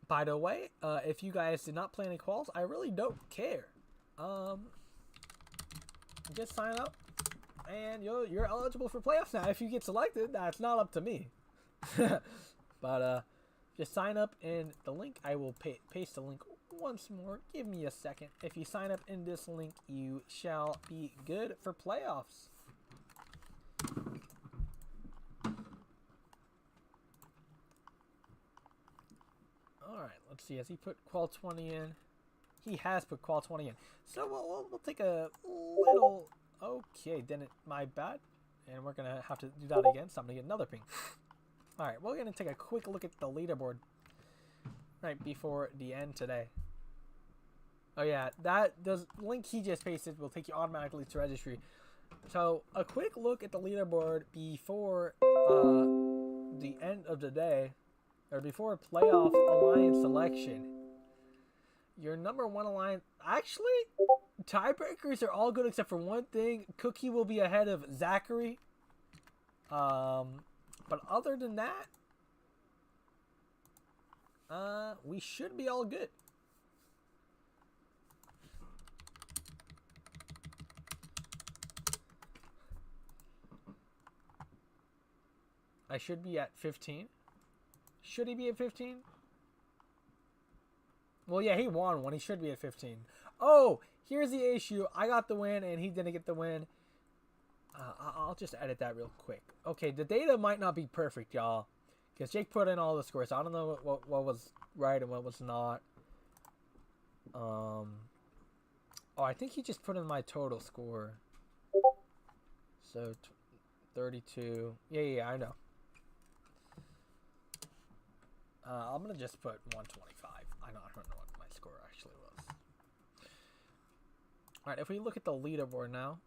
By the way, if you guys did not play any quals, I really don't care. Just sign up, and you're eligible for playoffs now. If you get selected, that's not up to me. But just sign up in the link. I will paste the link once more. Give me a second. If you sign up in this link, you shall be good for playoffs. Alright, let's see. Has he put Qual 20 in? He has put Qual 20 in. So we'll take a little... Okay, then my bad. And we're going to have to do that again, so I'm going to get another ping. Alright, we're going to take a quick look at the leaderboard right before the end today. Oh yeah, the link he just pasted will take you automatically to registry. So a quick look at the leaderboard before the end of the day, or before playoff alliance selection. Your number 1 alliance, actually, tiebreakers are all good except for one thing. Cookie will be ahead of Zachary. But other than that, we should be all good. I should be at 15. Should he be at 15? Well, yeah, he won one. He should be at 15. Oh, here's the issue. I got the win, and he didn't get the win. I'll just edit that real quick. Okay, the data might not be perfect, y'all. Because Jake put in all the scores. I don't know what was right and what was not. Oh, I think he just put in my total score. So, 32. Yeah, I know. I'm going to just put 125. I don't know what my score actually was. Alright, if we look at the leaderboard now.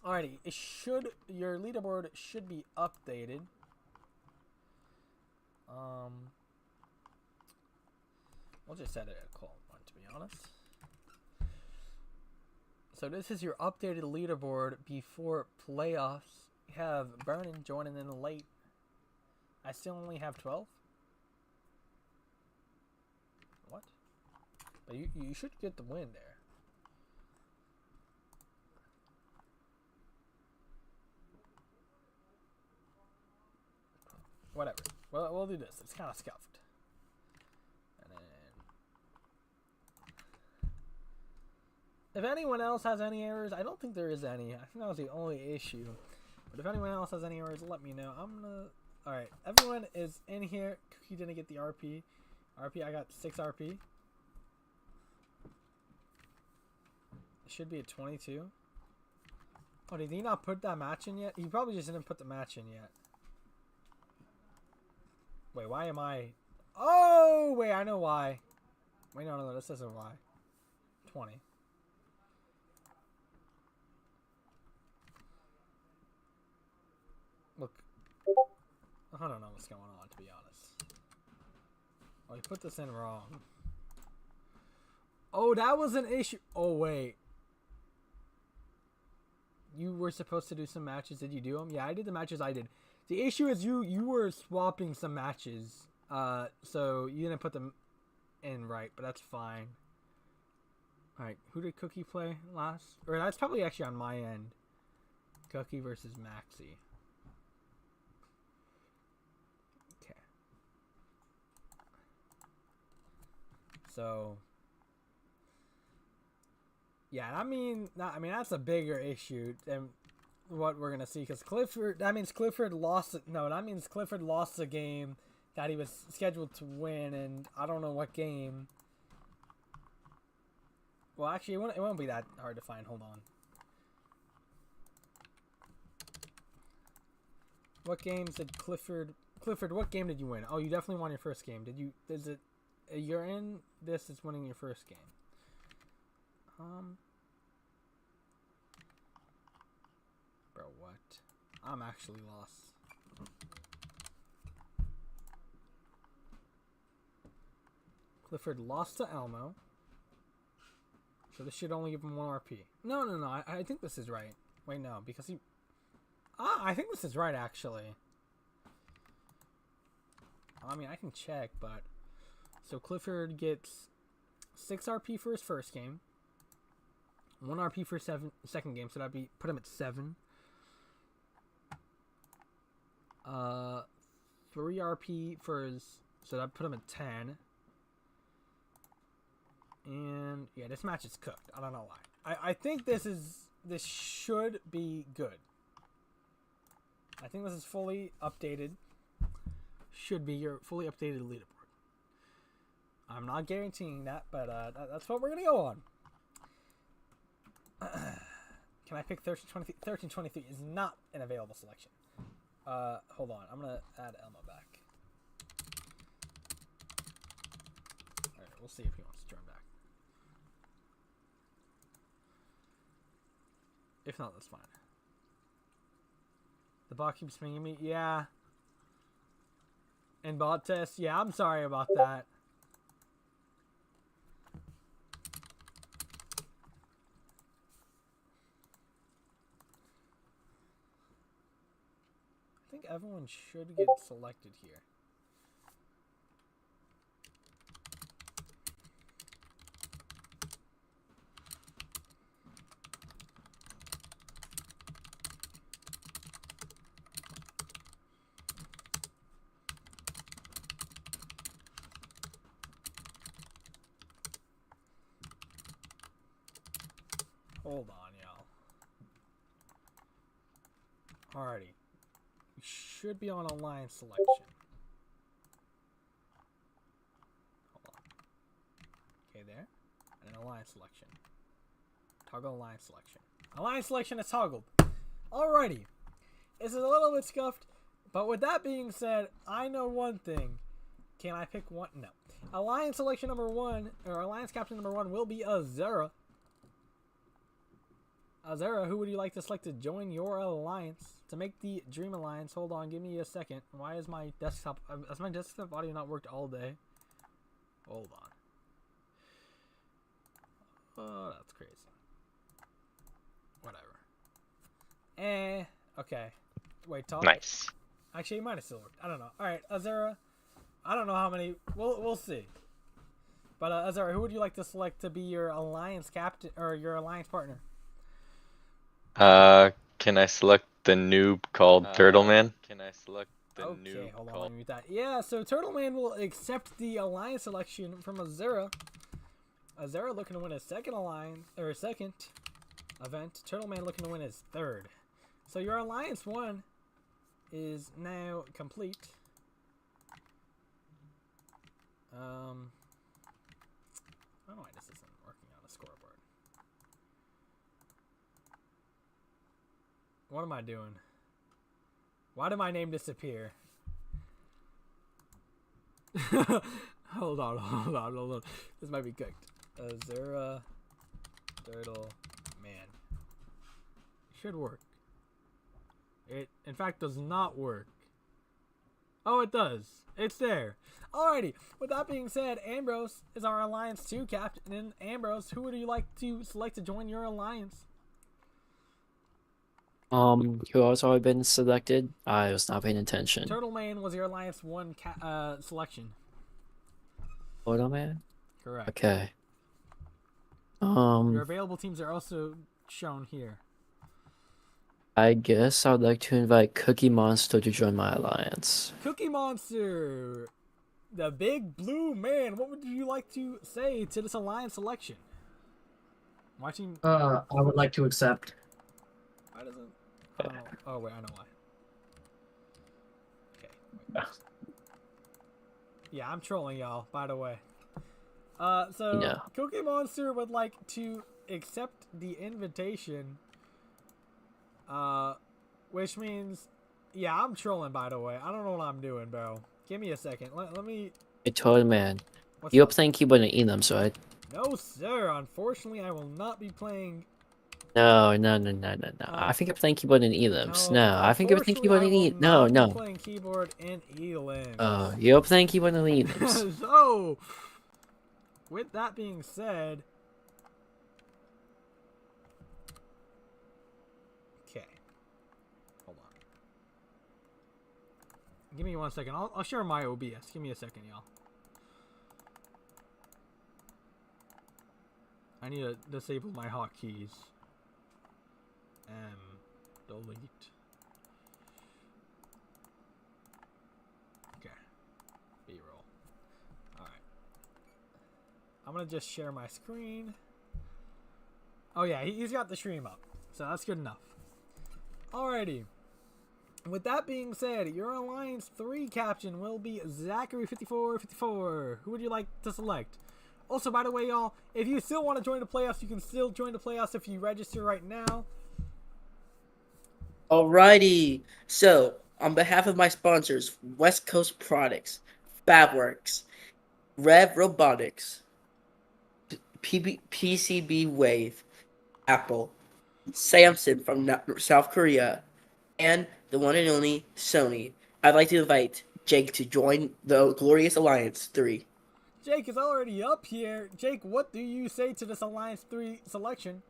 Alrighty, your leaderboard should be updated. We'll just set it at Qual 1, to be honest. So this is your updated leaderboard before playoffs. You have Vernon joining in late. I still only have 12. What? But you should get the win there. Whatever. We'll do this. It's kind of scuffed. And then... If anyone else has any errors, I don't think there is any. I think that was the only issue. But if anyone else has any errors, let me know. I'm gonna... Alright, everyone is in here. Cookie didn't get the RP. I got 6 RP. It should be at 22. Oh, did he not put that match in yet? He probably just didn't put the match in yet. Wait, why am I... Oh, wait, I know why. Wait, no, this isn't why. 20. Look. I don't know what's going on, to be honest. Oh, you put this in wrong. Oh, that was an issue. Oh, wait. You were supposed to do some matches. Did you do them? Yeah, I did the matches I did. The issue is you were swapping some matches. So you didn't put them in right, but that's fine. Alright, who did Cookie play last? Or that's probably actually on my end. Cookie versus Maxi. Okay. So... Yeah, I mean that's a bigger issue than what we're gonna see, because that means Clifford lost the game that he was scheduled to win, and I don't know what game. Well, actually, it won't be that hard to find. Hold on. What games did Clifford? What game did you win? Oh, you definitely won your first game. Did you? Is it? You're in. This is winning your first game. I'm actually lost. Clifford lost to Elmo. So this should only give him 1 RP. No. I think this is right. Wait, no, because he... I think this is right, actually. I mean, I can check, but... So Clifford gets 6 RP for his first game. 1 RP for second game, so that'd be... Put him at 7. 3 RP for his... So that'd put him at 10. And yeah, this match is cooked. I don't know why. I think this should be good. I think this is fully updated. Should be your fully updated leaderboard. I'm not guaranteeing that, but that's what we're gonna go on. Can I pick 1323? 1323 is not an available selection. Hold on. I'm gonna add Elmo back. Alright, we'll see if he wants to join back. If not, that's fine. The bot keeps pinging me. Yeah. And bot test. Yeah, I'm sorry about that. I think everyone should get selected here. Hold on, y'all. Alrighty. We should be on alliance selection. Hold on. Okay, there. And an alliance selection. Toggle alliance selection. Alliance selection is toggled. Alrighty. This is a little bit scuffed, but with that being said, I know one thing. Can I pick one? No. Alliance selection number 1, or alliance captain number 1 will be Azera. Azera, who would you like to select to join your alliance? To make the Dream Alliance, hold on, give me a second. Why is my desktop... Has my desktop audio not worked all day? Hold on. Oh, that's crazy. Whatever. Okay. Wait, talk. Nice. Actually, it might have still worked. I don't know. Alright, Azera. I don't know how many... We'll see. But, Azera, who would you like to select to be your alliance captain, or your alliance partner? Can I select the noob called Turtle Man? Can I select the noob hold on, called... let me mute that. Yeah, so Turtle Man will accept the alliance selection from Azera. Azera looking to win his second alliance, or his second event. Turtle Man looking to win his third. So your alliance 1 is now complete. I don't know why this isn't working on the scoreboard. What am I doing? Why did my name disappear? Hold on. This might be cooked. Azera Turtle Man. Should work. It, in fact, does not work. Oh, it does. It's there. Alrighty. With that being said, Ambrose is our Alliance 2 captain. And Ambrose, who would you like to select to join your alliance? Who else already been selected? I was not paying attention. Turtle Man was your Alliance 1 selection. Turtle Man? Correct. Okay. Your available teams are also shown here. I guess I'd like to invite Cookie Monster to join my alliance. Cookie Monster, the big blue man. What would you like to say to this alliance selection? Watching. I would like to accept. Why doesn't? I don't know. Oh wait, I know why. Okay. Wait. Yeah, I'm trolling y'all. By the way. So Yeah. Cookie Monster would like to accept the invitation. Which means, yeah, I'm trolling, by the way. I don't know what I'm doing, bro. Give me a second. Let me... Hey, Turtle Man. What's You're up? playing keyboard and Enums, right? No, sir. Unfortunately, I will not be playing No, no, no, no, no, no. I think I'm playing keyboard and elims. No, I think I'm playing unfortunately, keyboard I and will elims. No, not be no. playing keyboard and elims. You're playing keyboard and elims. So, with that being said, okay, hold on. Give me 1 second. I'll share my OBS. Give me a second, y'all. I need to disable my hotkeys. Delete. Okay. B-roll. Alright. I'm gonna just share my screen. Oh yeah, he's got the stream up. So that's good enough. Alrighty. With that being said, your Alliance 3 captain will be Zachary5454. Who would you like to select? Also, by the way, y'all, if you still want to join the playoffs, you can still join the playoffs if you register right now. Alrighty. So, on behalf of my sponsors, West Coast Products, Fabworks, Rev Robotics, PCB Wave, Apple, Samsung from South Korea, and the one and only Sony, I'd like to invite Jake to join the Glorious Alliance 3. Jake is already up here. Jake, what do you say to this Alliance 3 selection?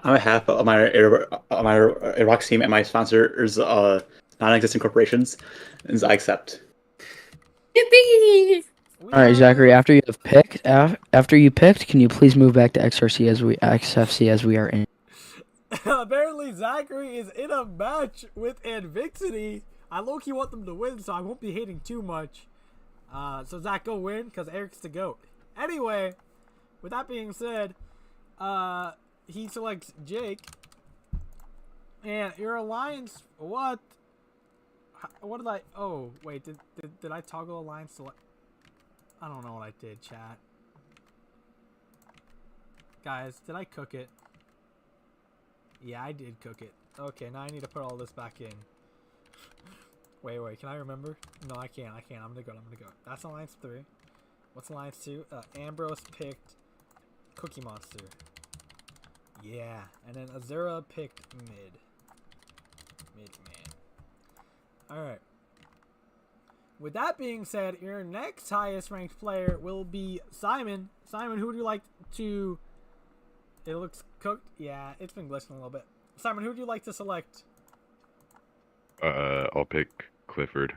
On behalf of my Iraq team and my sponsors, non-existent corporations, I accept. Yippee! All right, Zachary. After you picked, can you please move back to XRC XFC as we are in? Apparently, Zachary is in a match with Advixity. I low-key want them to win, so I won't be hating too much. So Zach, go win, because Eric's the GOAT. Anyway, with that being said, he selects Jake. And your alliance, what? What did I, oh, wait, did I toggle alliance select? I don't know what I did, chat. Guys, did I cook it? Yeah, I did cook it. Okay, now I need to put all this back in. Wait, can I remember? No, I can't. I'm gonna go. That's Alliance 3. What's Alliance 2? Ambrose picked Cookie Monster. Yeah, and then Azura picked Mid Man. Alright. With that being said, your next highest ranked player will be Simon. Simon, who would you like to... It looks cooked? Yeah, it's been glitching a little bit. Simon, who would you like to select? I'll pick Clifford.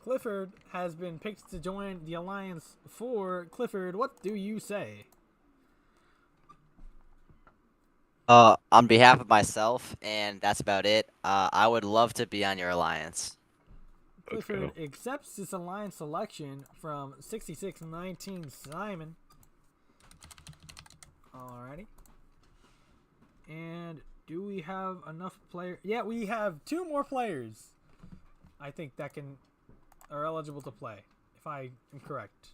Clifford has been picked to join the Alliance 4. Clifford, what do you say? On behalf of myself, and that's about it, I would love to be on your alliance. Clifford accepts this alliance selection from 6619 Simon. Alrighty. And do we have enough players? Yeah, we have 2 more players. I think that are eligible to play, if I am correct.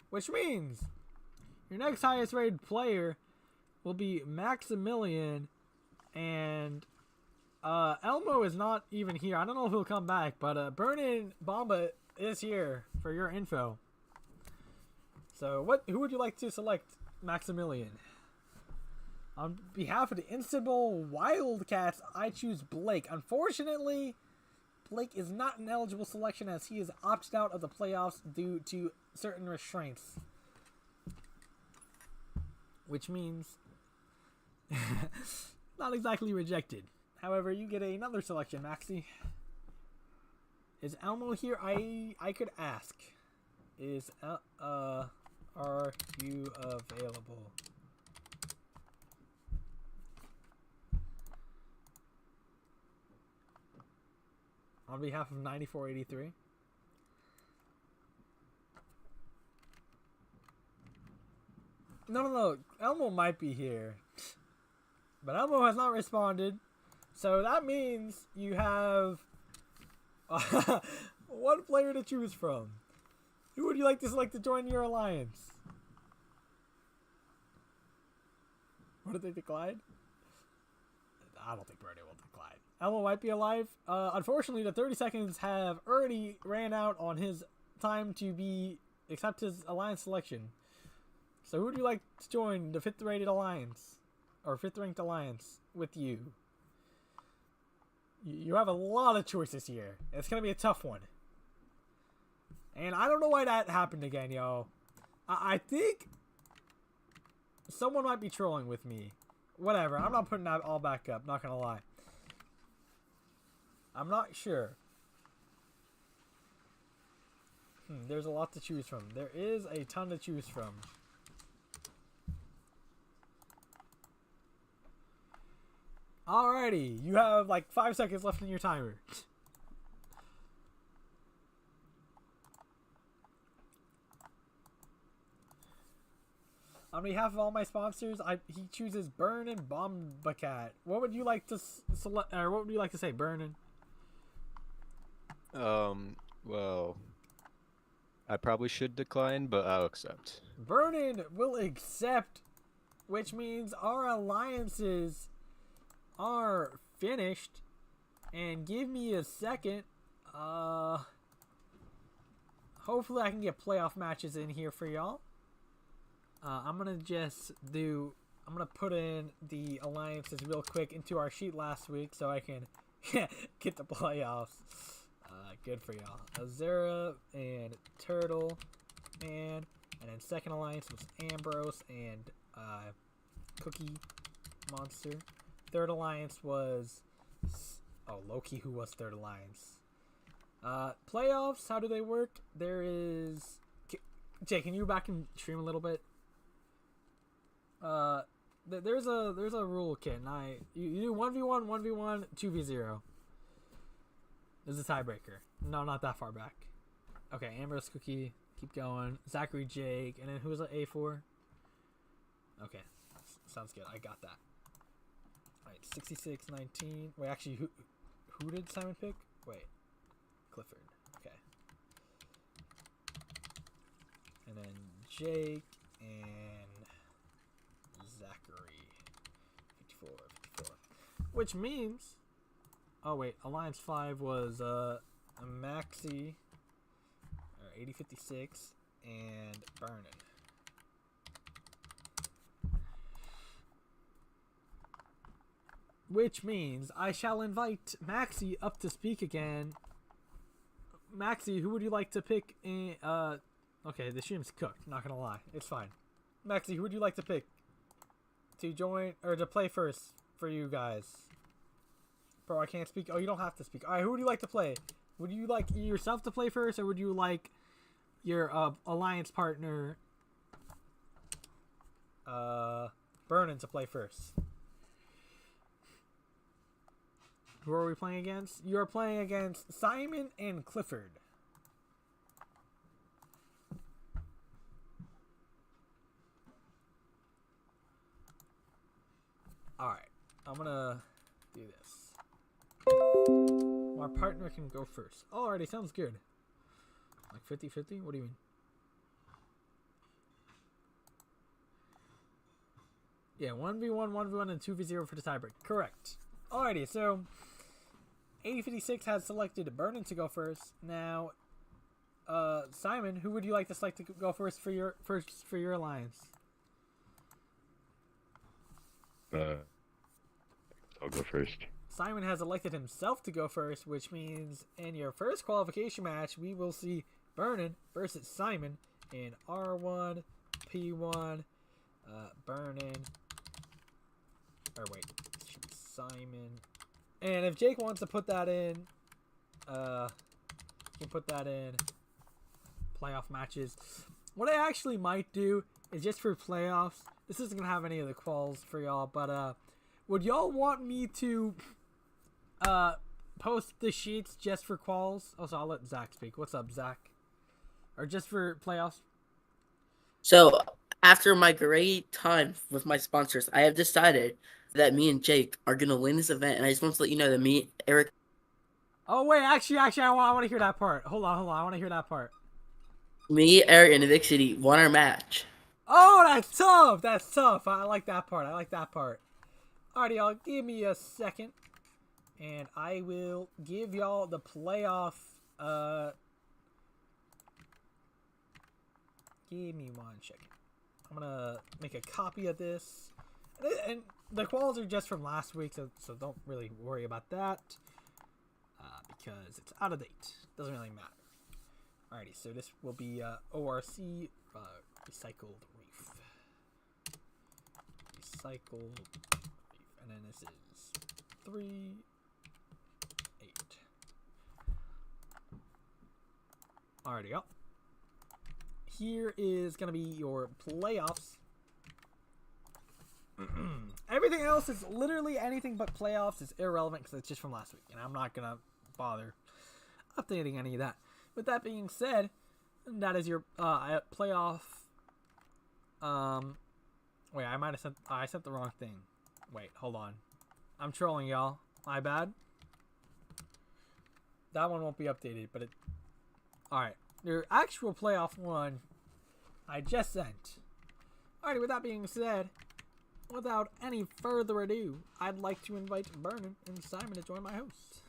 Which means your next highest rated player will be Maximilian, and Elmo is not even here. I don't know if he'll come back, but Burnin' Bomba is here for your info. So who would you like to select, Maximilian? On behalf of the Invincible Wildcats, I choose Blake. Unfortunately, Blake is not an eligible selection as he is opted out of the playoffs due to certain restraints. Which means not exactly rejected. However, you get another selection, Maxi. Is Elmo here? I could ask. Are you available? On behalf of 9483. No. Elmo might be here. But Elmo has not responded. So that means you have one player to choose from. Who would you like to select to join your alliance? What did they decline? I don't think Bernie will decline. Elmo might be alive. Unfortunately, the 30 seconds have already ran out on his time to accept his alliance selection. So who would you like to join the 5th rated alliance? Or 5th ranked alliance with you? You have a lot of choices here. It's going to be a tough one. And I don't know why that happened again, yo. I think someone might be trolling with me. Whatever, I'm not putting that all back up, not gonna lie. I'm not sure. There's a lot to choose from. There is a ton to choose from. Alrighty, you have like 5 seconds left in your timer. On behalf of all my sponsors, he chooses Burn and Bombacat. What would you like to select, or what would you like to say, Burnin? Well, I probably should decline, but I'll accept. Burnin will accept, which means our alliances are finished. And give me a second. Hopefully I can get playoff matches in here for y'all. I'm gonna put in the alliances real quick into our sheet last week so I can get the playoffs. Good for y'all. Azura and Turtle Man, and then second alliance was Ambrose and Cookie Monster. Third alliance was Loki, who was third alliance. Playoffs, how do they work? There is Jay, can you back and stream a little bit? There's a rule kit, and you do 1v1, 1v1, 2v0. There's a tiebreaker. No, not that far back. Okay, Ambrose, Cookie, keep going. Zachary, Jake, and then who was it? A4. Okay, sounds good. I got that. All right, 66-19. Wait, actually, who did Simon pick? Wait, Clifford. Okay, and then Jake and Zachary. 54. Which means, oh wait, Alliance 5 was a Maxi, or 8056, and Burnin. Which means I shall invite Maxi up to speak again. Maxi, who would you like to pick in, okay, the stream's cooked, not gonna lie. It's fine. Maxi, who would you like to pick to join, or to play first for you guys? Bro, I can't speak. Oh, you don't have to speak. Alright, who would you like to play? Would you like yourself to play first, or would you like your alliance partner, Burnin, to play first? Who are we playing against? You are playing against Simon and Clifford. Alright, I'm gonna do this. My partner can go first. Alrighty, sounds good. Like 50-50? What do you mean? Yeah, 1v1, 1v1, and 2v0 for the tiebreak. Correct. Alrighty, so 8056 has selected Burnin to go first. Now, Simon, who would you like to select to go first for your alliance? I'll go first. Simon has elected himself to go first, which means in your first qualification match, we will see Burnin versus Simon in R1, P1, Burnin. Or wait, Simon. And if Jake wants to put that in, you can put that in playoff matches. What I actually might do is just for playoffs. This isn't gonna have any of the quals for y'all, but would y'all want me to post the sheets just for quals? Also, I'll let Zach speak. What's up, Zach? Or just for playoffs? So, after my great time with my sponsors, I have decided that me and Jake are going to win this event. And I just want to let you know that me, Eric... Oh, wait. Actually, I want to hear that part. Hold on. I want to hear that part. Me, Eric, and Vic City won our match. Oh, that's tough. I like that part. Alrighty, y'all. Give me a second. And I will give y'all the playoff, give me 1 second. I'm gonna make a copy of this, and the quals are just from last week, so don't really worry about that because it's out of date. Doesn't really matter. Alrighty, so this will be ORC recycled reef. Recycled reef, and then this is 3, 8. Alrighty, go. Here is gonna be your playoffs. Everything else is literally anything but playoffs is irrelevant because it's just from last week, and I'm not gonna bother updating any of that. With that being said, that is your playoff. Wait, I might have I sent the wrong thing. Wait, hold on. I'm trolling y'all. My bad. That one won't be updated, but it. All right, your actual playoff one, I just sent. Alrighty, with that being said, without any further ado, I'd like to invite Vernon and Simon to join my host.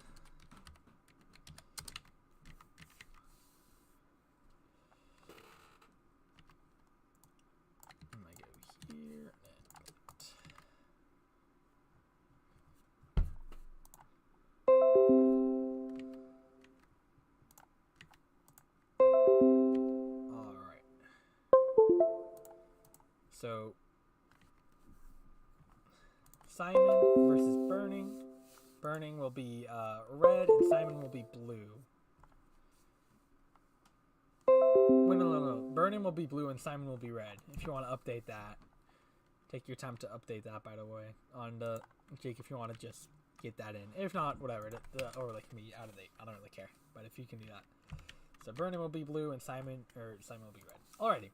I'm gonna go here and alright. So Simon versus Burning. Burning will be red and Simon will be blue. Wait, no. Burning will be blue and Simon will be red. If you want to update that. Take your time to update that, by the way. On the Jake, if you want to just get that in. If not, whatever. The overlay can be out of date. I don't really care. But if you can do that. So Burning will be blue and Simon will be red. Alrighty.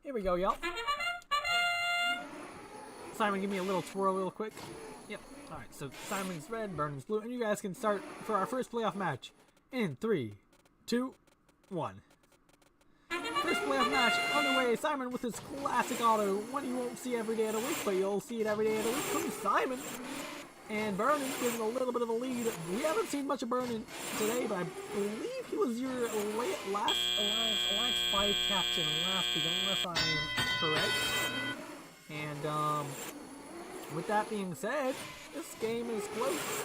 Here we go, y'all. Simon, give me a little twirl real quick. Yep. Alright, so Simon's red, Burning's blue, and you guys can start for our first playoff match in 3, 2, 1. First playoff match underway. Simon with his classic auto, one you won't see every day of the week, but you'll see it every day of the week from Simon. And Burning gives a little bit of a lead. We haven't seen much of Burning today, but I believe he was your last Alliance 5 captain last week, unless I am correct. And with that being said, this game is close.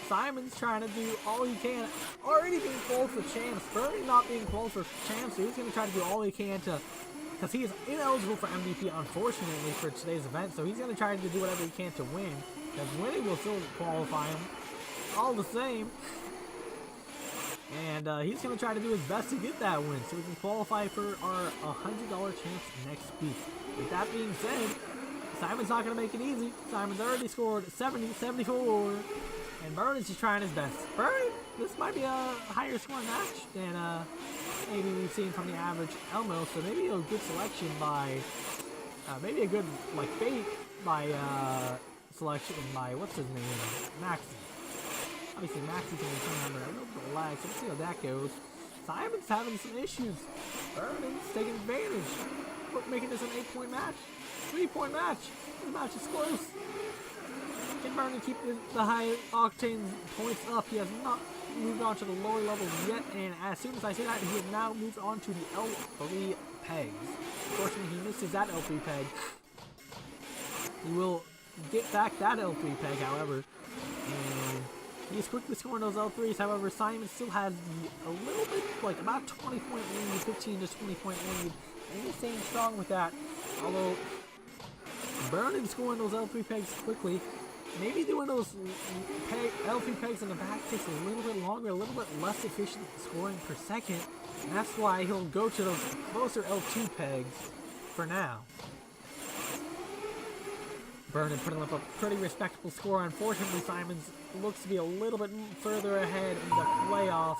Simon's trying to do all he can. Already being called for champs. Burning not being called for champs, so he's going to try to do all he can to... Because he is ineligible for MVP, unfortunately, for today's event. So he's going to try to do whatever he can to win. Because winning will still qualify him. All the same. And he's going to try to do his best to get that win. So we can qualify for our $100 chance next week. With that being said, Simon's not going to make it easy. Simon's already scored 70, 74. And Vernon's just trying his best. Vernon, this might be a higher scoring match than maybe we've seen from the average Elmo. So maybe a good selection by, maybe a good bait by selection by, what's his name, Maxi. Obviously Maxi can return under a little bit of lag, so let's see how that goes. Simon's having some issues. Vernon's taking advantage. We're making this an 8-point match. 3-point match. This match is close. Can Vernon keep the high octane points up? He has not moved on to the lower levels yet, and as soon as I say that, he has now moved on to the L3 pegs. Unfortunately, he misses that L3 peg. He will get back that L3 peg, however, and he's quickly scoring those L3s. However, Simon still has a little bit, about 20-point lead, 15 to 20-point lead, and he's staying strong with that. Although Vernon scoring those L3 pegs quickly. Maybe doing those L3 pegs in the back takes a little bit longer, a little bit less efficient scoring per second, and that's why he'll go to those closer L2 pegs for now. Vernon putting up a pretty respectable score. Unfortunately, Simon's looks to be a little bit further ahead in the playoffs,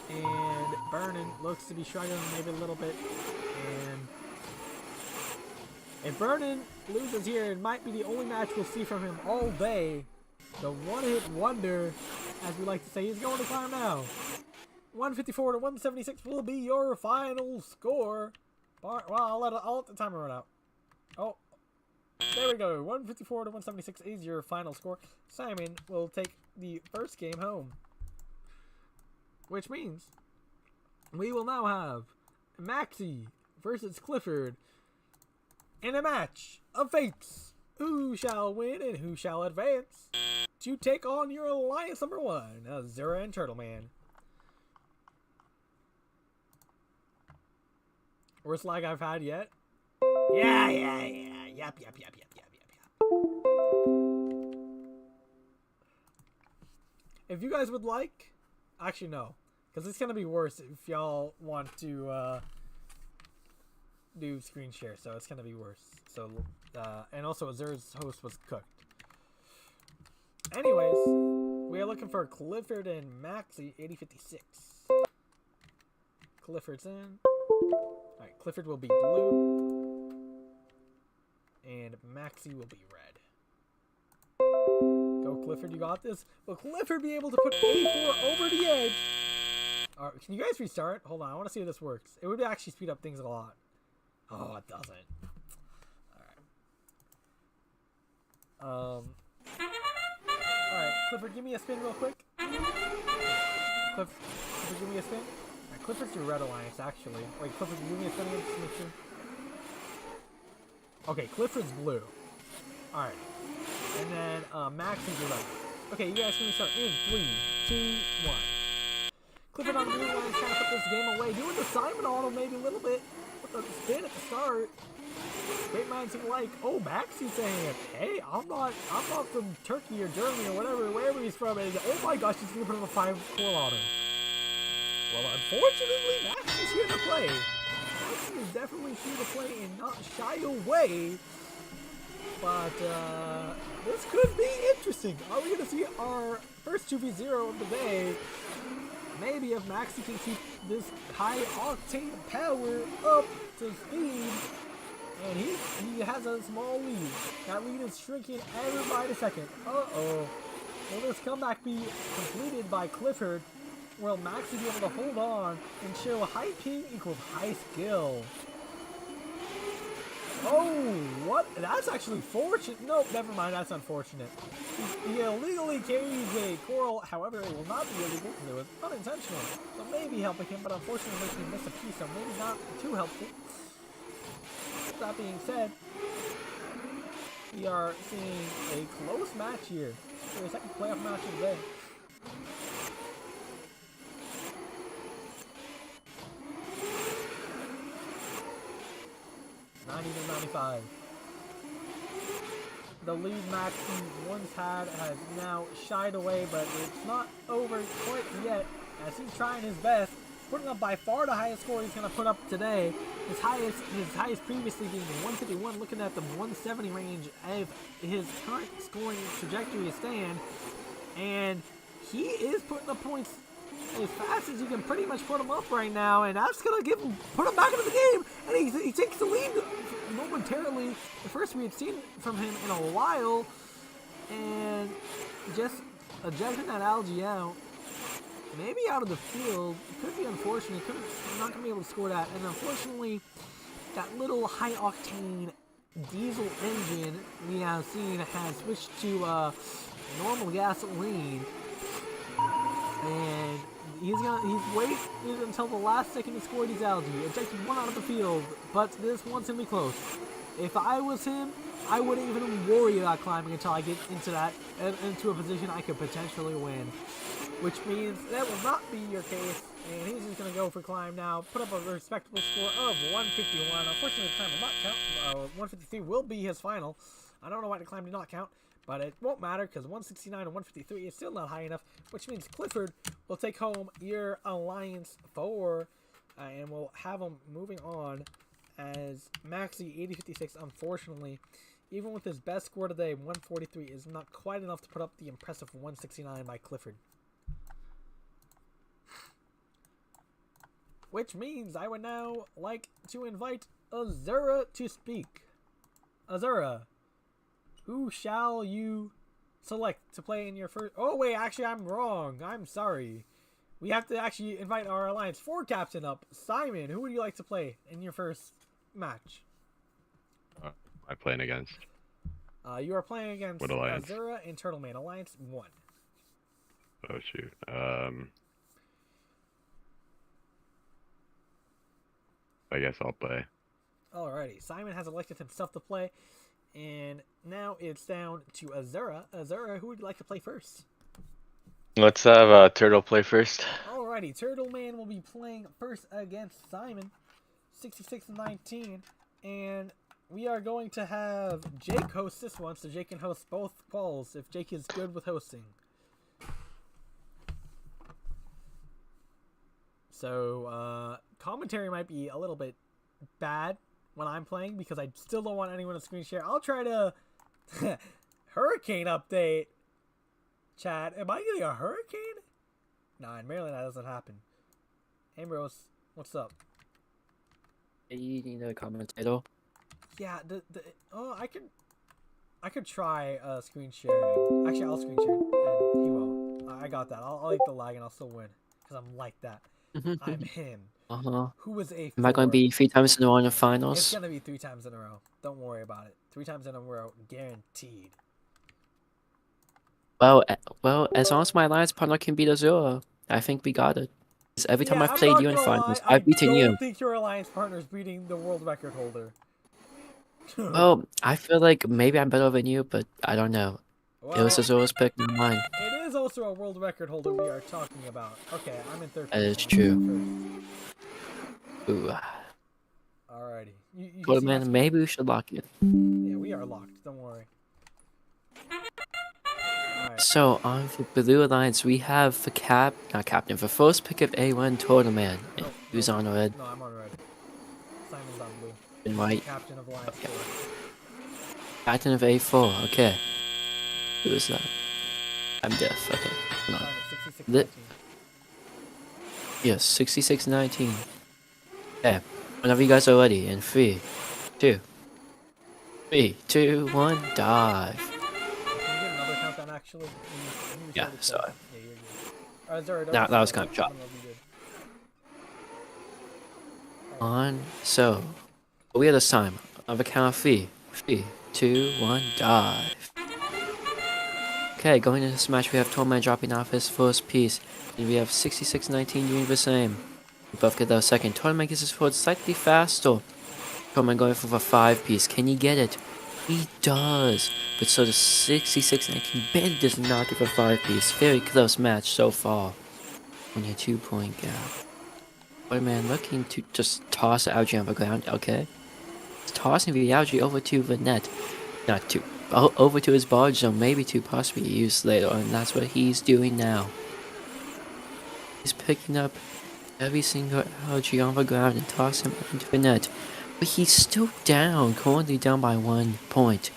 and Vernon looks to be struggling maybe a little bit. And if Vernon loses here, it might be the only match we'll see from him all day. The one-hit wonder, as we like to say. He's going to climb now. 154 to 176 will be your final score. Well, I'll let the timer run out. Oh, there we go. 154 to 176 is your final score. Simon will take the first game home, which means we will now have Maxi versus Clifford in a match of fates. Who shall win and who shall advance to take on your alliance number 1, Azura and Turtle Man? Worst lag I've had yet? Yeah. Yep. If you guys would like, actually no, because it's gonna be worse if y'all want to do screen share, so it's gonna be worse. So, and also Azur's host was cooked. Anyways, we are looking for Clifford and Maxi 8056. Clifford's in. Alright, Clifford will be blue. And Maxi will be red. Go Clifford, you got this. Will Clifford be able to put A4 over the edge? Alright, can you guys restart? Hold on, I want to see if this works. It would actually speed up things a lot. Oh, it doesn't. Alright. Alright, Clifford, give me a spin real quick. Clifford, give me a spin. Alright, Clifford's your red alliance, actually. Wait, Clifford, give me a spin again, just to make sure. Okay, Clifford's blue. Alright. And then, Maxi's your red. Okay, you guys can start in 3, 2, 1. Clifford on the blue alliance trying to put this game away. Doing the Simon auto maybe a little bit. With the spin at the start. Great minds think alike. Oh, Maxi saying, hey, I'm not from Turkey or Germany or wherever he's from. And oh my gosh, he's gonna put on a 5 core auto. Well, unfortunately, Maxi's here to play. Maxi is definitely here to play and not shy away. But this could be interesting. Are we gonna see our first 2v0 of the day? Maybe if Maxi can keep this high octane power up to speed. And he has a small lead. That lead is shrinking every by the second. Uh-oh. Will this comeback be completed by Clifford? Will Maxi be able to hold on and show high ping equals high skill? Oh, what? That's actually fortunate. Nope, never mind. That's unfortunate. He illegally carries a coral. However, it will not be illegal because it was unintentional. So maybe helping him, but unfortunately making him miss a piece. So maybe not too helpful. That being said, we are seeing a close match here for the second playoff match of the day. Even 95. The lead Maxi once had has now shied away, but it's not over quite yet as he's trying his best, putting up by far the highest score he's going to put up today. His highest previously being 151, looking at the 170 range of his current scoring trajectory is staying, and he is putting up points as fast as you can pretty much put him up right now, and that's gonna put him back into the game, and he takes the lead momentarily. The first we had seen from him in a while, and just ejecting that algae out, maybe out of the field, could be unfortunate. Not gonna be able to score that, and unfortunately, that little high octane diesel engine we have seen has switched to normal gasoline. And he's waited until the last second to score these algae. Ejected one out of the field, but this one's gonna be close. If I was him, I wouldn't even worry about climbing until I get into a position I could potentially win. Which means that will not be your case, and he's just gonna go for climb now. Put up a respectable score of 151. Unfortunately, the climb will not count. 153 will be his final. I don't know why the climb did not count. But it won't matter because 169 and 153 is still not high enough, which means Clifford will take home your Alliance 4, and we'll have him moving on as Maxi 8056. Unfortunately, even with his best score today, 143 is not quite enough to put up the impressive 169 by Clifford. Which means I would now like to invite Azura to speak. Azura, who shall you select to play in your first... Oh, wait, actually, I'm wrong. I'm sorry. We have to actually invite our Alliance 4 captain up. Simon, who would you like to play in your first match? I'm playing against. You are playing against What alliance? Azura and Turtleman. Alliance 1. Oh, shoot. I guess I'll play. Alrighty, Simon has elected himself to play, and now it's down to Azura. Azura, who would you like to play first? Let's have Turtle play first. Alrighty, Turtle Man will be playing first against Simon, 66-19, and we are going to have Jake host this one, so Jake can host both calls if Jake is good with hosting. So, commentary might be a little bit bad when I'm playing because I still don't want anyone to screen share. I'll try to hurricane update. Chat, am I getting a hurricane? Nah, in Maryland that doesn't happen. Ambrose, what's up? You need a commentator. Yeah, I could try screen sharing. Actually, I'll screen share, and he won't. I got that. I'll eat the lag, and I'll still win because I'm like that. I'm him. Who was a? Am I going to be 3 times in a row in the finals? It's gonna be 3 times in a row. Don't worry about it. 3 times in a row, guaranteed. Well, as long as my alliance partner can beat Azura, I think we got it. 'Cause every time I've played you in finals, I've beaten you. I don't think your alliance partner is beating the world record holder. Well, I feel like maybe I'm better than you, but I don't know. It was Azura's pick, not mine. It is also a world record holder we are talking about. Okay, I'm in third. That is true. Ooh. Alrighty. You Well, man, maybe we should lock it. Yeah, we are locked. Don't worry. So, on the Blue Alliance, we have the the first pick of A1 Tournament. Who's on red? No, I'm on red. Simon's on blue. And white. Captain of Alliance 4. Captain of A4, okay. Who is that? I'm deaf, okay. Hold on. Simon, 66-19. Yes, 66-19. Okay, whenever you guys are ready, in 3, 2, 1, dive. Can you get another countdown, actually? Yeah, sorry. Yeah, you're good. Alright, That was kind of choppy. On, so, we have this time. On the count of 3, 2, 1, dive. Okay, going into this match, we have Torment dropping off his first piece, and we have 66-19 doing the same. We both get their second. Torment gets his forward slightly faster. Torment going for the 5-piece. Can he get it? He does. But so does 66-19. barely does not get the 5-piece. Very close match so far. Only a 2-point gap. Torment looking to just toss the algae on the ground. Okay. He's tossing the algae over to the net. Not to. Over to his barge zone, maybe to possibly use later, and that's what he's doing now. He's picking up every single algae on the ground and tossing him into the net. But he's still down, currently down by 1 point.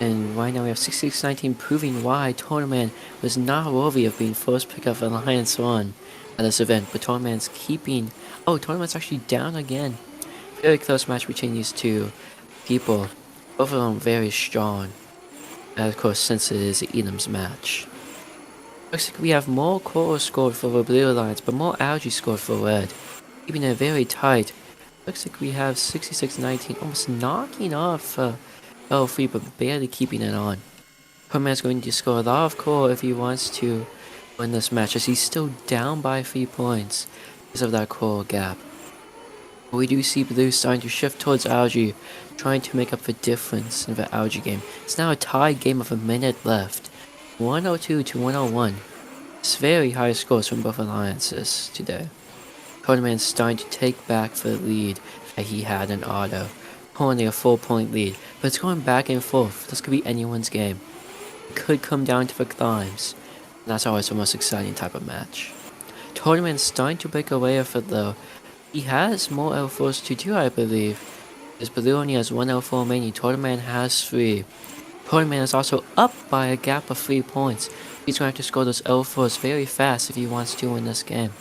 And right now we have 66-19 proving why Tournament was not worthy of being first pick of Alliance 1 at this event. But Tournament's keeping... Oh, Tournament's actually down again. Very close match between these two people. Both of them very strong. And of course, since it is Edom's match. Looks like we have more coral scored for the Blue Alliance, but more algae scored for Red. Keeping it very tight. Looks like we have 66-19 almost knocking off L3, but barely keeping it on. Torment's going to score a lot of coral if he wants to win this match, as he's still down by 3 points because of that coral gap. But we do see Blue starting to shift towards algae, trying to make up the difference in the algae game. It's now a tied game of a minute left. 102 to 101. It's very high scores from both alliances today. Tournament's starting to take back the lead that he had in auto. Only a 4-point lead, but it's going back and forth. This could be anyone's game. It could come down to the climbs. And that's always the most exciting type of match. Tournament's starting to break away with it though. He has more L4s to do, I believe. As Blue only has 1 L4 remaining, Tournament has 3. Tournament is also up by a gap of 3 points. He's going to have to score those L4s very fast if he wants to win this game.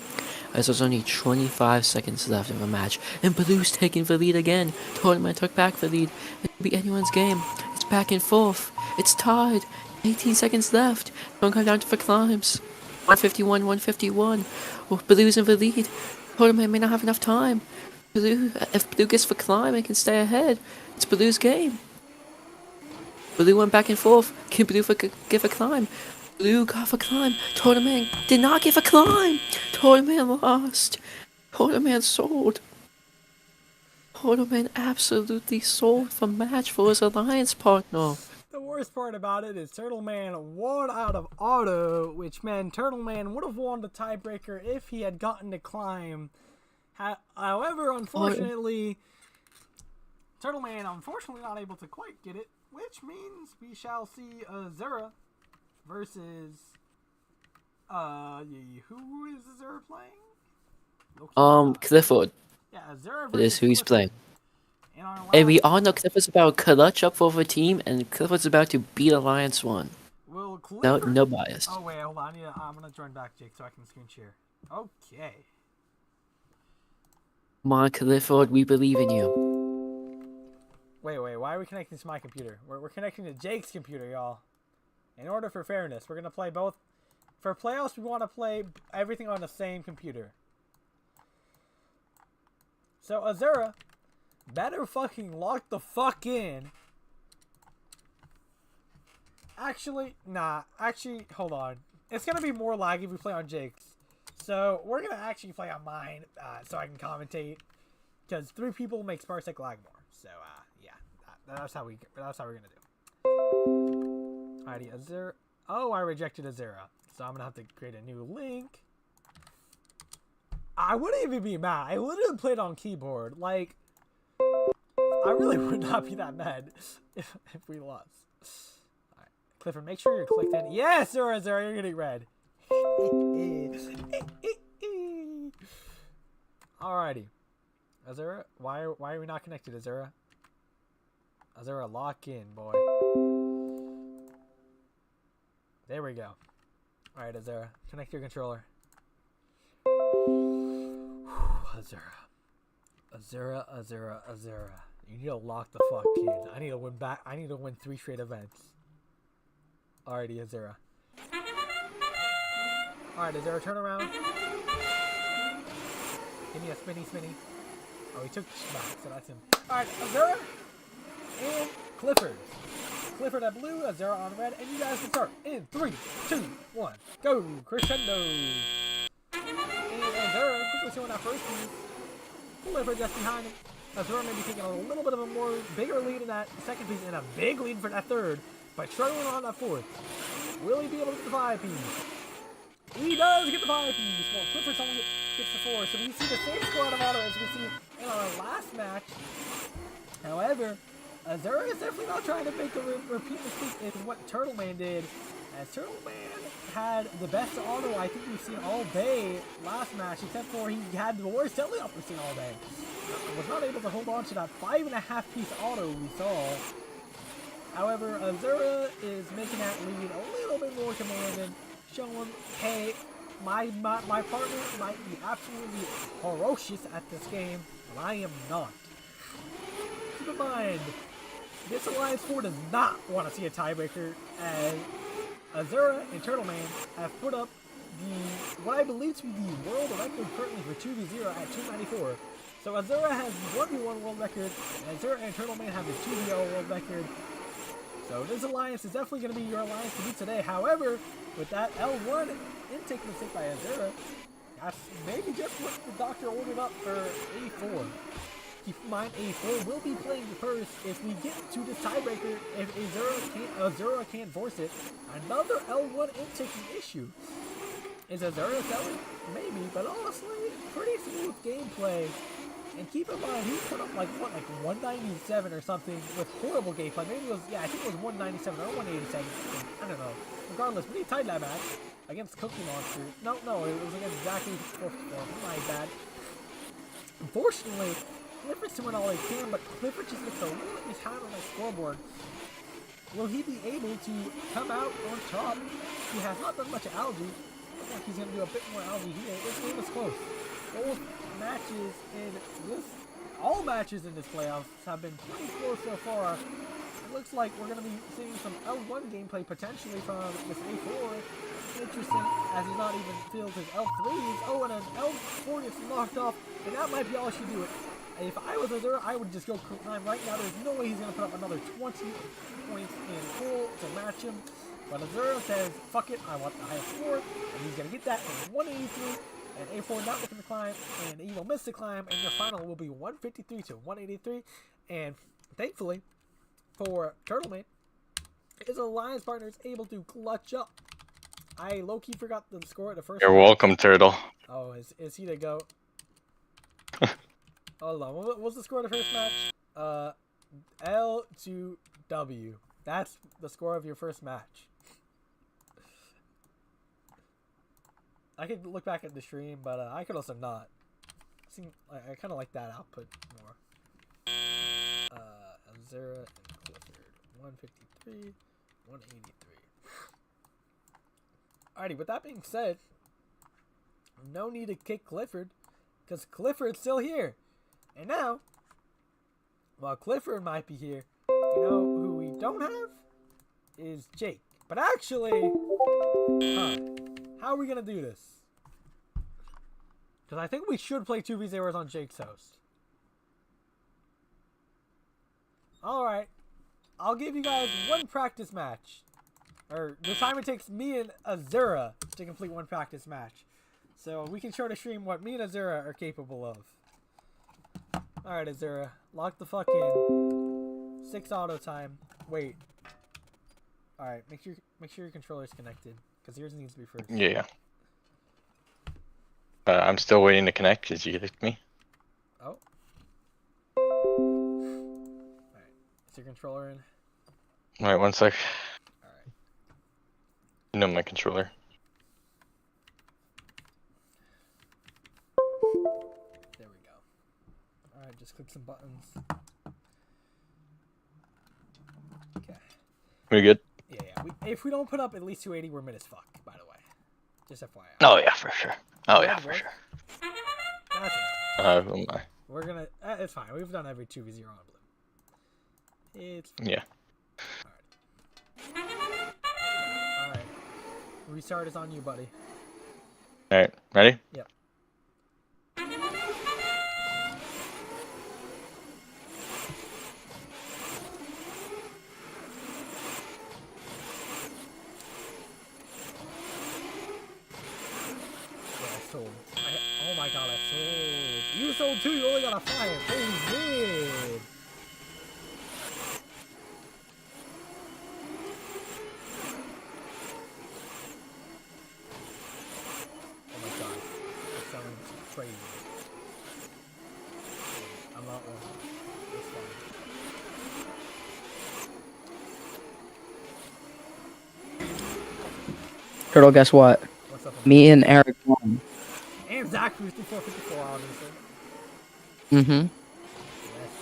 As there's only 25 seconds left in the match, and Blue's taking the lead again. Tournament took back the lead. It could be anyone's game. It's back and forth. It's tied. 18 seconds left. Don't come down to the climbs. 151, 151. Oh, Blue's in the lead. Tournament may not have enough time. If Blue gets the climb, it can stay ahead. It's Blue's game. Blue went back and forth. Can Blue give a climb? Blue got the climb. Tournament did not give a climb. Tournament lost. Tournament sold. Tournament absolutely sold the match for his alliance partner. The worst part about it is Turtle Man won out of auto, which meant Turtle Man would have won the tiebreaker if he had gotten to climb. However, unfortunately, Turtle Man unfortunately not able to quite get it, which means we shall see Azura versus who is Azura playing? Clifford. Yeah, Azura That is versus who he's Clifford. playing. In our And we last- all know Clifford's about to clutch up for the team, and Clifford's about to beat Alliance 1. Will Clifford... No bias. Oh wait, hold on. I'm gonna join back, Jake, so I can screen share. Okay. Come on, Clifford, we believe in you. Wait, why are we connecting to my computer? We're connecting to Jake's computer, y'all. In order for fairness, we're gonna play both. For playoffs, we want to play everything on the same computer. So, Azura, better fucking lock the fuck in. Actually, hold on. It's gonna be more laggy if we play on Jake's. So, we're gonna actually play on mine, so I can commentate. Because 3 people makes Parsec lag more. So, yeah. That's how we're gonna do. Alrighty, Azura. Oh, I rejected Azura. So I'm gonna have to create a new link. I wouldn't even be mad. I would have played on keyboard. Like, I really would not be that mad if we lost. Alright, Clifford, make sure you're clicked in. Yes, Azura, you're getting red. Alrighty. Azura, why are we not connected, Azura? Azura, lock in, boy. There we go. Alright, Azura, connect your controller. Azura. You need to lock the fuck in. I need to win back. I need to win 3 straight events. Alrighty, Azura. Alright, Azura, turn around. Give me a spinny. Oh, he took back, so that's him. Alright, Azura and Clifford. Clifford at blue, Azura on red, and you guys can start in 3, 2, 1, go! Crescendo! And Azura quickly showing that first piece. Clifford just behind him. Azura may be taking a little bit of a bigger lead in that second piece and a big lead for that third, but struggling on that fourth. Will he be able to get the 5 piece? He does get the 5 piece. Well, Clifford's only gets the 4, so we see the same score out of auto as we see in our last match. However, Azura is definitely not trying to make a repeat mistake in what Turtle Man did, as Turtle Man had the best auto I think we've seen all day last match, except for he had the worst teleop we've seen all day. Was not able to hold on to that 5.5 piece auto we saw. However, Azura is making that lead a little bit more commanding, showing, hey, my partner might be absolutely ferocious at this game, but I am not. Keep in mind, this Alliance 4 does not want to see a tiebreaker, as Azura and Turtle Man have put up what I believe to be the world record currently for 2v0 at 294. So Azura has the 1v1 world record, and Azura and Turtle Man have the 2v0 world record. So this alliance is definitely going to be your alliance to beat today. However, with that L1 intake mistake by Azura, that's maybe just what the doctor ordered up for A4. Keep in mind, A4 will be playing first if we get to this tiebreaker. If Azura can't force it, another L1 intaking issue. Is Azura selling? Maybe, but honestly, pretty smooth gameplay. And keep in mind, he put up like 197 or something with horrible gameplay. Maybe it was, I think it was 197 or 187. I don't know. Regardless, but he tied that match against Cookie Monster. No, it was against Zachary. My bad. Unfortunately, Clifford's doing all he can, but Clifford just gets a little bit behind on the scoreboard. Will he be able to come out on top? He has not done much of algae. Looks like he's going to do a bit more algae here. This game is close. Both matches in this, all matches in this playoffs have been pretty close so far. It looks like we're going to be seeing some L1 gameplay potentially from this A4. Interesting, as he's not even filled his L3s. Oh, and an L4 gets knocked off, and that might be all she do it. If I was Azura, I would just go climb right now. There's no way he's going to put up another 20 points in full to match him. But Azura says, fuck it, I want the highest score, and he's going to get that in 183. and A4 not looking to climb, and Evil missed the climb, and your final will be 153 to 183. And thankfully, for Turtleman, his alliance partner is able to clutch up. I low-key forgot the score at the first. You're welcome, Turtle. Oh, is he the GOAT? Hold on, what was the score of the first match? L to W. That's the score of your first match. I could look back at the stream, but I could also not. I kind of like that output more. Azura and Clifford. 153, 183. Alrighty, with that being said, no need to kick Clifford, because Clifford's still here. And now, while Clifford might be here, you know who we don't have? Is Jake. But actually, how are we going to do this? Because I think we should play 2v0s on Jake's host. Alright. I'll give you guys one practice match. Or the time it takes me and Azura to complete one practice match. So we can show the stream what me and Azura are capable of. Alright, Azura. Lock the fuck in. 6 auto time. Wait. Alright, make sure your controller's connected. Because yours needs to be first. Yeah. I'm still waiting to connect because you kicked me. Oh. Alright. Is your controller in? Alright, one sec. Alright. You know my controller. There we go. Alright, just click some buttons. Okay. We good? Yeah. If we don't put up at least 280, we're mid as fuck, by the way. Just FYI. Oh yeah, for sure. Oh yeah, for sure. That's enough. Who am I? We're gonna... it's fine. We've done every 2v0 on blue. It's fine. Yeah. Alright. Restart is on you, buddy. Alright, ready? Yep. Sold. Oh my god, I sold. You sold too, you only got a 5. Holy shit. Oh my god. That sounds crazy. I'm not one. It's fine. Turtle, guess what? What's up? Me and Eric won. And Zachary 5454, obviously. Mm-hmm.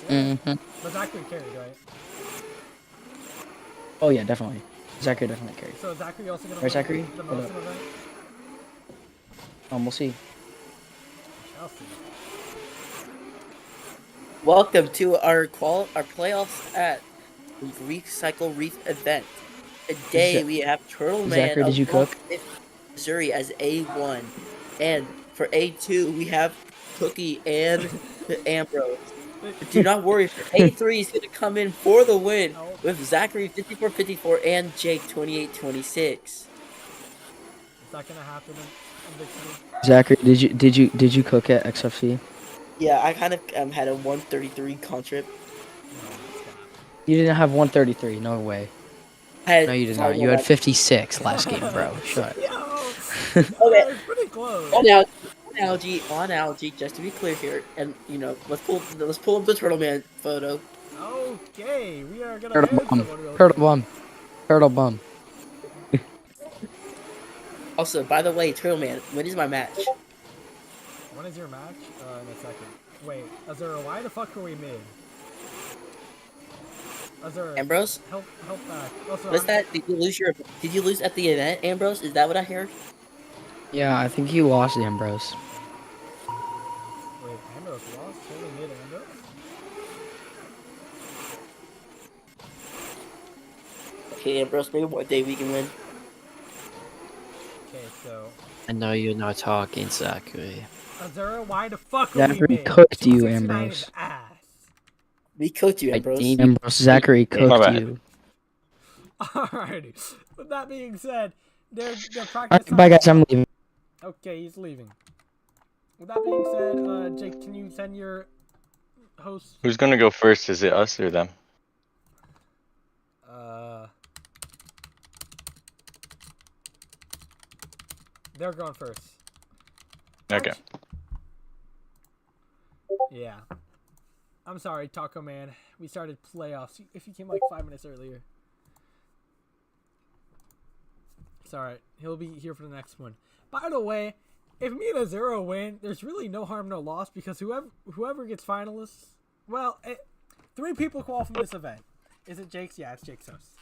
Yes, Mm-hmm. but Zachary carried, right? Oh yeah, definitely. Zachary definitely carried. So Zachary also gonna Where's win Zachary? the most event? We'll see. I'll see. Welcome to our playoffs at Recycle Reef event. Today we have Turtle Man Zachary, of did you cook? Missouri as A1, and for A2 we have Cookie and Ambrose. But do not worry, A3 is going to come in for the win with Zachary 54-54 and Jake 28-26. Is that gonna happen in Big City? Zachary, did you cook at XFC? Yeah, I kind of had a 133 contrib. You didn't have 133. No way. No, you did not. You had 56 last game, bro. Shut up. Okay. It's pretty close. On algae, just to be clear here, and you know, let's pull up the Turtle Man photo. Okay, we are gonna Turtle ban bum. someone real Turtle quick. bum. Turtle bum. Also, by the way, Turtle Man, when is my match? When is your match? In a second. Wait, Azura, why the fuck are we mid? Azura, Ambrose? help back. Also, What's that? Did you lose at the event, Ambrose? Is that what I heard? Yeah, I think you lost Ambrose. Wait, Ambrose lost? Totally mid Ambrose? Okay, Ambrose, maybe one day we can win. Okay, so I know you're not talking, Zachary. Azura, why the fuck are we Zachary mid? cooked you, 269 Ambrose. is ass. We cooked you, Ambrose. Ambrose, Zachary My cooked bad. you. Alrighty. With that being said, their practice. Alright, bye guys, I'm leaving. Okay, he's leaving. With that being said, Jake, can you send your host? Who's gonna go first? Is it us or them? They're going first. Okay. Yeah. I'm sorry, Taco Man. We started playoffs. If you came like 5 minutes earlier. It's alright. He'll be here for the next one. By the way, if me and Azura win, there's really no harm, no loss, because whoever gets finalists, well, 3 people qualify from this event. Is it Jake's? Yeah, it's Jake's host.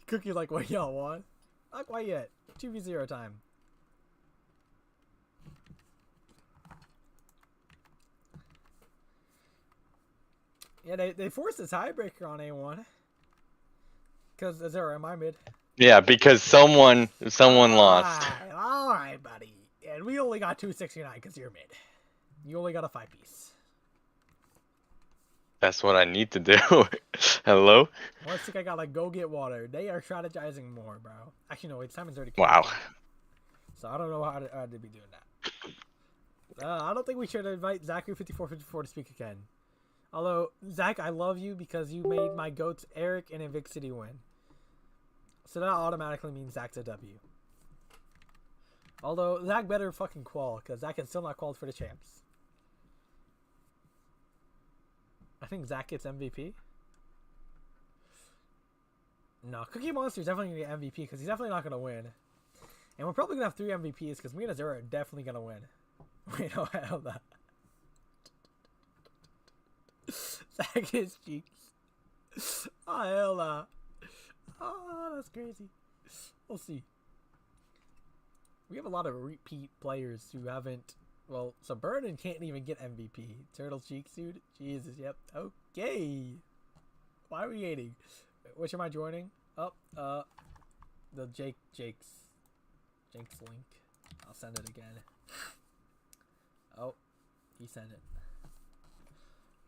Cookie like, what y'all want? Not quite yet. 2v0 time. Yeah, they forced a tiebreaker on A1. Because Azura, am I mid? Yeah, because someone lost. Alright, buddy. And we only got 269 because you're mid. You only got a 5-piece. That's what I need to do. Hello? Well, I think I gotta go get water. They are strategizing more, bro. Actually, no, wait, Simon's already. Wow. So I don't know how to be doing that. I don't think we should invite Zachary5454 to speak again. Although, Zach, I love you because you made my goats Eric and Invic City win. So that automatically means Zach's a W. Although, Zach better fucking qual, because Zach is still not qualified for the champs. I think Zach gets MVP. No, Cookie Monster is definitely going to get MVP because he's definitely not going to win. And we're probably going to have 3 MVPs because me and Azura are definitely going to win. Wait, no, hell no. Zach his cheeks. Oh, hell no. Oh, that's crazy. We'll see. We have a lot of repeat players who haven't. Well, so Burden can't even get MVP. Turtle Cheeks, dude. Jesus, yep. Okay. Why are we hating? Which am I joining? Oh, the Jake's link. I'll send it again. Oh, he sent it.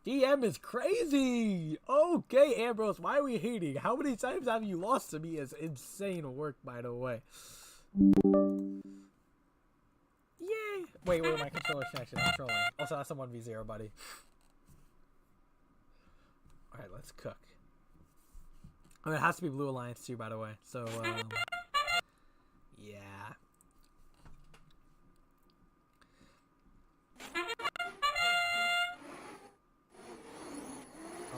DM is crazy! Okay, Ambrose, why are we hating? How many times have you lost to me? Is insane work, by the way. Yay! Wait, my controller connection. I'm trolling. Also, that's a 1v0, buddy. Alright, let's cook. Oh, it has to be Blue Alliance too, by the way. So, yeah.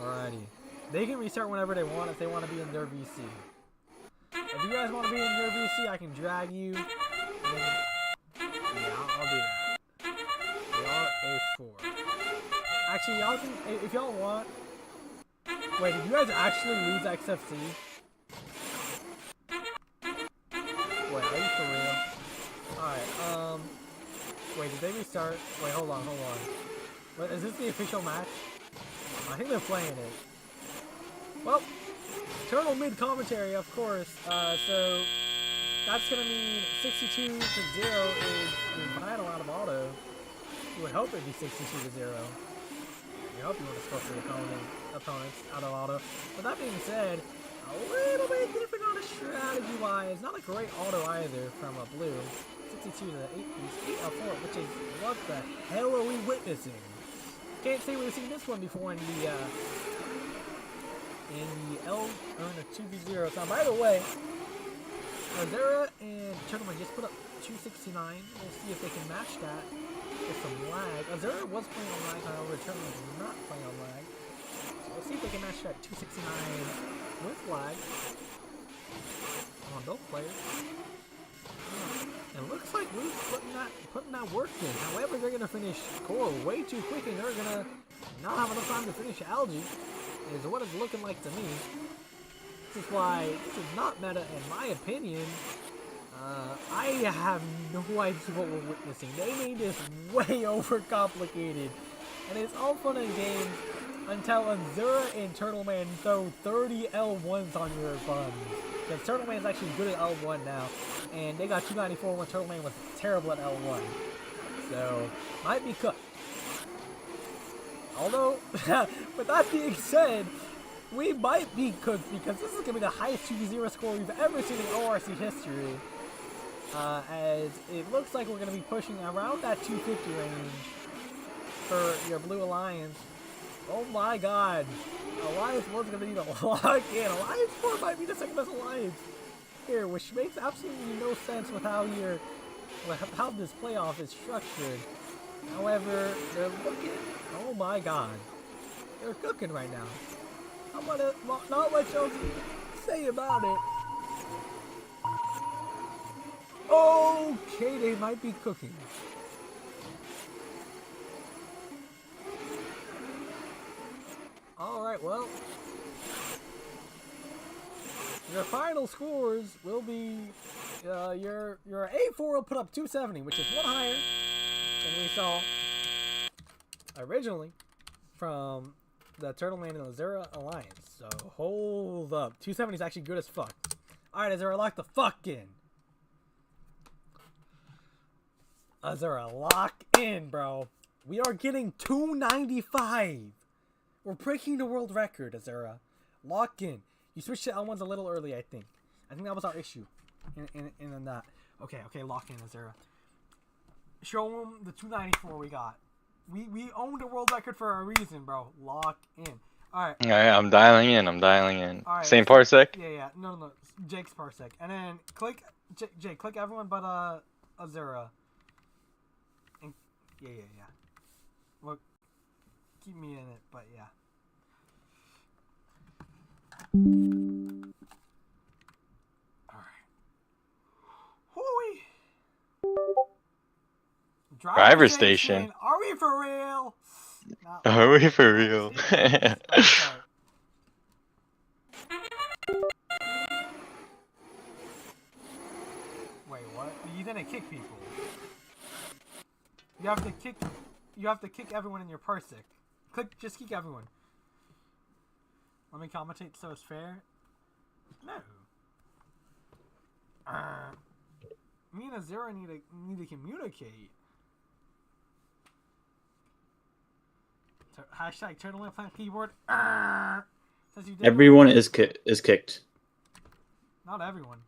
Alrighty. They can restart whenever they want if they want to be in their VC. If you guys want to be in your VC, I can drag you. And then, yeah, I'll do that. We are A4. Actually, y'all can, if y'all want. Wait, did you guys actually lose XFC? Wait, are you for real? Alright, wait, did they restart? Wait, hold on. Wait, is this the official match? I think they're playing it. Well, Turtle mid commentary, of course. So that's gonna mean 62-0 is the final out of auto. You would hope it'd be 62-0. You hope you want to score for your opponents out of auto. But that being said, a little bit different on a strategy wise. Not a great auto either from a blue. 62 to the 8-piece, 8-4, which is what the hell are we witnessing? Can't say we've seen this one before in the L or in the 2v0. Now, by the way, Azura and Gentleman just put up 269. We'll see if they can match that with some lag. Azura was playing on lag, however, Gentleman is not playing on lag. So we'll see if they can match that 269 with lag on both players. And it looks like Reef putting that work in. However, they're going to finish Coral way too quick, and they're going to not have enough time to finish Algae, is what it's looking like to me. This is why this is not meta, in my opinion. I have no idea what we're witnessing. They made this way overcomplicated. And it's all fun and games until Azura and Turtleman throw 30 L1s on your buns. Because Turtleman is actually good at L1 now. And they got 294 when Turtleman was terrible at L1. So, might be cooked. Although, with that being said, we might be cooked because this is going to be the highest 2v0 score we've ever seen in ORC history. As it looks like we're going to be pushing around that 250 range for your Blue Alliance. Oh my god. Alliance 1's going to need a lock in. Alliance 4 might be the second best alliance here, which makes absolutely no sense with how this playoff is structured. However, they're looking. Oh my god. They're cooking right now. I'm gonna not much else to say about it. Okay, they might be cooking. Alright, well. Your final scores will be your A4 will put up 270, which is one higher than we saw originally from the Turtle Man and Azura Alliance. So hold up. 270 is actually good as fuck. Alright, Azura, lock the fuck in. Azura, lock in, bro. We are getting 295. We're breaking the world record, Azura. Lock in. You switched to L1s a little early, I think. I think that was our issue. In that. Okay, lock in, Azura. Show them the 294 we got. We owned the world record for a reason, bro. Lock in. Alright. Yeah, I'm dialing in. Right, Same parsec? Yeah. No. Jake's parsec. And then click Jake, click everyone but Azura. And yeah. Look, keep me in it, but yeah. Alright. Hooey. Driver station. Are we for real? No. Are we for real? Wait, what? You didn't kick people. You have to kick everyone in your parsec. Just kick everyone. Let me commentate so it's fair. No. Me and Azura need to communicate. Hashtag tournament plant keyboard. Says you did Everyone is kicked. Not everyone.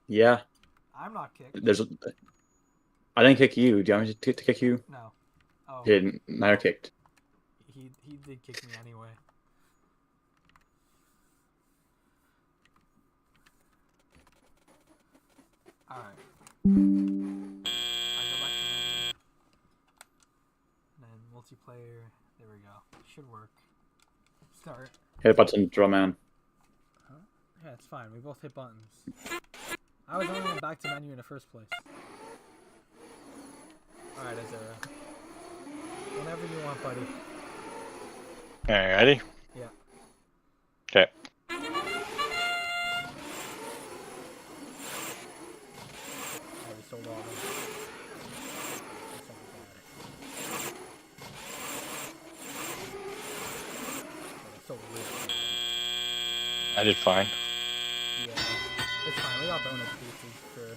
Yeah. I'm not kicked. I didn't kick you. Do you want me to kick you? No. Oh. He didn't. Now you're kicked. He did kick me anyway. Alright. I go back to menu. And then multiplayer. There we go. Should work. Start. Hit button, draw man. Huh? Yeah, it's fine. We both hit buttons. I was only going back to menu in the first place. Alright, Azura. Whenever you want, buddy. Alright, ready? Yeah. Okay. Sold all of them. So weird. I did fine. Yeah, it's fine. We got bonus pieces for.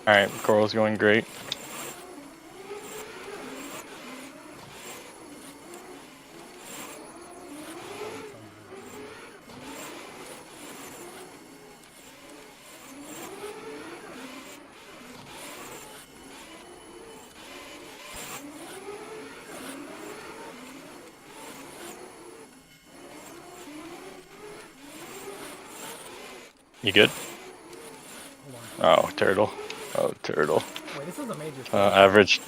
Alright, Coral's going great. You good? Hold on. Oh, turtle. Oh, turtle. Wait, this is a major. Average.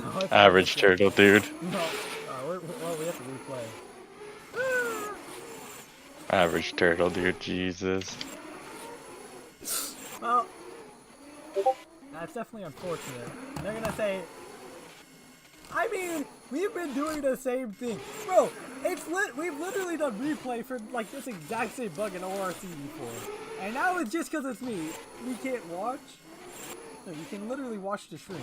No, it's Average not. turtle, dude. No. Well, we have to replay. Average turtle, dude. Jesus. Well, that's definitely unfortunate. And they're gonna say, I mean, we've been doing the same thing. Bro, we've literally done replay for like this exact same bug in ORC before. And now it's just because it's me. We can't watch. No, you can literally watch the stream.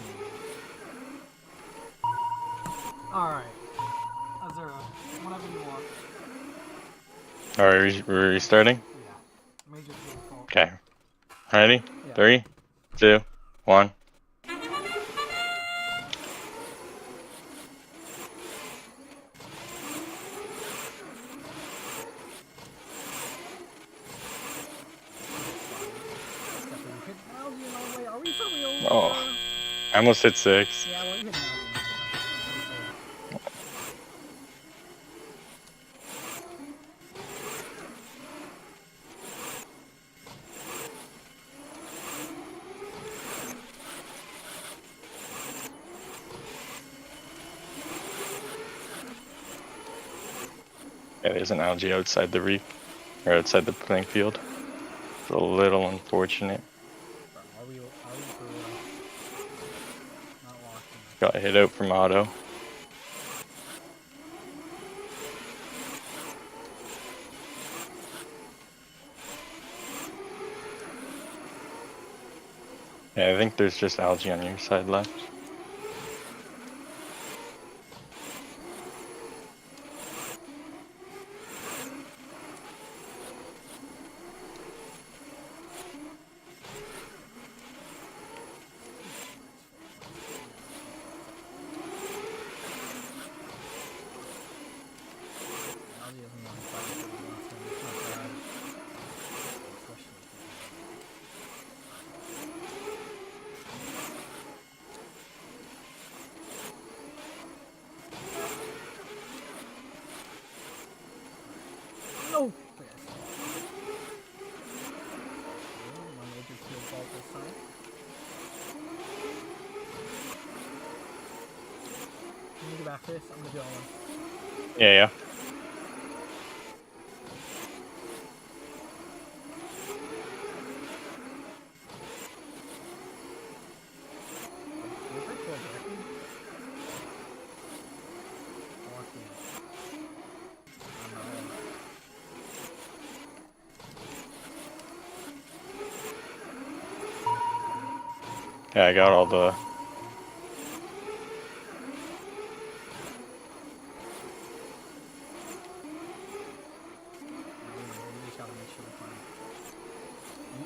Alright. Azura, whatever you want. Alright, we're restarting? Yeah. Major default. Okay. Ready? Yeah. 3, 2, 1. Are we for real? Oh. I almost hit 6. Yeah, well, you hit Yeah, there's an algae outside the reef, or outside the playing field. It's a little unfortunate. Are we for real? Not watching. Got hit out from auto. Yeah, I think there's just algae on your side left. No! Can you go back first? I'm gonna do all one. Yeah. Yeah, I got all the...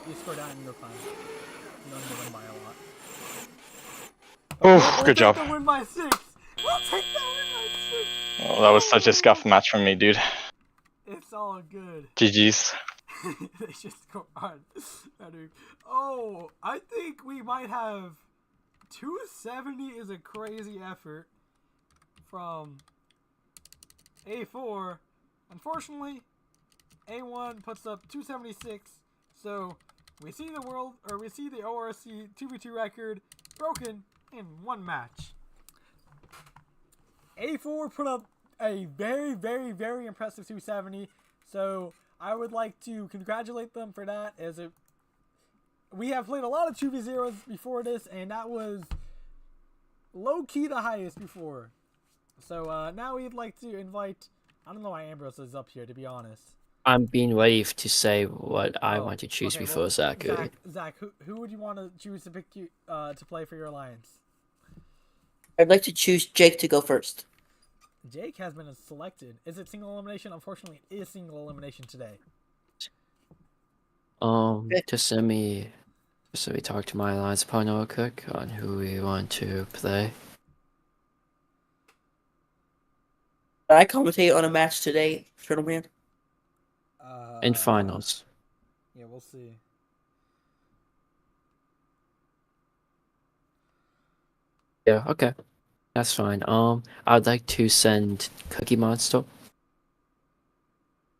You score down and you're fine. You don't need to win by a lot. Oh, good job. We'll take the win by 6! We'll take the win by 6! Oh, that was such a scuffed match from me, dude. It's all good. GG's. They just go on. Oh, I think we might have 270 is a crazy effort from A4. Unfortunately, A1 puts up 276. So we see the ORC 2v2 record broken in one match. A4 put up a very, very, very impressive 270. So I would like to congratulate them for that, as we have played a lot of 2v0s before this, and that was low-key the highest before. So now we'd like to invite... I don't know why Ambrose is up here, to be honest. I'm being ready to say what I want to choose before Zach. Zach, who would you want to choose to pick you to play for your alliance? I'd like to choose Jake to go first. Jake has been selected. Is it single elimination? Unfortunately, it is single elimination today. Just let me talk to my alliance partner real quick on who we want to play. Can I commentate on a match today, Turtle Man? In finals. Yeah, we'll see. Yeah, okay. That's fine. I'd like to send Cookie Monster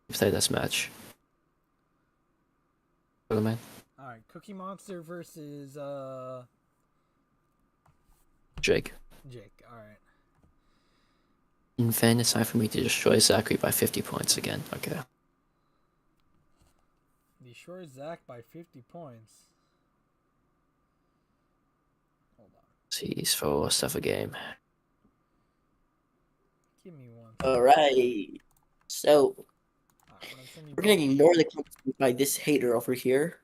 to play this match. Man. Alright, Cookie Monster versus Jake. Jake, alright. And then it's time for me to destroy Zachary by 50 points again. Okay. Destroy Zach by 50 points. Hold on. He's for stuff a game. Give me one. Alright. So, Alright, I'm gonna send you we're gonna both. ignore the comments by this hater over here.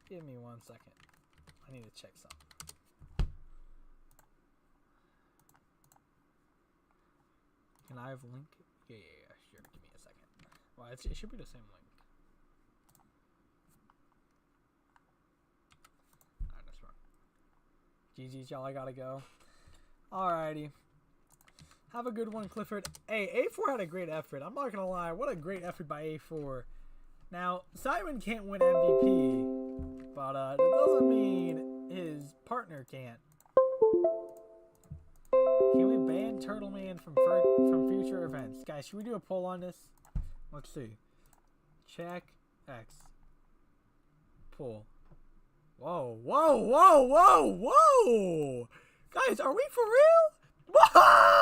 Give me 1 second. I need to check something. Can I have a link? Yeah, sure. Give me a second. Well, it should be the same link. Alright, that's wrong. GG's, y'all. I gotta go. Alrighty. Have a good one, Clifford. Hey, A4 had a great effort. I'm not gonna lie. What a great effort by A4. Now, Simon can't win MVP, but it doesn't mean his partner can't. Can we ban Turtle Man from future events? Guys, should we do a poll on this? Let's see. Check X. Poll. Whoa, whoa, whoa, whoa, whoa! Guys, are we for real? Whoa!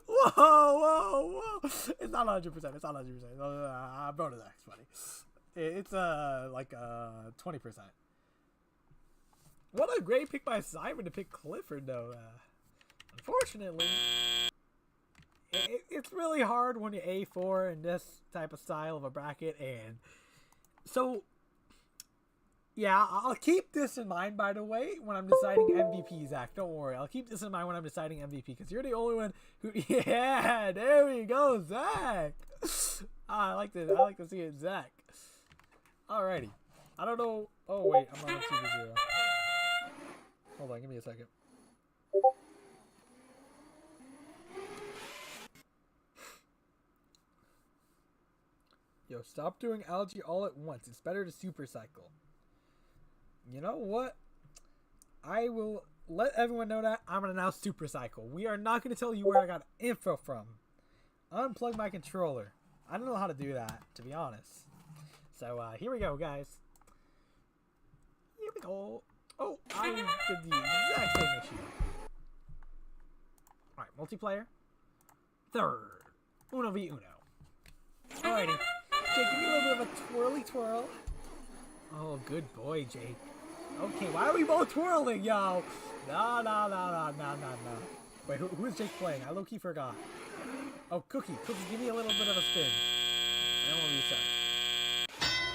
Whoa, whoa, whoa! It's not 100%. It's not 100%. Bonus X, buddy. It's like 20%. What a great pick by Simon to pick Clifford, though. Unfortunately, it's really hard when you're A4 in this type of style of a bracket, and so yeah, I'll keep this in mind, by the way, when I'm deciding MVP, Zach. Don't worry. I'll keep this in mind when I'm deciding MVP, because you're the only one who... Yeah, there we go, Zach. I like to see it, Zach. Alrighty. I don't know... Oh, wait. I'm on a 2-0. Hold on. Give me a second. Yo, stop doing algae all at once. It's better to super cycle. You know what? I will let everyone know that I'm going to now super cycle. We are not going to tell you where I got info from. Unplug my controller. I don't know how to do that, to be honest. So, here we go, guys. Here we go. Oh, I did the exact same issue. Alright, multiplayer. Third. Uno v uno. Alrighty. Jake, give me a little bit of a twirly twirl. Oh, good boy, Jake. Okay, why are we both twirling, yo? No. Wait, who is Jake playing? I low-key forgot. Oh, Cookie, give me a little bit of a spin. And we'll reset.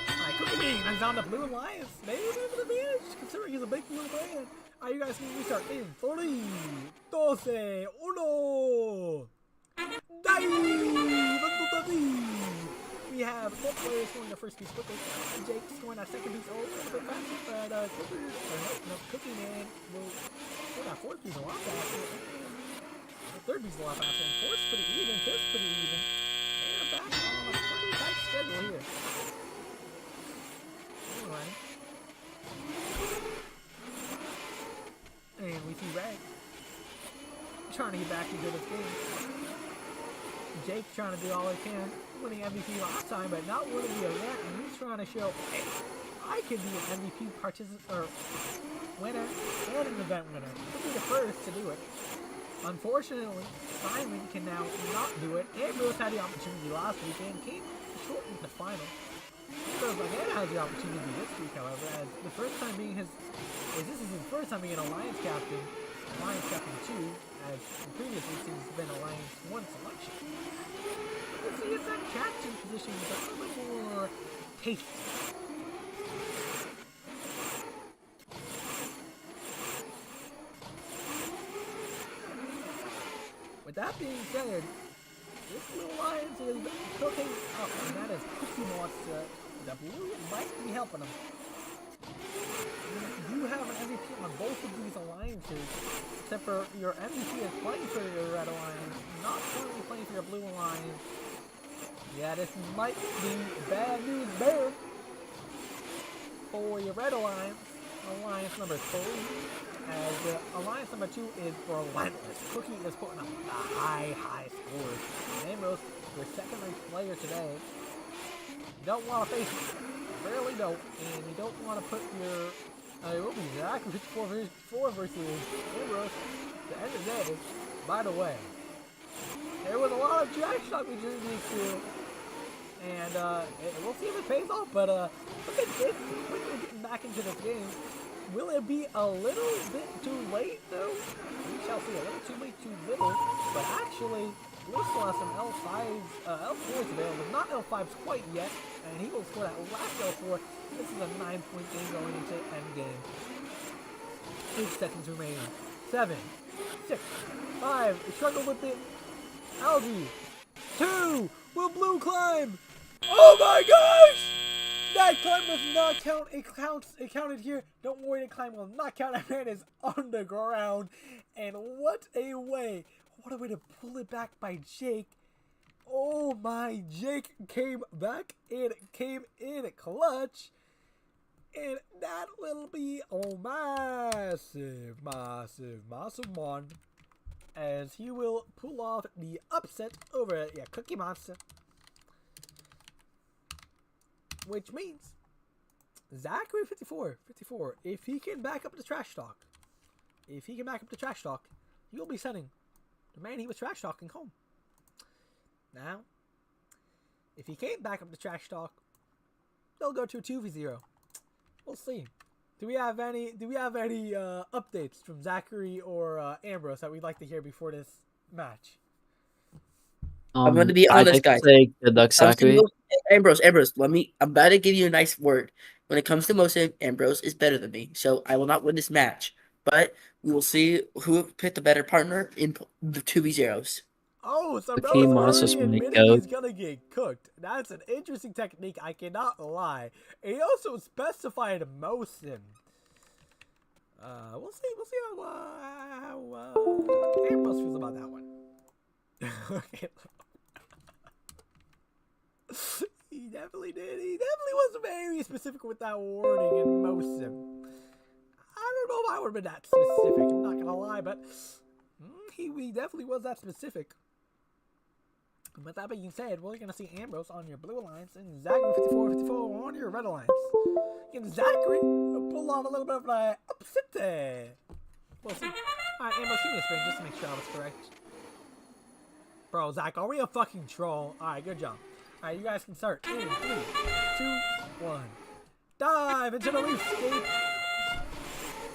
Alright, Cookie Bean, I'm down to Blue Alliance. Maybe we have an advantage, considering he's a big blue man. Alright, you guys can restart in 3, 2, 1. We have both players scoring their first piece quickly. Jake scoring that second piece a bit faster, but Cookie Man will score that fourth piece a lot faster. The third piece a lot faster, and fourth's pretty even, fifth's pretty even. And back on a pretty tight schedule here. Alright. And we see Red trying to get back into this game. Jake trying to do all he can, winning MVP last time, but not winning the event, and he's trying to show, hey, I can be an MVP winner and an event winner. He'll be the first to do it. Unfortunately, Simon can now not do it. Ambrose had the opportunity last week and came short in the final. So Banana has the opportunity this week, however, as the first time being this is his first time being an Alliance Captain 2, as in previous weeks he's been Alliance 1 selection. Let's see if that captain position is a little bit more tasty. With that being said, this Blue Alliance is cooking up, and that is Cookie Monster. The blue might be helping them. You have an MVP on both of these alliances, except for your MVP is playing for your Red Alliance, not currently playing for your Blue Alliance. Yeah, this might be bad news bear for your Red Alliance, Alliance number 3, as Alliance number 2 is relentless. Cookie is putting up high scores. And Ambrose, your second-ranked player today, you don't want to face it. You really don't, and you don't want to put your It will be exactly 54 versus Ambrose. At the end of the day, by the way, there was a lot of trash talk between these two. And we'll see if it pays off. But look at this. Quickly getting back into this game. Will it be a little bit too late, though? We shall see. A little too late, too little. But actually, Blue still has some L5s, L4s available. Not L5s quite yet. And he will score that last L4. This is a 9-point game going into endgame. 8 seconds remaining. 7, 6, 5. Struggle with it. Algae. 2. Will Blue climb? Oh my gosh! That climb does not count. It counted here. Don't worry, the climb will not count. That man is on the ground. And what a way to pull it back by Jake. Oh my, Jake came back and came in clutch. And that will be a massive one. As he will pull off the upset over Cookie Monster. Which means Zachary 54, if he can back up the trash talk, you'll be sending the man he was trash talking home. Now, if he can't back up the trash talk, they'll go to a 2v0. We'll see. Do we have any updates from Zachary or Ambrose that we'd like to hear before this match? I'm going to be honest, guys. Say good luck, Zachary. Ambrose, I'm about to give you a nice word. When it comes to motion, Ambrose is better than me, so I will not win this match. But we will see who picked the better partner in the 2v0s. Oh, so Cookie Rose Monster's admitting go. he's gonna get cooked. That's an interesting technique, I cannot lie. He also specified motion. We'll see how Ambrose feels about that one. Okay. He definitely did. He definitely was very specific with that wording and motion. I don't know if I would have been that specific, I'm not gonna lie, but he definitely was that specific. With that being said, we're going to see Ambrose on your blue alliance and Zachary 54 on your red alliance. And Zachary pull off a little bit of an upset. We'll see. Alright, Ambrose, give me a spin just to make sure I was correct. Bro, Zach, are we a fucking troll? Alright, good job. Alright, you guys can start. In 3, 2, 1. Dive into the reef scape.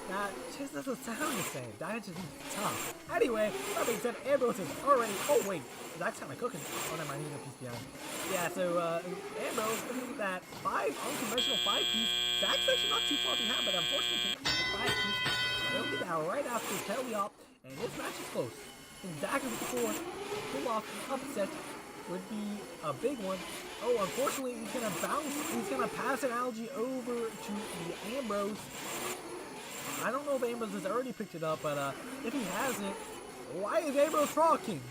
That just doesn't sound the same. Dive into the tough. Anyway, that being said, Ambrose is already... Oh, wait. Zach's kind of cooking. Oh, never mind. He's a piece behind. Yeah, so Ambrose looking at that 5 unconventional 5-piece. Zach's actually not too far behind, but unfortunately can't get the 5-piece. They'll get that right after Telly-Op, and this match is close. And Zachary with the 4 pull off an upset would be a big one. Oh, unfortunately, he's going to bounce. He's going to pass an Algae over to the Ambrose. I don't know if Ambrose has already picked it up, but if he hasn't, why is Ambrose rocking?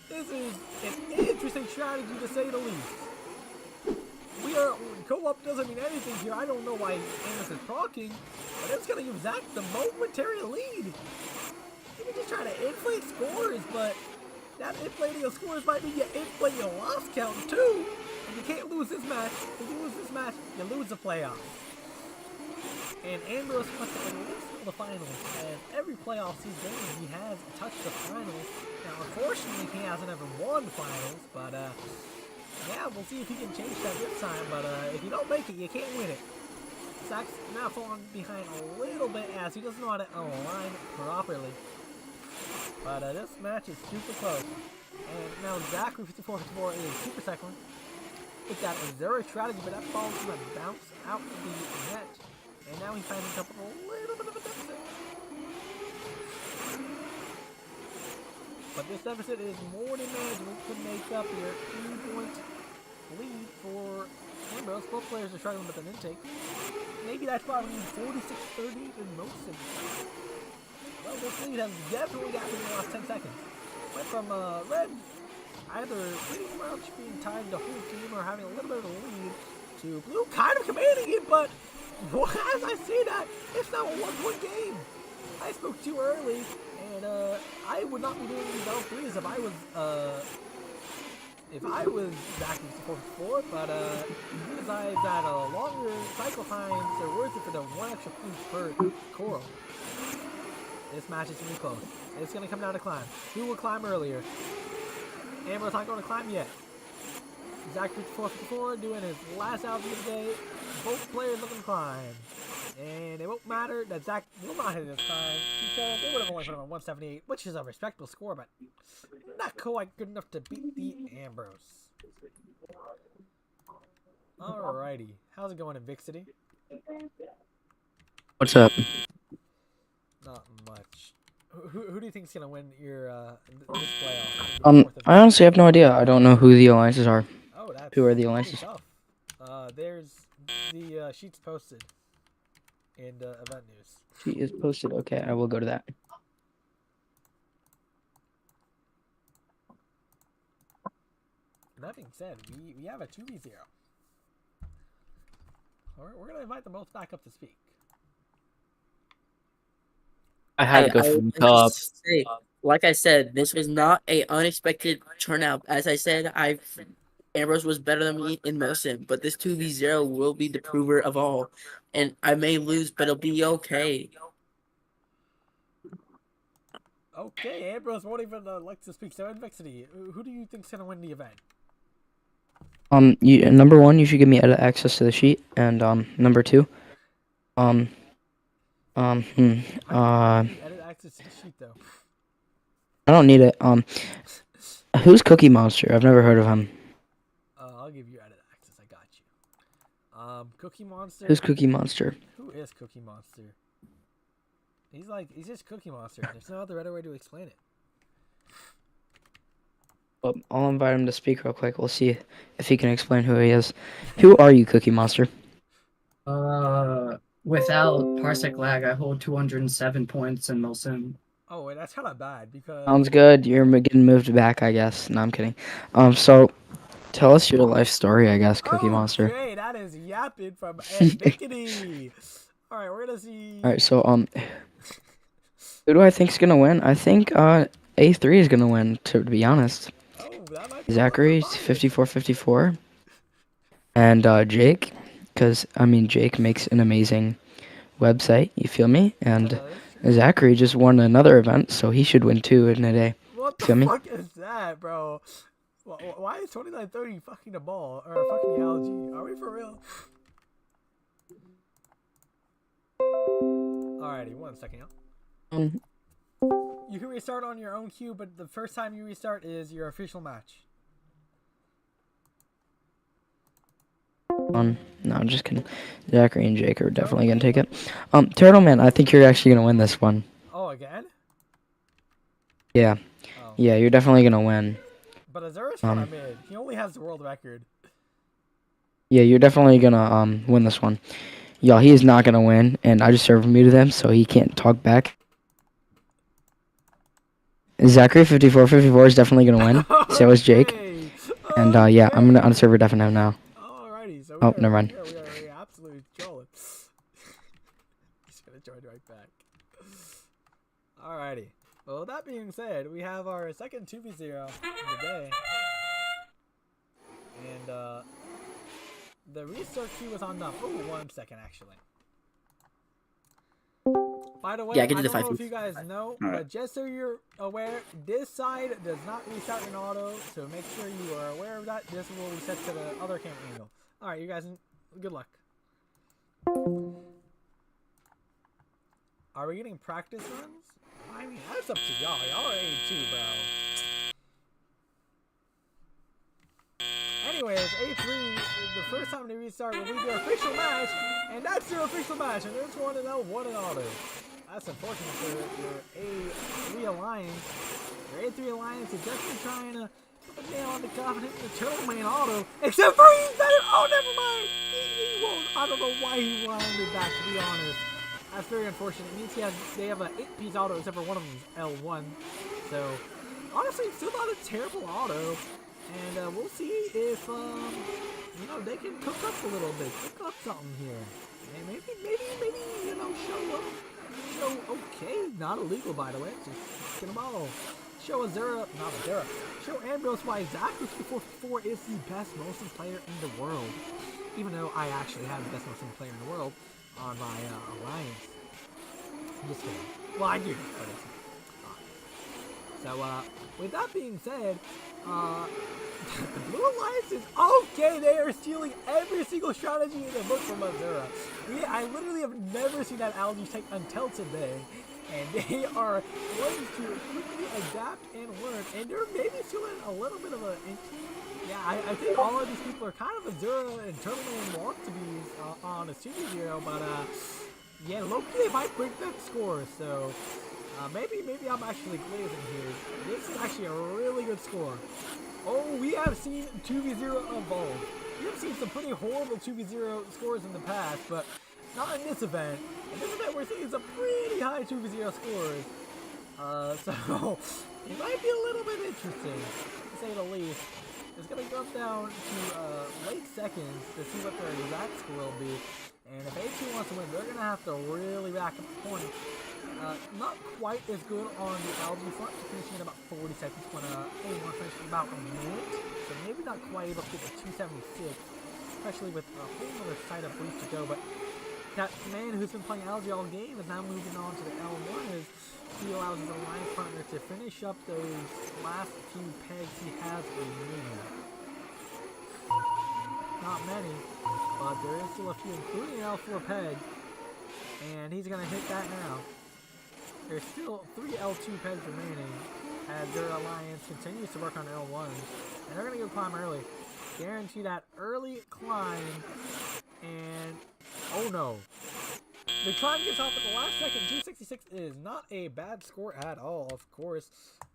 This is an interesting strategy to say the least. Co-op doesn't mean anything here. I don't know why Ambrose is rocking, but it's going to give Zach the momentary lead. You can just try to inflate scores, but that inflating of scores might mean you inflate your loss count too. And you can't lose this match. If you lose this match, you lose the playoffs. And Ambrose wants to at least go to the finals. And every playoff season he has touched the finals. Now, unfortunately, he hasn't ever won finals. But, yeah, we'll see if he can change that this time. But if you don't make it, you can't win it. Zach's now falling behind a little bit as he doesn't know how to align properly. But this match is super close. And now Zachary 54 is super cycling. With that zero strategy, but that ball's going to bounce out of the net. And now he's finding himself a little bit of a deficit. But this deficit is more than manageable to make up your 2-point lead for Ambrose. Both players are struggling with an intake. Maybe that's probably 46-30 in most of them. Well, this lead has definitely gotten in the last 10 seconds. Went from red either pretty much being tied the whole team or having a little bit of a lead to blue kind of commanding it, but as I say that, it's now a 1-point game. I spoke too early, and I would not be doing these L3s if I was if I was Zach before, but he decides that longer cycle times are worth it for the 1 extra point per coral. This match is gonna be close. It's gonna come down to climb. Who will climb earlier? Amber's not going to climb yet. Zach 54 doing his last outing of the day. Both players looking to climb. And it won't matter that Zach will not hit this time because they would have only put him at 178, which is a respectable score, but not quite good enough to beat the Ambrose. Alrighty. How's it going in Vic City? What's up? Not much. Who do you think is gonna win your this playoff? I honestly have no idea. I don't know who the alliances are. Oh, that's who are the alliances? tough. There's the sheets posted in event news. She is posted. Okay, I will go to that. That being said, we have a 2v0. We're gonna invite them both back up to speak. I had to go from the top. Like I said, this was not a unexpected turnout. As I said, Ambrose was better than me in medicine, but this 2v0 will be the prover of all. And I may lose, but it'll be okay. Okay, Ambrose won't even like to speak. So, Invexity, who do you think's gonna win the event? Number one, you should give me edit access to the sheet, and number two, Edit access to the sheet though. I don't need it. Who's Cookie Monster? I've never heard of him. I'll give you edit access. I got you. Cookie Monster. Who's Cookie Monster? Who is Cookie Monster? He's just Cookie Monster. There's no other way to explain it. Well, I'll invite him to speak real quick. We'll see if he can explain who he is. Who are you, Cookie Monster? Without parsec lag, I hold 207 points in Milsim. Oh, wait, that's kind of bad because. Sounds good. You're getting moved back, I guess. No, I'm kidding. So, tell us your life story, I guess, Cookie Monster. Okay, that is yapping from Antiquity. All right, we're gonna see. All right, so who do I think's gonna win? I think A3 is gonna win. To be honest. Oh, that might be Zachary 54-54, and Jake, because I mean Jake makes an amazing website. You feel me? And Zachary just won another event, so he should win too in a day. What the Feel me? fuck is that, bro? Why is 2930 fucking the ball or fucking the algae? Are we for real? Alrighty, 1 second. You can restart on your own queue, but the first time you restart is your official match. No, I'm just kidding. Zachary and Jake are definitely gonna take it. Turtle Man, I think you're actually gonna win this one. Oh, again? Yeah. Oh. Yeah, you're definitely gonna win. But Azura's kind of mid. He only has the world record. Yeah, you're definitely gonna win this one. Y'all, he is not gonna win, and I just server muted him, so he can't talk back. Zachary 54-54 is definitely gonna win. So is Jake. And yeah, I'm gonna unserver deafen him now. Alrighty, so never mind. We are absolutely trolling. He's gonna join right back. Alrighty. Well, that being said, we have our second 2v0 of the day. And the restart queue was on the 1 second actually. By the way, I don't know if you guys know, but just so you're aware, this side does not restart in auto, so make sure you are aware of that. This will reset to the other camera angle. Alright, you guys, good luck. Are we getting practice runs? I mean, that's up to y'all. Y'all are A2, bro. Anyways, A3, the first time they restart will be their official match, and that's their official match, and there's 1-0, 1 in auto. That's unfortunate for your A3 Alliance. Your A3 Alliance is definitely trying to put the nail on the coffin, hitting the Turtle Man auto, except for he's better. Oh, never mind. He won't. I don't know why he wound back, to be honest. That's very unfortunate. It means they have an 8-piece auto, except for one of them is L1. So, honestly, still not a terrible auto. And we'll see if, you know, they can cook up a little bit. Cook up something here. And maybe, you know, show okay. Not illegal, by the way. Just get them all show show Ambrose why Zach5454 is the best Mosin player in the world. Even though I actually have the best Mosin player in the world on my alliance. I'm just kidding. Well, I do, but it's not. So, with that being said, the Blue Alliance is okay. They are stealing every single strategy in the book from Azura. I literally have never seen that algae take until today. And they are going to quickly adapt and learn. And they're maybe feeling a little bit of a... Yeah, I think all of these people are kind of Azura and Turtleman want to be on a Super Zero. But, yeah, low-key they might break that score. So, maybe I'm actually glazing here. This is actually a really good score. Oh, we have seen 2v0 evolve. We have seen some pretty horrible 2v0 scores in the past, but not in this event. In this event, we're seeing some pretty high 2v0 scores. So, it might be a little bit interesting, to say the least. It's going to come down to late seconds to see what their exact score will be. And if A2 wants to win, they're going to have to really rack up points. Not quite as good on the algae front, finishing in about 40 seconds when A1 finished in about a minute. So maybe not quite able to get to 276, especially with a whole other side of boost to go. But that man who's been playing algae all game is now moving on to the L1 as he allows his alliance partner to finish up those last few pegs he has remaining. Not many, but there is still a few, including an L4 peg. And he's going to hit that now. There's still 3 L2 pegs remaining as their alliance continues to work on L1. And they're going to go climb early. Guarantee that early climb. And, oh no. The climb gets off at the last second. 266 is not a bad score at all, of course.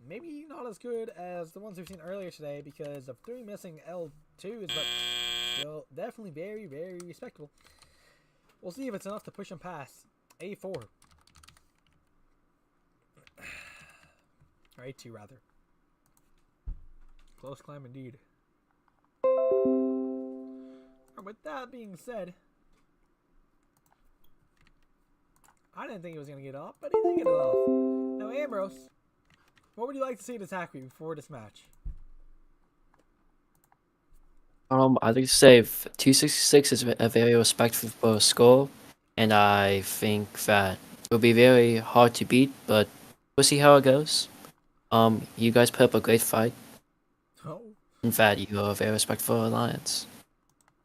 Maybe not as good as the ones we've seen earlier today because of 3 missing L2s, but still definitely very, very respectable. We'll see if it's enough to push him past A4. Or A2 rather. Close climb indeed. With that being said, I didn't think he was going to get off, but he did get it off. Now Ambrose, what would you like to see in attack me before this match? I'd like to say 266 is a very respectable score, and I think that it will be very hard to beat, but we'll see how it goes. You guys put up a great fight. Oh. In fact, you're a very respectful alliance.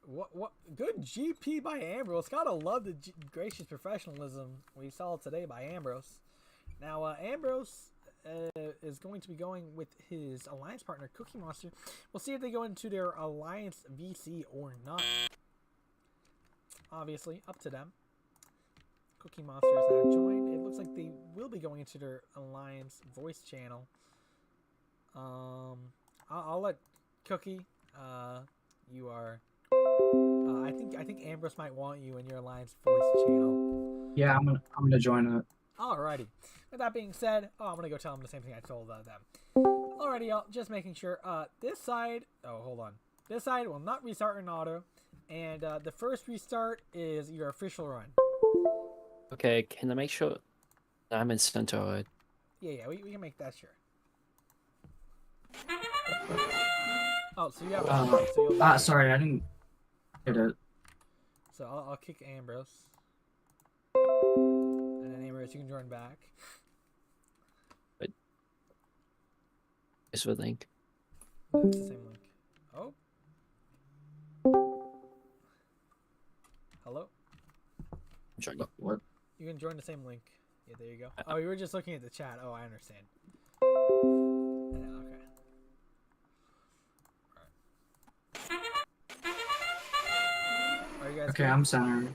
What good GP by Ambrose. Gotta love the gracious professionalism we saw today by Ambrose. Now, Ambrose is going to be going with his alliance partner, Cookie Monster. We'll see if they go into their alliance VC or not. Obviously, up to them. Cookie Monster is now joined. It looks like they will be going into their alliance voice channel. I'll let Cookie. You are. I think Ambrose might want you in your alliance voice channel. Yeah, I'm gonna join it. Alrighty. With that being said, I'm gonna go tell them the same thing I told them. Alrighty, y'all. Just making sure. This side. Oh, hold on. This side will not restart in auto, and the first restart is your official run. Okay, can I make sure I'm in center? Yeah, we can make that sure. Oh, so you have. Sorry, I didn't get it. So I'll kick Ambrose, and then Ambrose, you can join back. Wait. Is the link? It's the same link. Oh. Hello. What? You can join the same link. Yeah, there you go. Oh, you were just looking at the chat. Oh, I understand. Yeah, okay. Are you guys Okay, good? I'm center.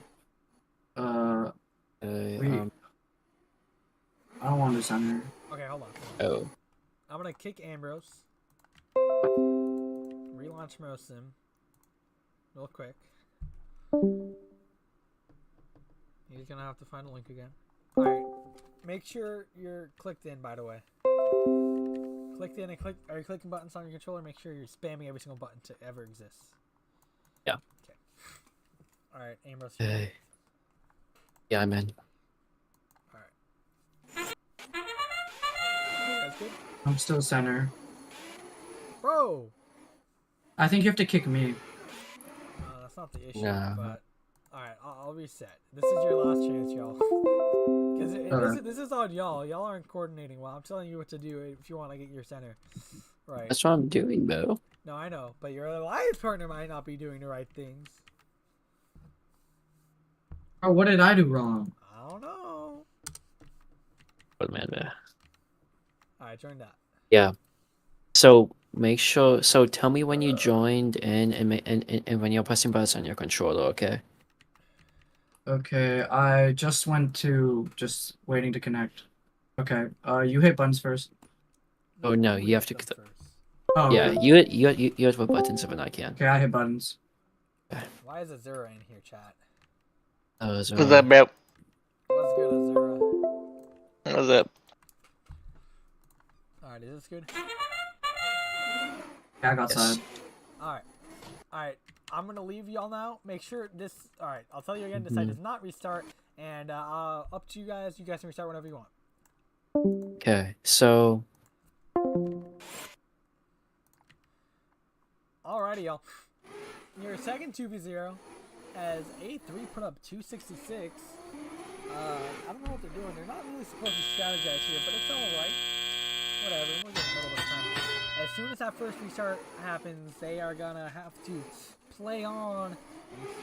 I don't want to center. Okay, hold on. Oh. I'm gonna kick Ambrose. Relaunch Mosim. Real quick. He's gonna have to find a link again. Alright. Make sure you're clicked in, by the way. Clicked in and are you clicking buttons on your controller? Make sure you're spamming every single button to ever exist. Yeah. Okay. Alright, Ambrose. Yeah, I'm in. Alright. that's good. I'm still center. Bro! I think you have to kick me. That's not the issue, No. but... Alright, I'll reset. This is your last chance, y'all. Because this is on y'all. Y'all aren't coordinating well. I'm telling you what to do if you want to get your center. Right. That's what I'm doing, bro. No, I know. But your alliance partner might not be doing the right things. Oh, what did I do wrong? I don't know. But man. Alright, join that. Yeah. So make sure. So tell me when you joined in and when you're pressing buttons on your controller. Okay. Okay, I just went to just waiting to connect. Okay, you hit buttons first. Oh no, you have to. First. Oh, Yeah, okay. you have to put buttons when I can. Okay, I hit buttons. Why is Azura in here, chat? What's What's up, bro? What's good, Azura? What's up? Alright, is this good? Yeah, I got side. Alright. I'm gonna leave y'all now. Make sure this... Alright, I'll tell you again, this site does not restart. And up to you guys. You guys can restart whenever you want. Okay, so... Alrighty, y'all. Your second 2v0 as A3 put up 266. I don't know what they're doing. They're not really supposed to strategize here, but it's alright. Whatever, we'll give them a little bit of time. As soon as that first restart happens, they are gonna have to play on and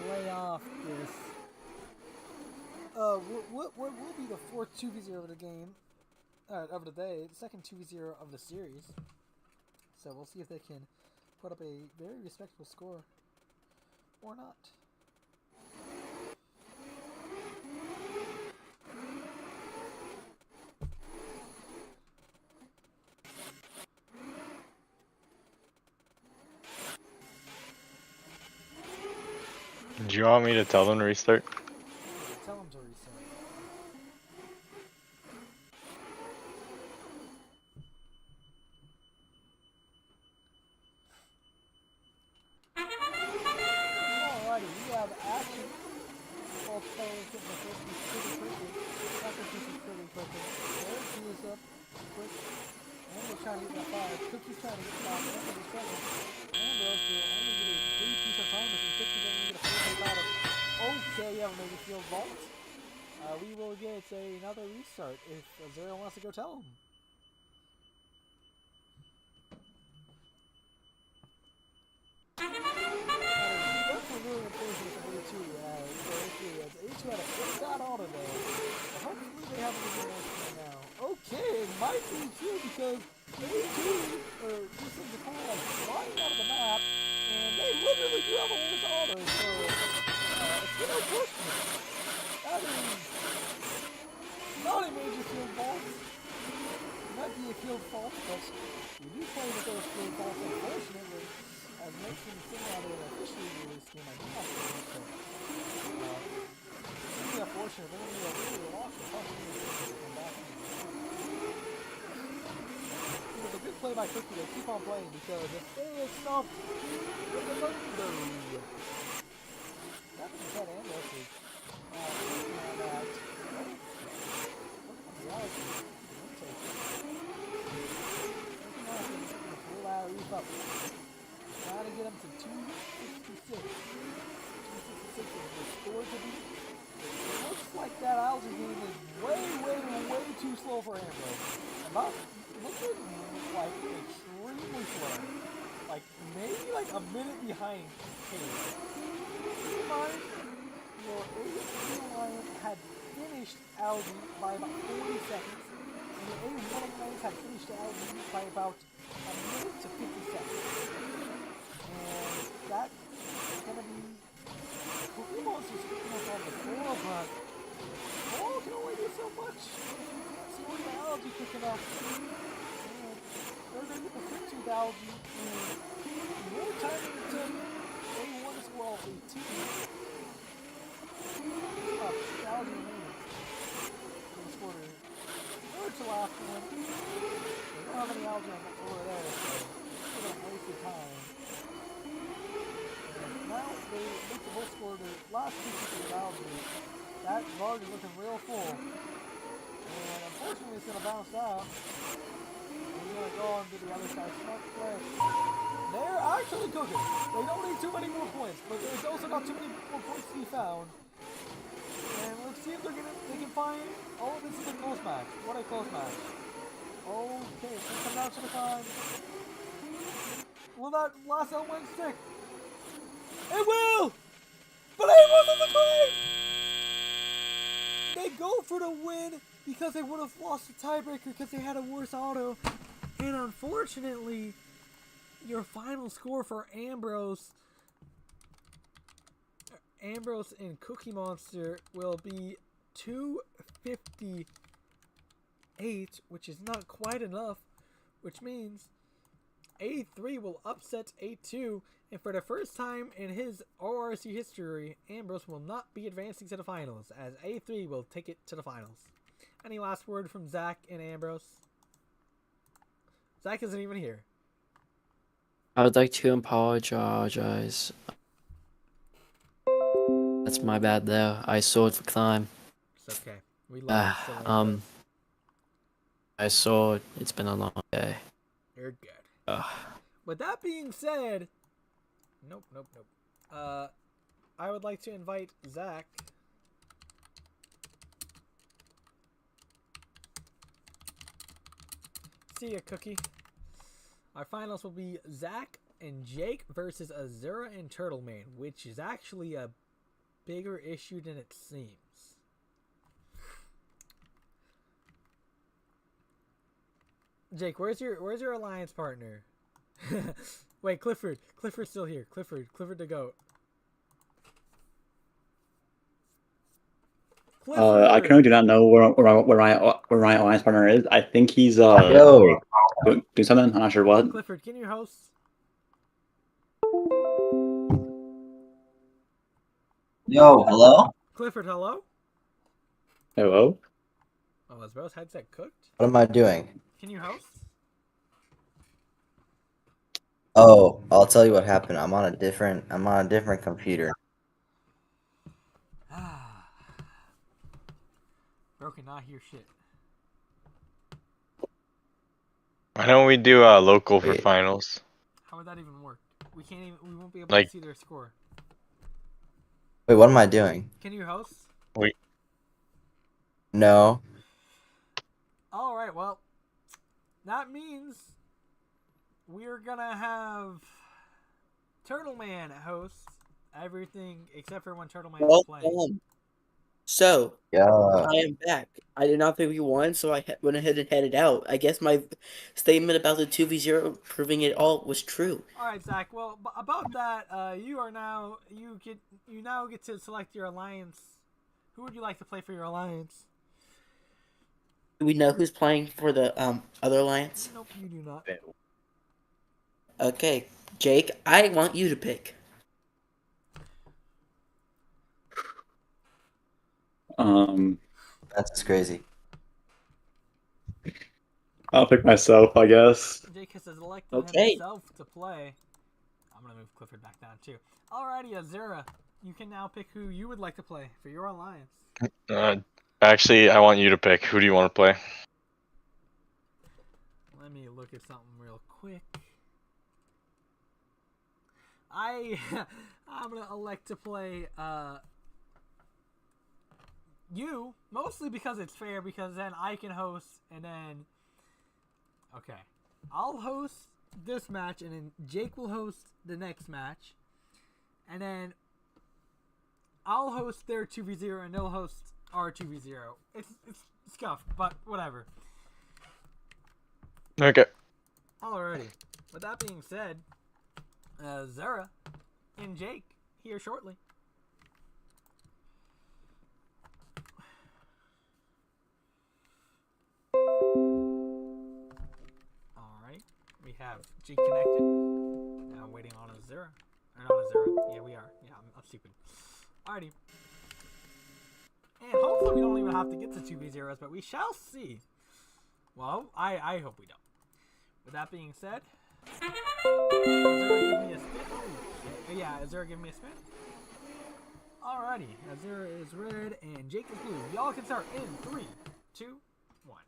play off this. What will be the fourth 2v0 of the game, of the day, the second 2v0 of the series. So we'll see if they can put up a very respectable score or not. Do you want me to tell them to restart? Tell them to reset. Alrighty, we have action. Both players getting the first piece pretty quickly. Second piece is pretty quickly. Third piece up quick. And we're trying to get that fire. Cookie's trying to get that fire. That's the second. Ambrose will only get a 3 piece of Primus and Cookie doesn't get a 4 piece out of it. Okay, yeah, maybe field vault. We will get another restart if Azura wants to go tell him. That's a really unfortunate for A2 as A2 had a good shot on it there. But hopefully they have a little more now. Okay, it might be true because A2 just seems to kind of like flying out of the map and they literally do have a worse auto, so it's really unfortunate. That is not a major field fault. It might be a field fault, but we do play with those field faults, unfortunately. As mentioned similar to officially do this game, I do not think so. It's really unfortunate. They're going to be a really lost and possibly come back. It was a good play by Cookie to keep on playing because if they had stopped with the thunder. That was that Ambrose is working on that. Reef up. Trying to get him to 266. 266 is the score to beat. It looks like that algae game is way too slow for Ambrose. Looking like extremely slow. Like maybe like a minute behind Cage. Keep in mind, your A3 Alliance had finished algae by about 40 seconds. And your A1 Alliance had finished algae by about a minute to 50 seconds. And that's gonna be Cookie Monster's picking up on the floor, but Coral can only do so much. See what the algae picking up. And they're gonna get the quick tooth algae and more time than it took A1 as well, A2. Algae remaining. Gonna score the third to last one. They don't have any algae on the floor there, so they don't waste their time. Now they make the both score the last 2 pieces of algae. That guard is looking real full. And unfortunately it's going to bounce out. He's gonna go on to the other side. Smart play. They're actually cooking. They don't need too many more points, but there's also not too many more points to be found. And let's see if they can find. Oh, this is a close match. What a close match. Okay, it's gonna come down to the time. Will that last element stick? It will! But it wasn't the time! They go for the win because they would have lost the tiebreaker because they had a worse auto. And unfortunately, your final score for Ambrose and Cookie Monster will be 258, which is not quite enough, which means A3 will upset A2, and for the first time in his ORC history, Ambrose will not be advancing to the finals, as A3 will take it to the finals. Any last word from Zach and Ambrose? Zach isn't even here. I would like to apologize. That's my bad there. I soared for climb. It's okay. We love it. So I soared. It's been a long day. you're good. With that being said, nope. I would like to invite Zach. See ya, Cookie. Our finals will be Zach and Jake versus Azura and Turtle Man, which is actually a bigger issue than it seems. Jake, where's your alliance partner? Wait, Clifford. Clifford's still here. Clifford the goat. I currently do not know where my alliance partner is. I think he's Yo. doing something. I'm not sure what. Clifford, can you host? Yo, hello? Clifford, hello? Hello? Oh, is Bro's headset cooked? What am I doing? Can you host? Oh, I'll tell you what happened. I'm on a different computer. Bro cannot hear shit. Why don't we do local for Wait. finals? How would that even work? We won't be able Like- to see their score. Wait, what am I doing? Can you host? No. Alright, well, that means we're gonna have Turtle Man host everything except for when Turtle Man is playing. So, Yeah. I am back. I did not think we won, so I went ahead and headed out. I guess my statement about the 2v0 proving it all was true. Alright, Zach, well, about that, you now get to select your alliance. Who would you like to play for your alliance? Do we know who's playing for the other alliance? Nope, you do not. Okay, Jake, I want you to pick. That's just crazy. I'll pick myself, I guess. Jake has selected Okay. himself to play. I'm gonna move Clifford back down too. Alrighty, Azura, you can now pick who you would like to play for your alliance. Actually, I want you to pick. Who do you want to play? Let me look at something real quick. I'm gonna elect to play you, mostly because it's fair, because then I can host, and then okay, I'll host this match, and then Jake will host the next match, and then I'll host their 2v0 and they'll host our 2v0. It's scuffed, but whatever. Okay. Alrighty. With that being said, Zara and Jake here shortly. Alright. We have Jake connected. Now I'm waiting on Azura. Or not Azura. Yeah, we are. Yeah, I'm stupid. Alrighty. And hopefully we don't even have to get to 2v0s, but we shall see. Well, I hope we don't. With that being said, Azura give me a spin. Oh, yeah, Azura give me a spin. Alrighty, Azura is red and Jake is blue. Y'all can start in 3, 2, 1.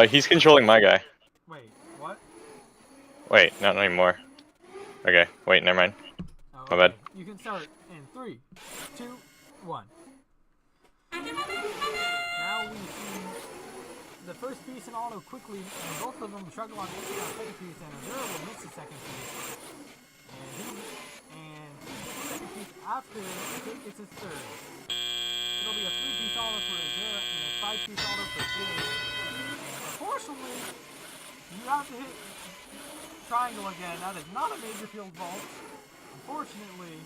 He's controlling my guy. Wait, what? Wait, not anymore. Okay, wait, never mind. Oh, My okay. bad. You can start in 3, 2, 1. Now we see the first piece in auto quickly, and both of them struggle on the second piece, and Azura will miss the second piece. And he gets the second piece after Jake gets his third. It'll be a 3-piece auto for Azura and a 5-piece auto for Jake. Unfortunately, you have to hit triangle again. That is not a major field vault. Unfortunately,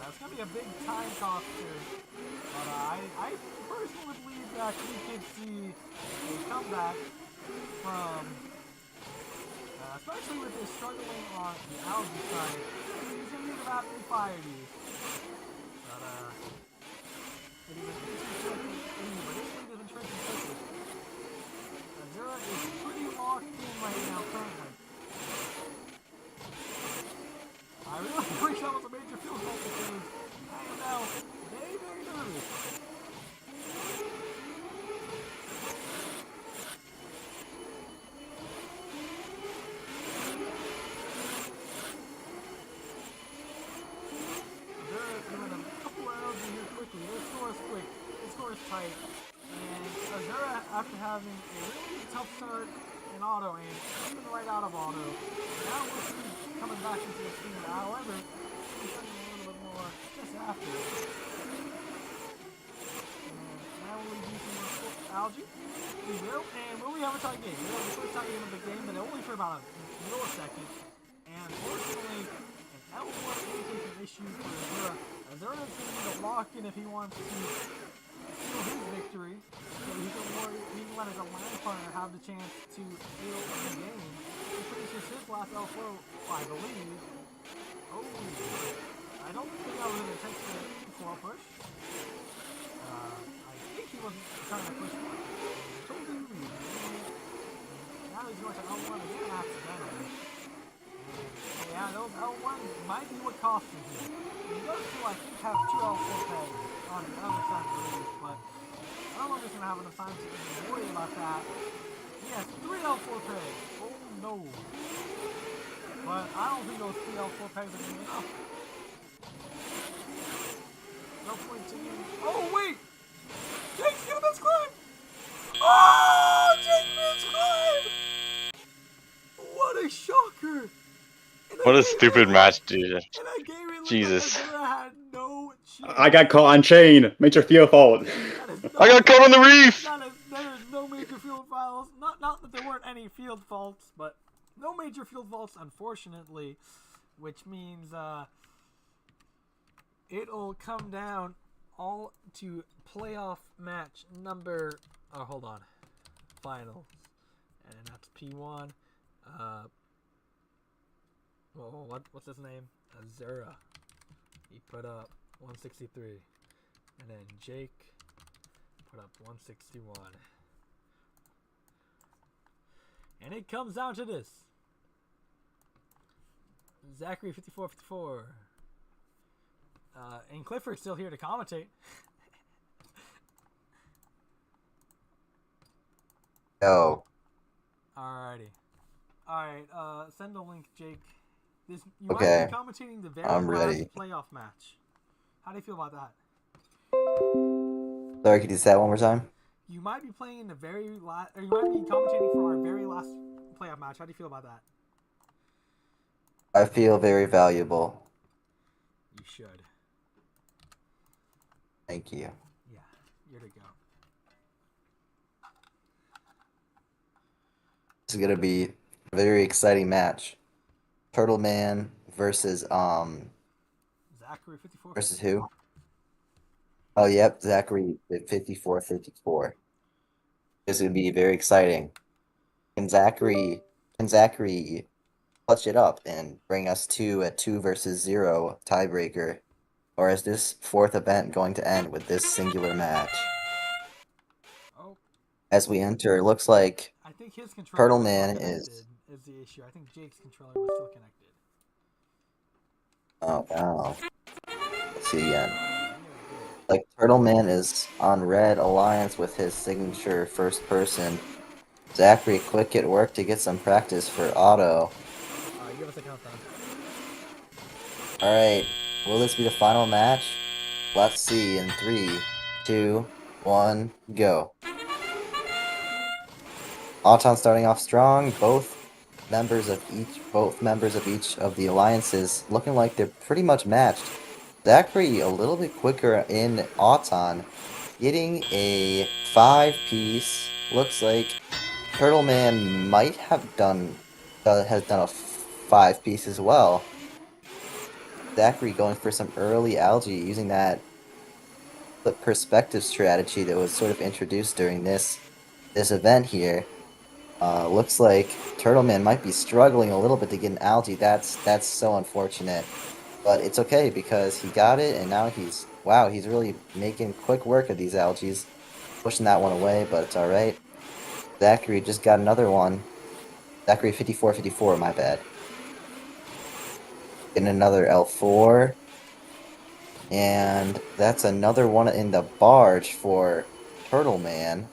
it's going to be a big time coster. But I personally believe that we could see a comeback from, especially with his struggling on the algae side. He's going to need about 3 fire Ds. But, it is an interesting thing, but this lead is interesting quickly. Azura is pretty locked in right now currently. I really wish that was a major field goal because I am now very, very nervous. They're doing a couple of rounds in here quickly. Their score is quick. Their score is tight. And Azura, after having a really tough start in auto and coming right out of auto, now we'll see coming back into the scene. However, he's starting a little bit more just after. And now will we do some more algae? We will, and will we have a tie game? We have the first tie game of the game, but only for about a millisecond. And fortunately, an L1 is an issue for Azura. Azura is going to need a lock in if he wants to seal his victory. So he can let his alliance partner have the chance to steal the game. He finishes his last L4, I believe. Oh, I don't think that was an intentional L4 push. I think he wasn't trying to push one. Now he's going to L1 again accidentally. And yeah, those L1s might be what cost him here. He does still, I think, have 2 L4 pegs on the other side of the Reef, but I don't know if he's going to have enough time to even worry about that. He has 3 L4 pegs. Oh no. But I don't think those 3 L4 pegs are going to be enough. No point to you. Oh wait! Jake's gonna miss climb! Oh! Jake missed climb! What a shocker! What a stupid match, dude. Jesus. Had no I got caught on chain. Major field fault. I got caught on the reef! There is no major field faults. Not that there weren't any field faults, but no major field faults, unfortunately. Which means, it'll come down all to playoff match number... Oh, hold on. Finals. And that's P1. What's his name? Azura. He put up 163. And then Jake put up 161. And it comes down to this. Zachary 54-54. And Clifford's still here to commentate. Yo. Alrighty. Alright, send a link, Jake. You Okay. might be commentating the very I'm last ready. playoff match. How do you feel about that? Sorry, could you say that one more time? You might be playing the very last, or you might be commentating for our very last playoff match. How do you feel about that? I feel very valuable. You should. Thank you. Yeah, you're to go. This is gonna be a very exciting match. Turtle Man versus Zachary 54. versus who? Oh yep, Zachary 54-54. This is gonna be very exciting. Can Zachary clutch it up and bring us to a 2 versus 0 tiebreaker? Or is this fourth event going to end with this singular match? Oh. As we enter, it looks like I think his controller Turtle was still Man connected, is... is the issue. I think Jake's controller was still connected. Oh, wow. Let's see again. Like Turtle Man is on Red Alliance with his signature first person. Zachary, quick at work to get some practice for auto. Give us a countdown. Alright, will this be the final match? Let's see in 3, 2, 1, go. Auton starting off strong, both members of each of the alliances looking like they're pretty much matched. Zachary a little bit quicker in Auton, getting a 5-piece. Looks like Turtle Man might have has done a 5-piece as well. Zachary going for some early algae using that perspective strategy that was sort of introduced during this event here. Looks like Turtleman might be struggling a little bit to get an algae. That's so unfortunate, but it's okay because he got it, and now he's really making quick work of these algae, pushing that one away, but it's all right. Zachary just got another one. Zachary 54-54, my bad. Getting another L4. And that's another one in the barge for Turtle Man.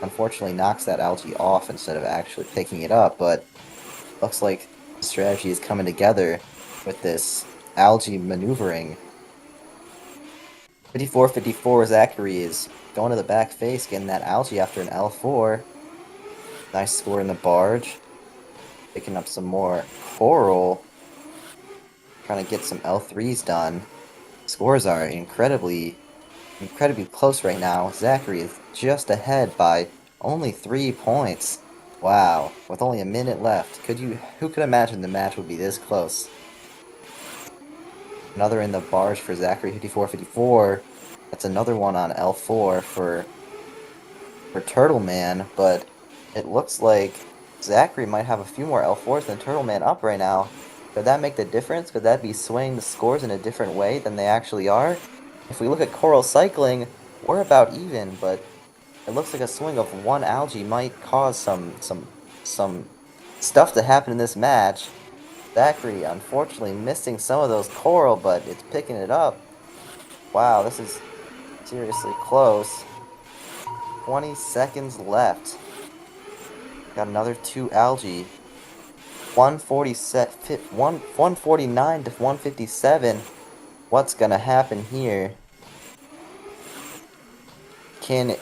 Unfortunately knocks that algae off instead of actually picking it up, but looks like the strategy is coming together with this algae maneuvering. 54-54 Zachary is going to the back face, getting that algae after an L4. Nice score in the barge. Picking up some more coral. Trying to get some L3s done. Scores are incredibly close right now. Zachary is just ahead by only 3 points. Wow, with only a minute left. Who could imagine the match would be this close? Another in the barge for Zachary 54-54. That's another one on L4 for Turtle Man, but it looks like Zachary might have a few more L4s than Turtle Man up right now. Could that make the difference? Could that be swaying the scores in a different way than they actually are? If we look at coral cycling, we're about even, but it looks like a swing of one algae might cause some stuff to happen in this match. Zachary, unfortunately, missing some of those coral, but it's picking it up. Wow, this is seriously close. 20 seconds left. Got another 2 algae. 149 to 157. What's gonna happen here? Can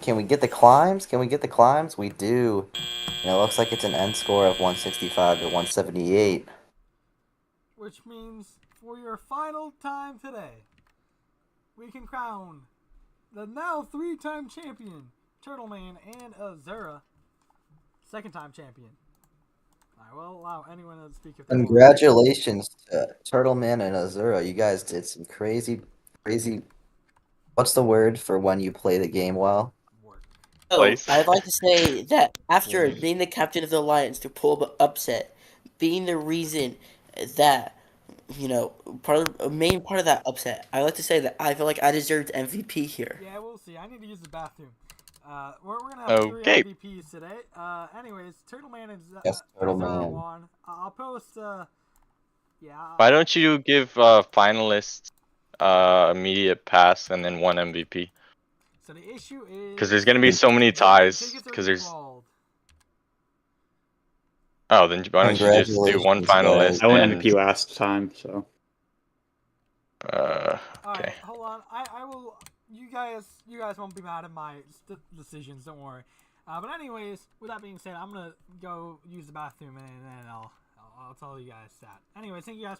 we get the climbs? Can we get the climbs? We do. And it looks like it's an end score of 165 to 178. Which means for your final time today, we can crown the now 3-time champion, Turtleman and Azura, 2nd-time champion. I will allow anyone to speak if they want. Congratulations to Turtleman and Azura. You guys did some crazy. What's the word for when you play the game well? Oh, I'd like to say that after being the captain of the Alliance to pull the upset, being the reason that, a main part of that upset, I like to say that I feel like I deserved MVP here. Yeah, we'll see. I need to use the bathroom. We're gonna have 3 MVPs today. Anyways, Turtleman and Azura won. I'll post. Why don't you give finalists immediate pass and then 1 MVP? So the issue is because there's gonna be so many ties. Because there's. Oh, then why don't you just do 1 finalist? I won MVP last time, so. Okay. Alright, hold on. I will. You guys won't be mad at my decisions. Don't worry. But anyways, with that being said, I'm gonna go use the bathroom and then I'll tell you guys that. Anyways, thank you guys.